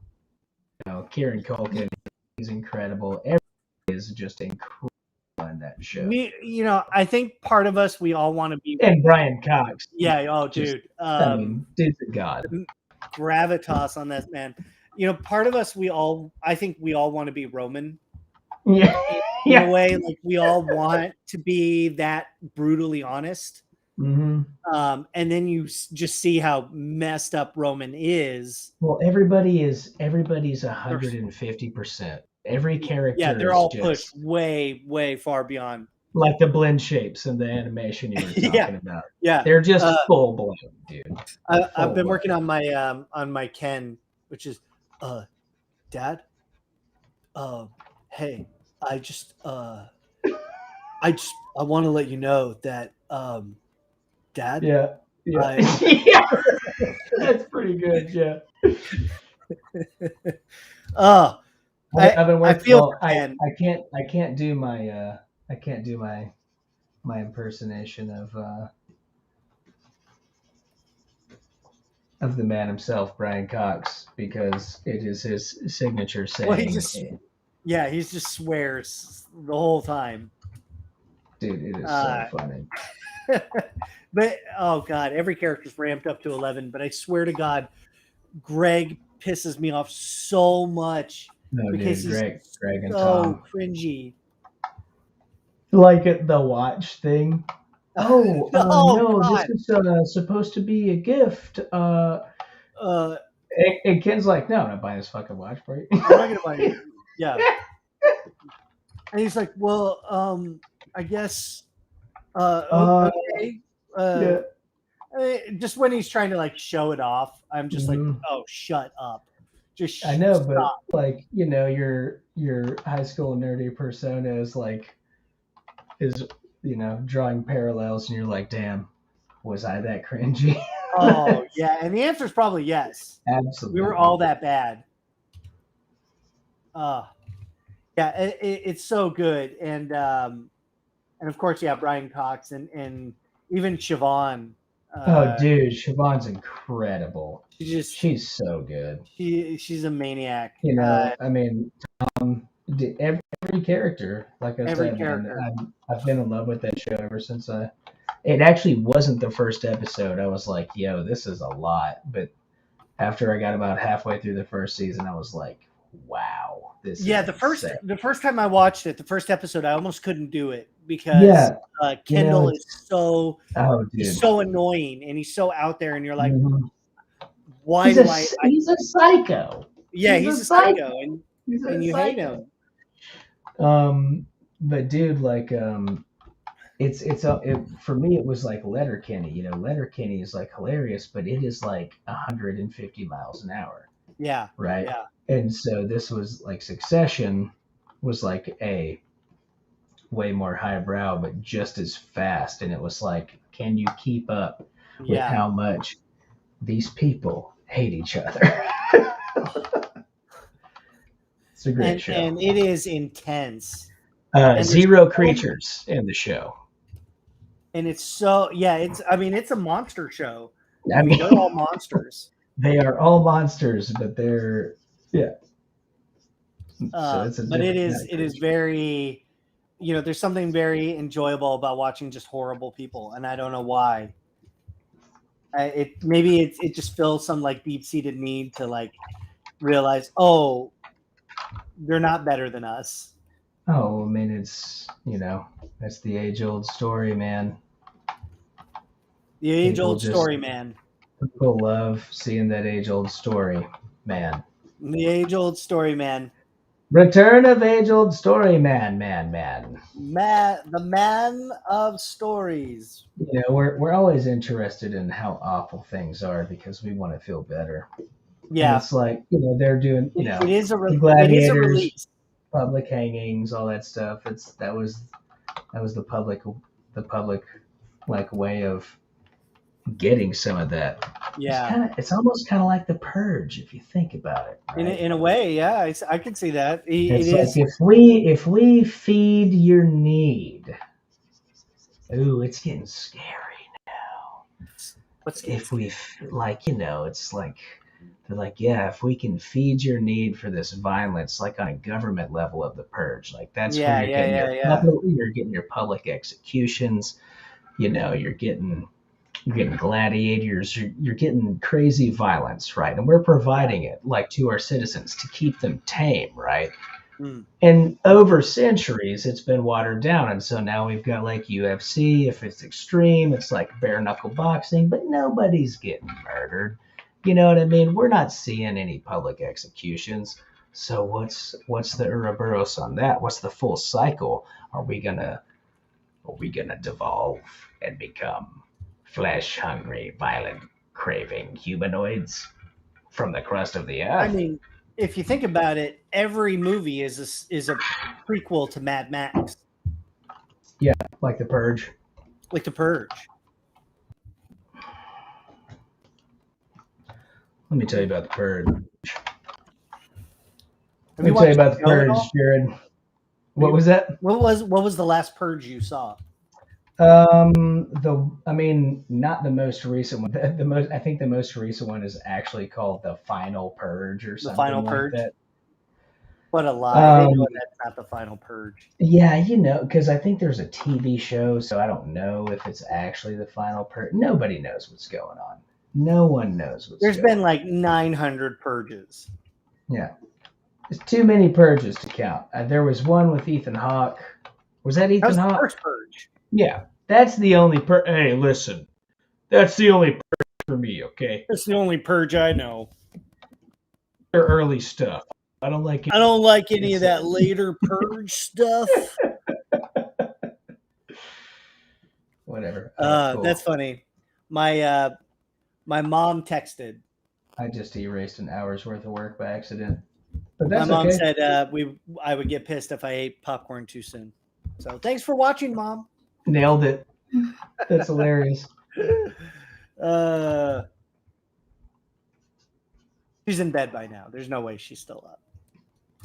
Kieran Culkin is incredible. Everybody is just incredible in that show. I think part of us, we all want to be. And Brian Cox. Yeah. Oh, dude. Dude's a god. Gravitas on that man. Part of us, I think we all want to be Roman. Yeah. In a way, we all want to be that brutally honest. Mm-hmm. And then you just see how messed up Roman is. Well, everybody's 150%. Every character. Yeah, they're all pushed way, way far beyond. Like the blend shapes in the animation you were talking about. Yeah, they're just full blown, dude. I've been working on my Ken, which is Dad, hey, I just I want to let you know that Dad, Yeah. Yeah. I Yeah. That's pretty good. Yeah. uh I've been I working. feel Well, for Ben. I can't do my I can't do my impersonation of the man himself, Brian Cox, because it is his signature Well, saying. he just swears the whole time. Dude, it is so Uh funny. but oh god, every character's ramped up to 11, but I swear to god, Greg pisses me off so much No, because dude, he's Greg and so Tom. cringy. Like the watch thing. Oh, Oh no, this god. is supposed to be a gift. Uh And Ken's like, no, I'm not buying this fucking watch for you. I'm not gonna buy it. Yeah. And he's like, well, I guess uh, okay. Uh yeah. just when he's trying to like show it off, I'm just like, Mhm. oh, shut up. I know, but Stop. like, your high school nerdy persona is drawing parallels, and you're like, damn, was I that cringy? Oh yeah, and the answer is probably yes. We were Absolutely. all that bad. Uh yeah, it's so good, and of course, yeah, Brian Cox and even Siobhan. Oh, Uh, dude, Siobhan's incredible. she's She's so good. she's a maniac. I mean, every character, like I Every said, man, character. I've been in love with that show ever since it actually wasn't the first episode. I was like, yo, this is a lot. But after I got about halfway through the first season, I was like, wow, this Yeah, is insane. the first time I watched it, the first episode, I almost couldn't do it because Yeah, Kendall is it's, so oh, he's dude. so annoying and he's so out there, and you're like, Mhm. why do I? He's a psycho. Yeah, He's a he's a psycho. psycho, He's a and you hate psycho. him. But dude, like, for me it was like Letterkenny. Letterkenny is like hilarious, but it is like 150 miles an hour, Yeah, right? yeah, And so this was like Succession was like a way more highbrow, but just as fast. And it was like, can you keep up with yeah. how much these people hate each other? It's a great show. And it is intense. And Zero creatures in the show. And it's so I mean it's a monster show. I mean, they're all monsters. They are all monsters, but they're so it's a But different it is very, there's something very enjoyable about watching just horrible people, and I don't know why. It just fills some like deep seated need to like realize, oh, they're not better than us. Oh, I mean, it's the age old story, man. The age old story, man. People love seeing that age old story, man. The age old story, man. Return of age old story, man. The man of stories. We're always interested in how awful things are because we want to feel better. Yeah, and it's like they're doing it is a gladiators, release. Public hangings, all that stuff. That was the public like way of getting some of that. Yeah, it's almost kind of like the purge if you think about it. Right? In a way, yeah, I can see that. It's like if we feed your need. Ooh, it's getting scary now. If we it's like they're like, yeah, if we can feed your need for this violence, like on a government level of the purge, like that's where you're getting your public executions. You're getting gladiators. You're getting crazy violence, right? And we're providing it like to our citizens to keep them tame, right? Mm. And over centuries, it's been watered down, and so now we've got like UFC. If it's extreme, it's like bare knuckle boxing, but nobody's getting murdered. You know what I mean? We're not seeing any public executions. So what's the Ouroboros on that? What's the full cycle? Are we gonna devolve and become flesh-hungry, violent, craving humanoids from the crust of the earth? I mean, if you think about it, every movie is a prequel to Mad Max. Yeah, like The Purge. Like The Purge. Let me tell you about The Purge. Have you watched the show at all? Jared. What was that? What was the last Purge you saw? Not the most recent one. I think the most recent one is actually called The Final Purge or something Final like Purge? that. What a lie. They know that's not The Final Purge. Yeah, because I think there's a TV show, so I don't know if it's actually The Final Purge. Nobody knows what's going on. No one knows what's There's going on. been like 900 purges. Yeah. There's too many purges to count. There was one with Ethan Hawke. Was that Ethan Hawke? The first Purge. Yeah. That's the only purge. Hey, listen. That's the only purge for me, okay? That's the only Purge I know. Their early stuff. I don't like any of that later Purge stuff. Whatever. Cool. That's funny. My mom texted. I just erased an hour's worth of work by accident. But that's my mom said I would get pissed if I ate popcorn too soon. So thanks for watching, Mom. Nailed it. That's hilarious. She's in bed by now. There's no way she's still up.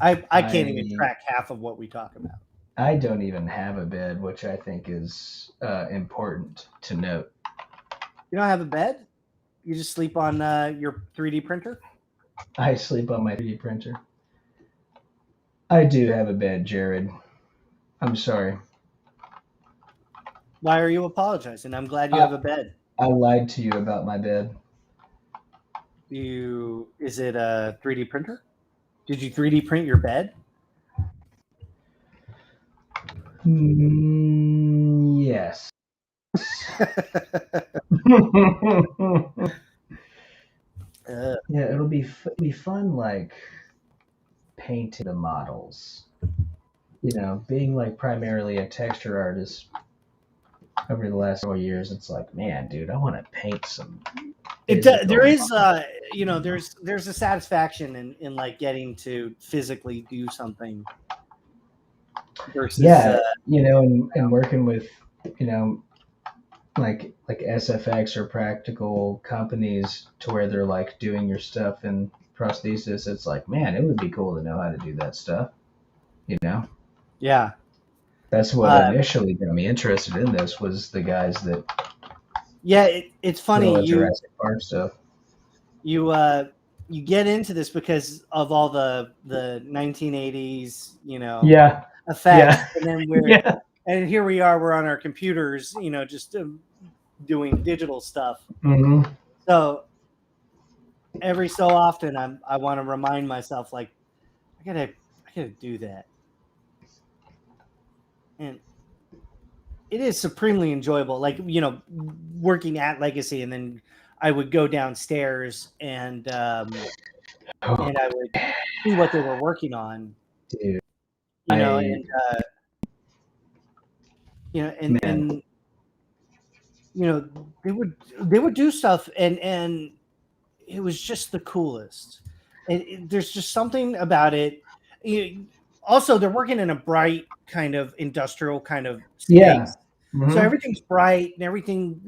I can't even track half of what we talk about. I don't even have a bed, which I think is important to note. You don't have a bed? You just sleep on your 3D printer? I sleep on my 3D printer. I do have a bed, Jared. I'm sorry. Why are you apologizing? I'm glad you have a bed. I lied to you about my bed. Is it a 3D printer? Did you 3D print your bed? Yes. Yeah, it'll be fun, like painting the models. Being like primarily a texture artist over the last 4 years, it's like, man, dude, I want to paint some. There is, there's a satisfaction in like getting to physically do something. Versus, and working with, like SFX or practical companies to where they're like doing your stuff in prosthesis. It's like, man, it would be cool to know how to do that stuff. Yeah. That's what initially got me interested in this was the guys that. Yeah, it's funny. Jurassic Park stuff. You get into this because of all the 1980s, Yeah. effects, yeah. And then and here we are. We're on our computers, just doing digital stuff. Mm-hmm. So every so often, I want to remind myself, like, I gotta do that. And it is supremely enjoyable. Like, working at Legacy, and then I would go downstairs and I would see what they were working on. Dude, and they would do stuff, and it was just the coolest. And there's just something about it. Also, they're working in a bright kind of industrial kind of space. Yeah. Mm-hmm. So everything's bright and everything,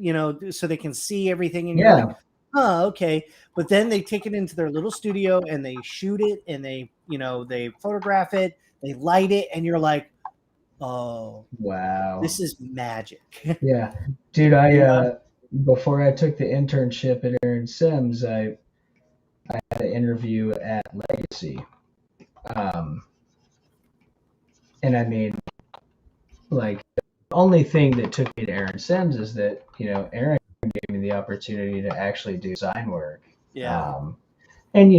so they can see everything. And you're like, okay. But then they take it into their little studio and they shoot it, and they photograph it, they light it, and you're like, oh, wow, this is magic. Yeah, dude, before I took the internship at Aaron Sims, I had an interview at Legacy. And I mean, like, the only thing that took me to Aaron Sims is that, Aaron gave me the opportunity to actually do design work. Yeah. And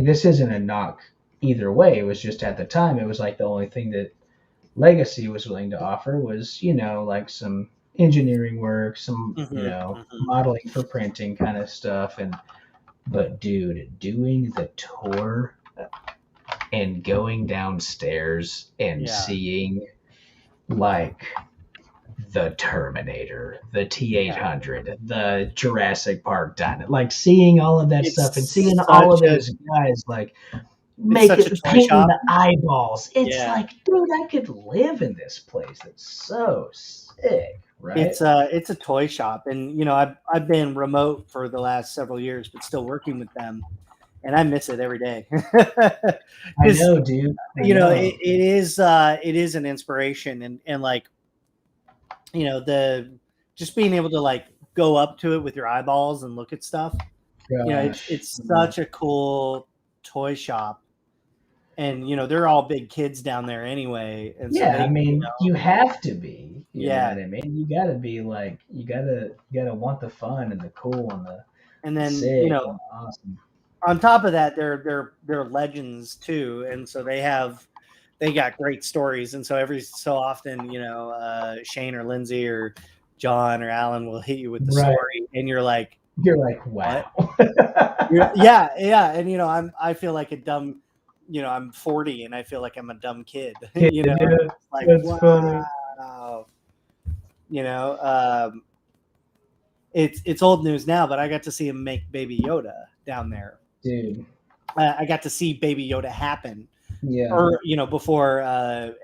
this isn't a knock either way. It was just at the time, it was like the only thing that Legacy was willing to offer was, like some engineering work, some, modeling for printing kind of stuff. But dude, doing the tour and going downstairs and seeing like the Terminator, the T-800, the Jurassic Park dino, like seeing all of that stuff and seeing all of those guys like such a toy painting shop. the eyeballs. It's Yeah. like, dude, I could live in this place. It's so sick, right? It's a toy shop, and I've been remote for the last several years, but still working with them, and I miss it every day. I know, dude. It is an inspiration, and like, the just being able to like go up to it with your eyeballs and look at stuff. It's such a cool toy shop, and they're all big kids down there anyway. And yeah, so I mean, you have to be. You Yeah. know what I mean? You gotta be like, you gotta want the fun and the cool and the And then sick and awesome. On top of that, they're legends too, and so they got great stories. And so every so often, Shane or Lindsay or John or Alan will hit you with the story, and you're like, wow. yeah, and I feel like a dumb, I'm 40 and I feel like I'm a dumb kid. Like, that's wow. funny. It's old news now, but I got to see him make Baby Yoda down there. Dude, I got to see Baby Yoda happen. Yeah. Or before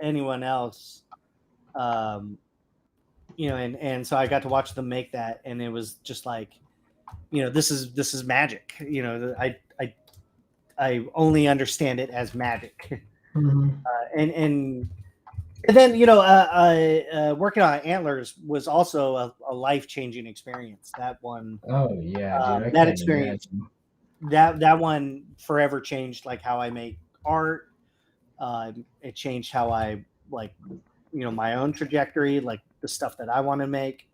anyone else. And so I got to watch them make that, and it was just like, this is magic. I only understand it as magic. Mm-hmm. And then working on Antlers was also a life-changing experience. That one. Oh yeah, dude, that experience. That one forever changed like how I make art. It changed how I like, my own trajectory, like the stuff that I want to make.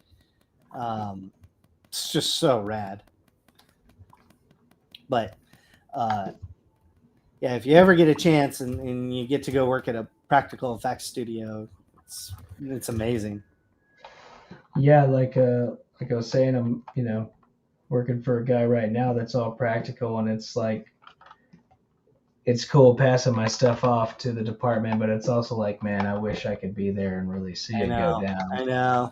It's just so rad. But yeah, if you ever get a chance and you get to go work at a practical effects studio, it's amazing. Yeah, like I was saying, I'm working for a guy right now that's all practical, and it's like, it's cool passing my stuff off to the department, but it's also like, man, I wish I could be there and really see it go down. I know.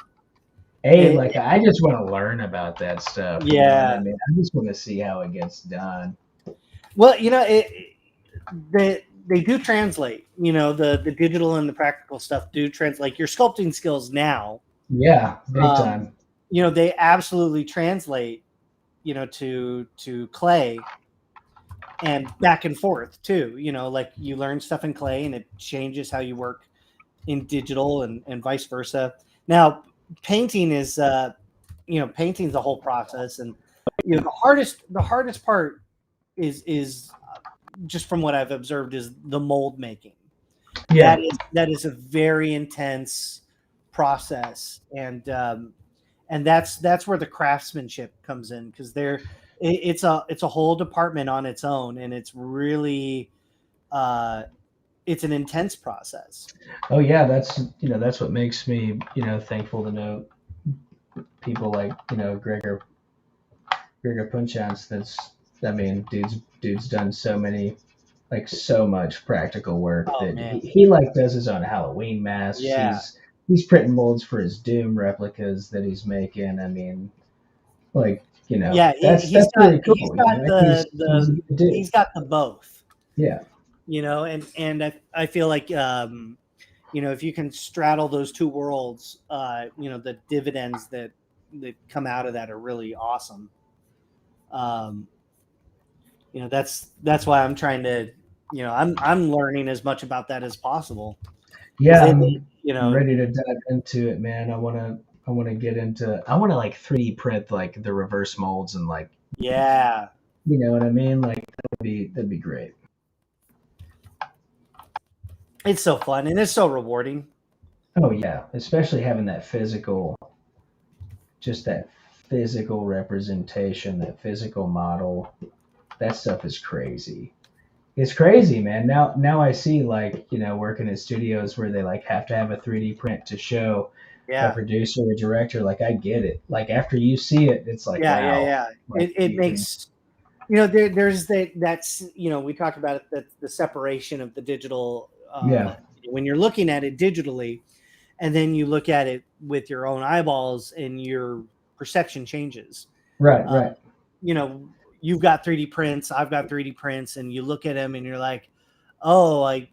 Hey, I just want to learn about that stuff. Yeah. I mean, I just want to see how it gets done. Well, they do translate. The digital and the practical stuff do translate. Like your sculpting skills now. Yeah, big time. They absolutely translate. To clay. And back and forth too, like you learn stuff in clay and it changes how you work in digital and vice versa. Now, painting is, painting's the whole process, and the hardest part is just from what I've observed is the mold making. Yeah, that is a very intense process, and that's where the craftsmanship comes in, because it's a whole department on its own, and it's really it's an intense process. Oh yeah, that's what makes me thankful to know people like Gregor Punchance. Dude's done so much practical work he like does his own Halloween masks. Yeah. He's printing molds for his Doom replicas that he's making. I mean, that's really cool. He's got the both. Yeah. And I feel like if you can straddle those two worlds, the dividends that come out of that are really awesome. That's why I'm trying to, I'm learning as much about that as possible. Yeah, I'm ready to dive into it, man. I want to get into. I want to 3D print the reverse molds and Yeah. You know what I mean? That'd be great. It's so fun and it's so rewarding. Oh yeah, especially having that physical representation, that physical model. That stuff is crazy. It's crazy, man. Now I see working in studios where they have to have a 3D print to show a producer or director. I get it. After you see it, it's wow. Yeah. It makes there's that's we talked about it, the separation of the digital. When you're looking at it digitally, and then you look at it with your own eyeballs and your perception changes. Right. You've got 3D prints, I've got 3D prints, and you look at them and you're like, oh, I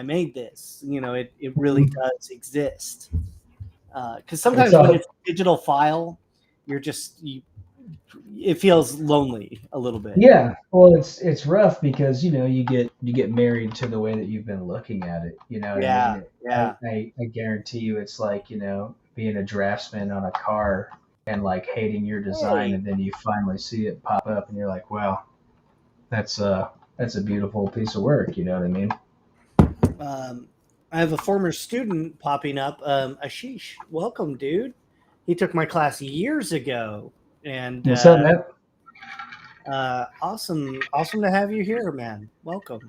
made this. It really does exist. Because sometimes when it's a digital file, it feels lonely a little bit. Yeah, well, it's rough because you get married to the way that you've been looking at it. You know what I mean? Yeah. I guarantee you, it's like being a draftsman on a car and like hating your design, and then you finally see it pop up, and you're like, wow, that's a beautiful piece of work. You know what I mean? I have a former student popping up. Ashish, welcome, dude. He took my class years ago, and what's up, man? Awesome to have you here, man. Welcome.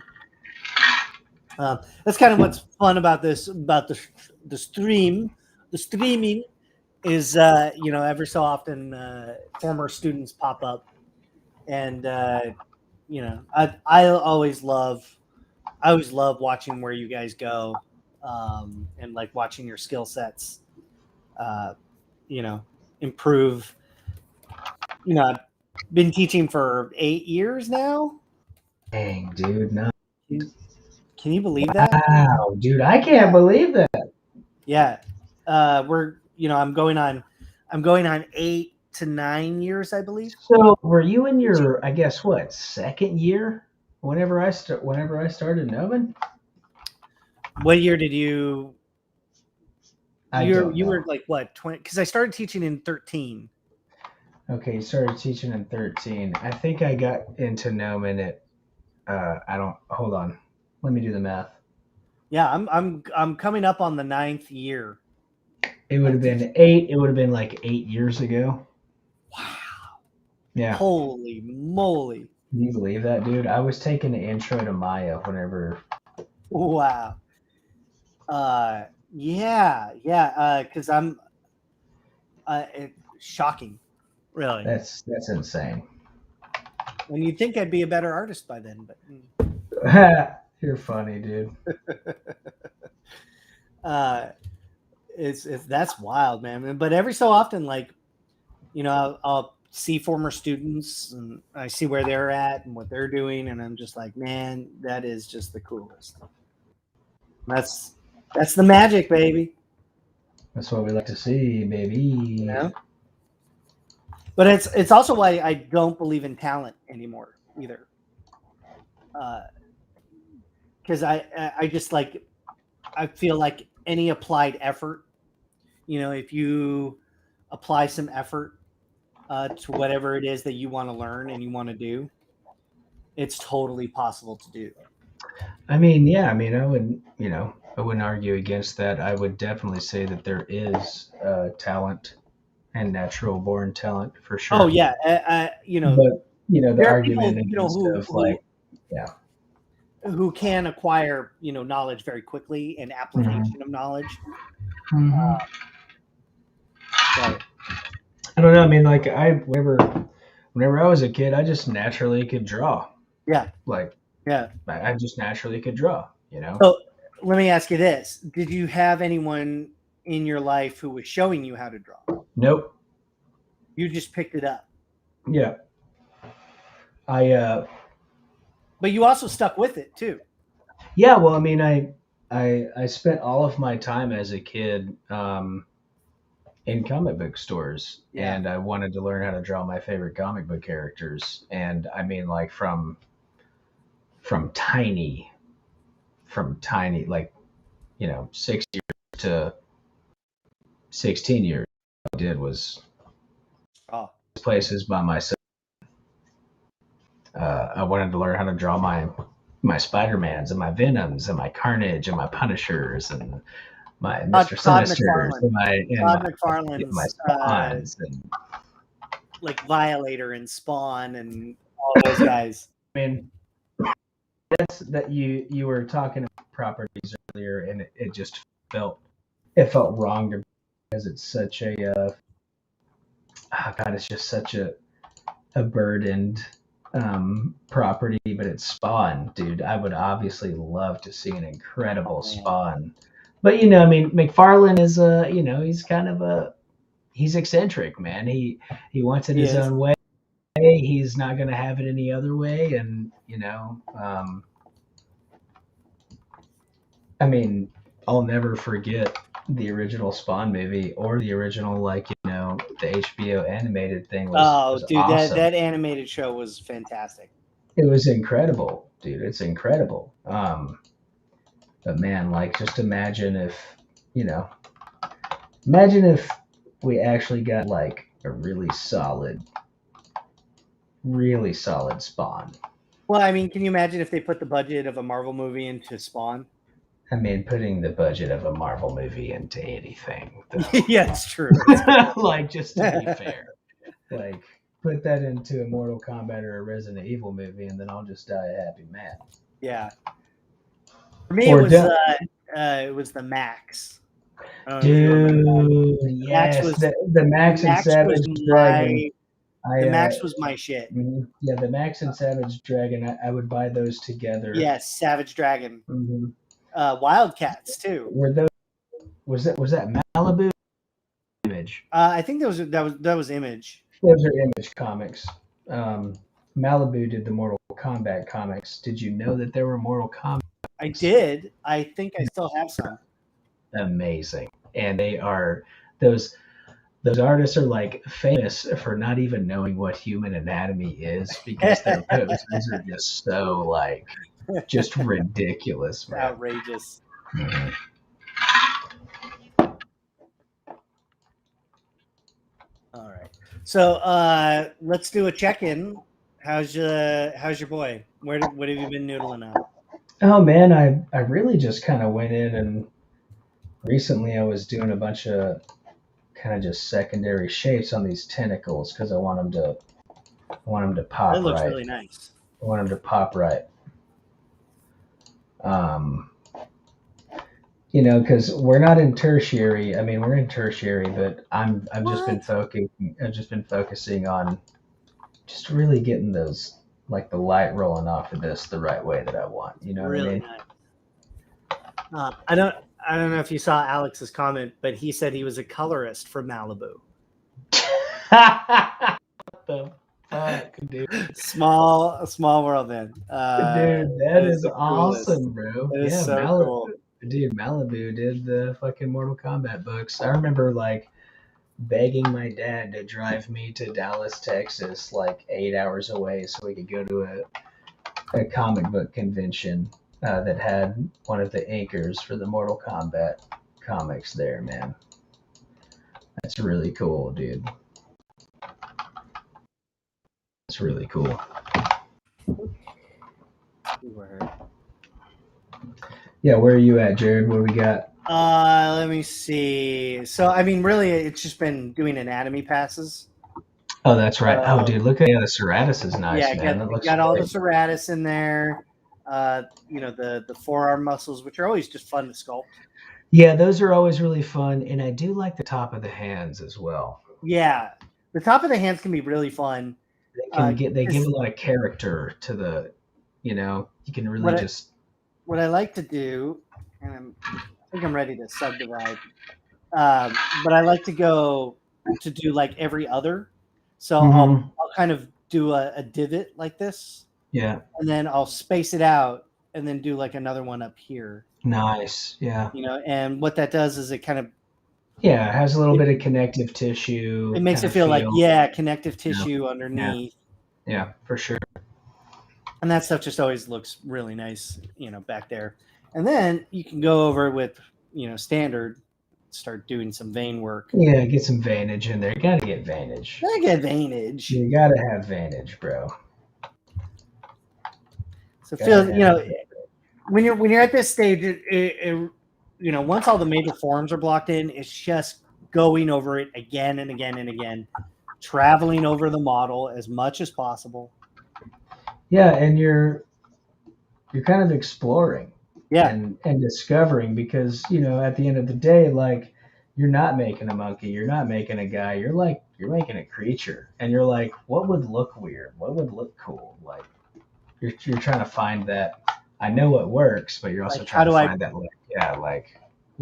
That's kind of what's fun about this, about the streaming is, every so often former students pop up, and I always love watching where you guys go, and like watching your skill sets, improve. I've been teaching for 8 years now. Dang, dude, no. Can you believe that? Wow, dude, I can't believe that. Yeah, I'm going on 8 to 9 years, I believe. So, were you in your, I guess, what, second year? Whenever I started nubbing? What year did you? You know. were like what, 20? Because I started teaching in 13. Okay, you started teaching in 13. I think I got into gnoming at. Hold on. Let me do the math. Yeah, I'm coming up on the 9th year. It would have been 8. It would have been like 8 years ago. Wow. Yeah. Holy moly. Can you believe that, dude? I was taking the intro to Maya whenever. Wow. Yeah. Because I'm. It's shocking, really. That's insane. When you'd think I'd be a better artist by then, but. You're funny, dude. It's that's wild, man. But every so often, like, I'll see former students and I see where they're at and what they're doing, and I'm just like, man, that is just the coolest. That's the magic, baby. That's what we like to see, baby. But it's also why I don't believe in talent anymore either. Because I just like, I feel like any applied effort, if you apply some effort to whatever it is that you want to learn and you want to do, it's totally possible to do. I mean, yeah, I wouldn't argue against that. I would definitely say that there is talent and natural born talent for sure. Oh yeah, but the argument against who can acquire knowledge very quickly and application of knowledge. So, I don't know. I mean, like whenever I was a kid, I just naturally could draw. Yeah. I just naturally could draw. So let me ask you this: did you have anyone in your life who was showing you how to draw? Nope. You just picked it up. Yeah. But you also stuck with it too. Yeah. Well, I mean, I spent all of my time as a kid in comic book stores, and I wanted to learn how to draw my favorite comic book characters. And I mean, like from tiny, like 6 years to 16 years, what I did was places by myself. I wanted to learn how to draw my Spider-Mans and my Venoms and my Carnage and my Punishers and my Mr. Sinisters and my Spawns and like Violator and Spawn and all those guys. I mean, that's that you were talking about properties earlier, and it just felt wrong to me because it's such a it's just such a burdened property, but it's Spawn, dude. I would obviously love to see an incredible Spawn But I mean, McFarlane is he's kind of he's eccentric, man. He wants it his own way. He's not going to have it any other way, and I mean, I'll never forget the original Spawn movie or the original the HBO animated thing was dude, awesome. that animated show was fantastic. It was incredible, dude. It's incredible. But man, like, just imagine if we actually got like a really solid Spawn. Well, I mean, can you imagine if they put the budget of a Marvel movie into Spawn? I mean, putting the budget of a Marvel movie into anything. Yeah, it's true. Like, just to be fair, like, put that into a Mortal Kombat or a Resident Evil movie, and then I'll just die a happy man. Yeah. For me, it was the Max. Dude, yes, the Max and Savage Dragon. The Max was my shit. Yeah, the Max and Savage Dragon. I would buy those together. Yes, Savage Dragon. Mm-hmm. Wildcats too. Were those? Was that Malibu? Image. I think that was Image. Those are Image comics. Malibu did the Mortal Kombat comics. Did you know that there were Mortal Kombat? I did. I think I still have some. Amazing, and they are those artists are like famous for not even knowing what human anatomy is, because their poses are just so like just ridiculous, man. Outrageous. Mm-hmm. All right, so let's do a check-in. How's your boy? What have you been noodling on? Oh man, I really just kind of went in, and recently I was doing a bunch of kind of just secondary shapes on these tentacles because I want them to pop. That looks right. really nice. I want them to pop right. Because we're not in tertiary. I mean, we're in tertiary, but I've just been focusing on just really getting those, like, the light rolling off of this the right way that I want. You know really what I mean? Nice. I don't know if you saw Alex's comment, but he said he was a colorist for Malibu. What the fuck, dude? Small world, man. Dude, that is awesome, bro. It is so Malibu, cool. Dude, Malibu did the fucking Mortal Kombat books. I remember, like, begging my dad to drive me to Dallas, Texas, like 8 hours away, so we could go to a comic book convention that had one of the inkers for the Mortal Kombat comics there, man. That's really cool, dude. That's really cool. Yeah, where are you at, Jared? What do we got? Let me see. So, I mean, really, it's just been doing anatomy passes. Oh, that's right. Oh, dude, look at the serratus is nice, yeah, man. Got all the serratus in there. The forearm muscles, which are always just fun to sculpt. Yeah, those are always really fun, and I do like the top of the hands as well. Yeah, the top of the hands can be really fun. They give a lot of character to the, you can really just. What I like to do, and I think I'm ready to subdivide, but I like to go to do like every other. So I'll kind of do a divot like this. Yeah. And then I'll space it out and then do like another one up here. Nice. Yeah. And what that does is it kind of. Yeah, it has a little bit of connective tissue. It makes it feel like, connective tissue underneath. Yeah, for sure. And that stuff just always looks really nice, back there. And then you can go over with, standard, start doing some vein work. Yeah, get some veinage in there. You got to get veinage. I get veinage. You got to have veinage, bro. So when you're at this stage, once all the major forms are blocked in, it's just going over it again and again and again, traveling over the model as much as possible. Yeah, and you're kind of exploring, and discovering, because at the end of the day, like, you're not making a monkey, you're not making a guy, you're making a creature, and you're like, what would look weird, what would look cool, like you're trying to find that. I know what works, but you're also trying to find that, like,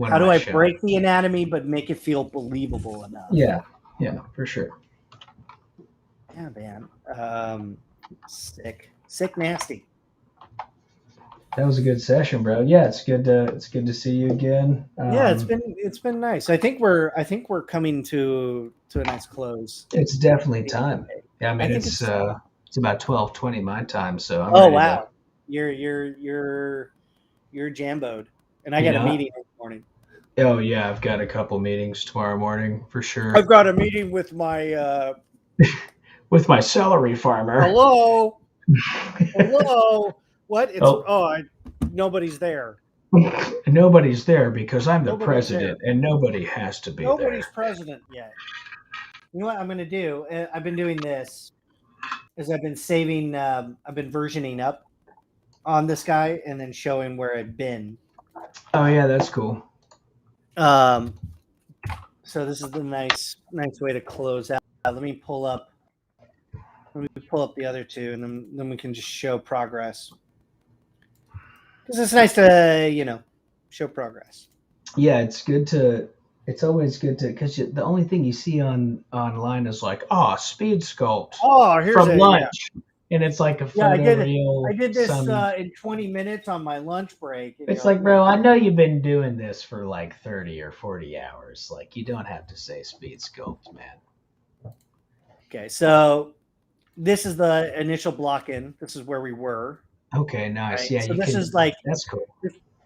how do I break the anatomy but make it feel believable enough? Yeah, for sure. Yeah, man. Sick, nasty. That was a good session, bro. Yeah, it's good to see you again. Yeah, it's been nice. I think we're coming to a nice close. It's definitely time. Yeah, I mean it's about 12:20 my time, so I'm ready. Oh wow. You're jamboed. And I got a meeting this morning. Oh yeah, I've got a couple meetings tomorrow morning for sure. I've got a meeting with my with my celery farmer. Hello. What? It's nobody's there. Nobody's there because I'm the president, and nobody has to be there. Nobody's president yet. You know what I'm going to do? I've been doing this is I've been saving, I've been versioning up on this guy and then showing where I've been. Oh yeah, that's cool. So this is the nice way to close out. Let me pull up the other two, and then we can just show progress. Because it's nice to, show progress. Yeah, it's always good to, because the only thing you see online is like, speed sculpt from lunch. Yeah. And it's like a photo reel. I did this in 20 minutes on my lunch break. It's like, bro, I know you've been doing this for like 30 or 40 hours. Like, you don't have to say speed sculpt, man. Okay, so this is the initial block-in. This is where we were. Okay, nice. Right? Yeah, so this is like, that's cool.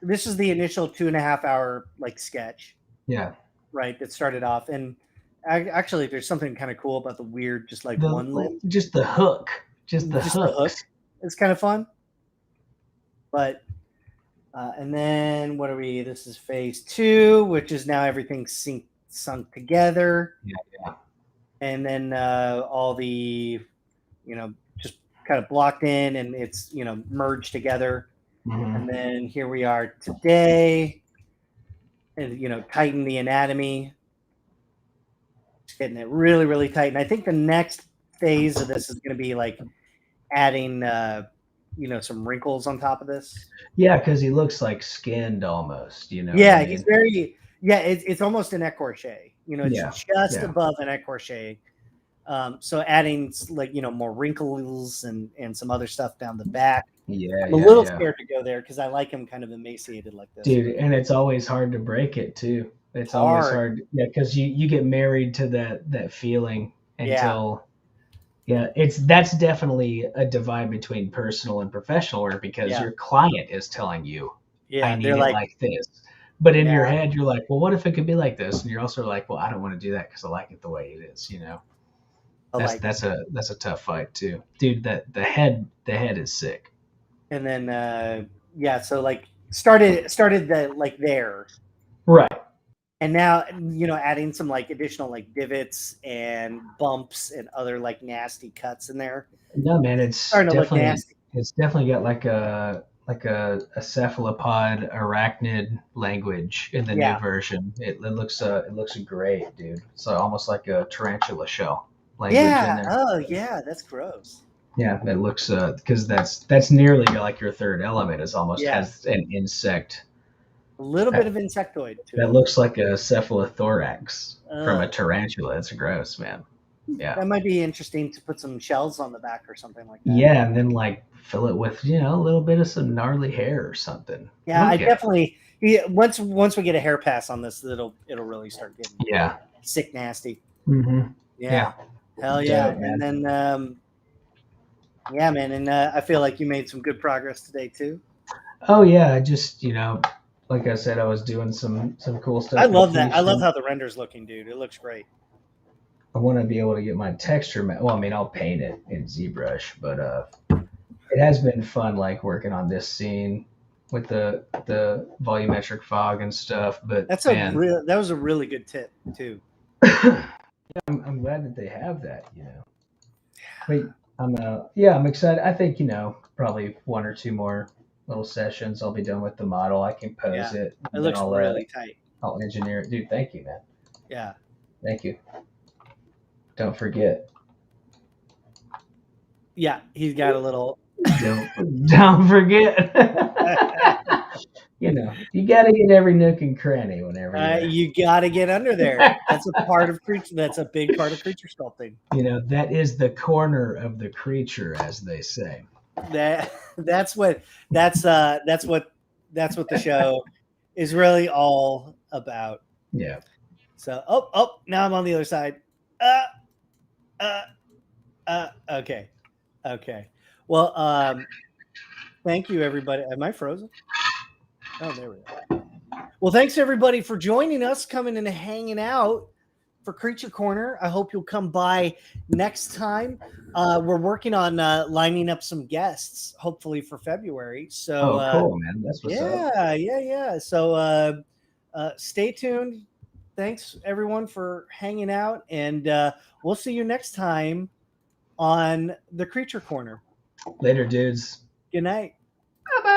This is the initial 2.5 hour like sketch. Yeah. Right, that started off. And actually, there's something kind of cool about the weird, just like one limb. Just the hook. Just the hook. It's kind of fun. But, and then what are we? This is phase 2, which is now everything sunk together. Yeah. And then all the, just kind of blocked in and it's, merged together. Mm-hmm. And then here we are today. And, tighten the anatomy. Just getting it really, really tight. And I think the next phase of this is going to be like adding some wrinkles on top of this. Yeah, because he looks like skinned almost, Yeah, he's very it's almost an écorché. It's just above an écorché. So adding like more wrinkles and some other stuff down the back. Yeah, I'm a little scared to go there because I like him kind of emaciated like this. Dude, and it's always hard to break it too. It's always hard. Yeah, because you get married to that feeling until that's definitely a divide between personal and professional work because your client is telling you, I need it like this. But in your head, you're like, well, what if it could be like this? And you're also like, well, I don't want to do that because I like it the way it is, That's a tough fight too, dude. The head is sick. And then so like started the like there, right? And now adding some like additional like divots and bumps and other like nasty cuts in there. No, man, it's starting to look nasty. It's definitely got like a cephalopod arachnid language in the new version. It looks great, dude. It's almost like a tarantula shell language in there. Oh yeah, that's gross. Yeah, it looks because that's nearly like your third element is almost has an insect. A little bit of insectoid too. That looks like a cephalothorax from a tarantula. It's gross, man. Yeah. That might be interesting to put some shells on the back or something like that. Yeah, and then like fill it with a little bit of some gnarly hair or something. Yeah, I definitely once we get a hair pass on this, it'll really start getting sick nasty. Mm-hmm. Yeah. Hell yeah. And then man, and I feel like you made some good progress today too. Oh yeah, I just like I said, I was doing some cool stuff. I love that. I love how the render's looking, dude. It looks great. I want to be able to get my texture. Well, I mean, I'll paint it in ZBrush, but it has been fun, like working on this scene with the volumetric fog and stuff. But that was a really good tip too. I'm glad that they have that. Wait, I'm excited. I think probably 1 or 2 more little sessions. I'll be done with the model. I can pose it. It looks really tight. I'll engineer it, dude. Thank you, man. Yeah. Thank you. Don't forget. Yeah, he's got a little. Don't forget. You got to get every nook and cranny whenever you got to get under there. That's a part of creature. That's a big part of creature sculpting. That is the corner of the creature, as they say. That's what the show is really all about. Yeah. So now I'm on the other side. Okay. Well, thank you everybody. Am I frozen? Oh, there we go. Well, thanks everybody for joining us, coming and hanging out for Creature Corner. I hope you'll come by next time. We're working on lining up some guests, hopefully for February. So, cool, man. That's what's up. Yeah. So, stay tuned. Thanks everyone for hanging out, and we'll see you next time on the Creature Corner. Later, dudes. Good night. Bye-bye.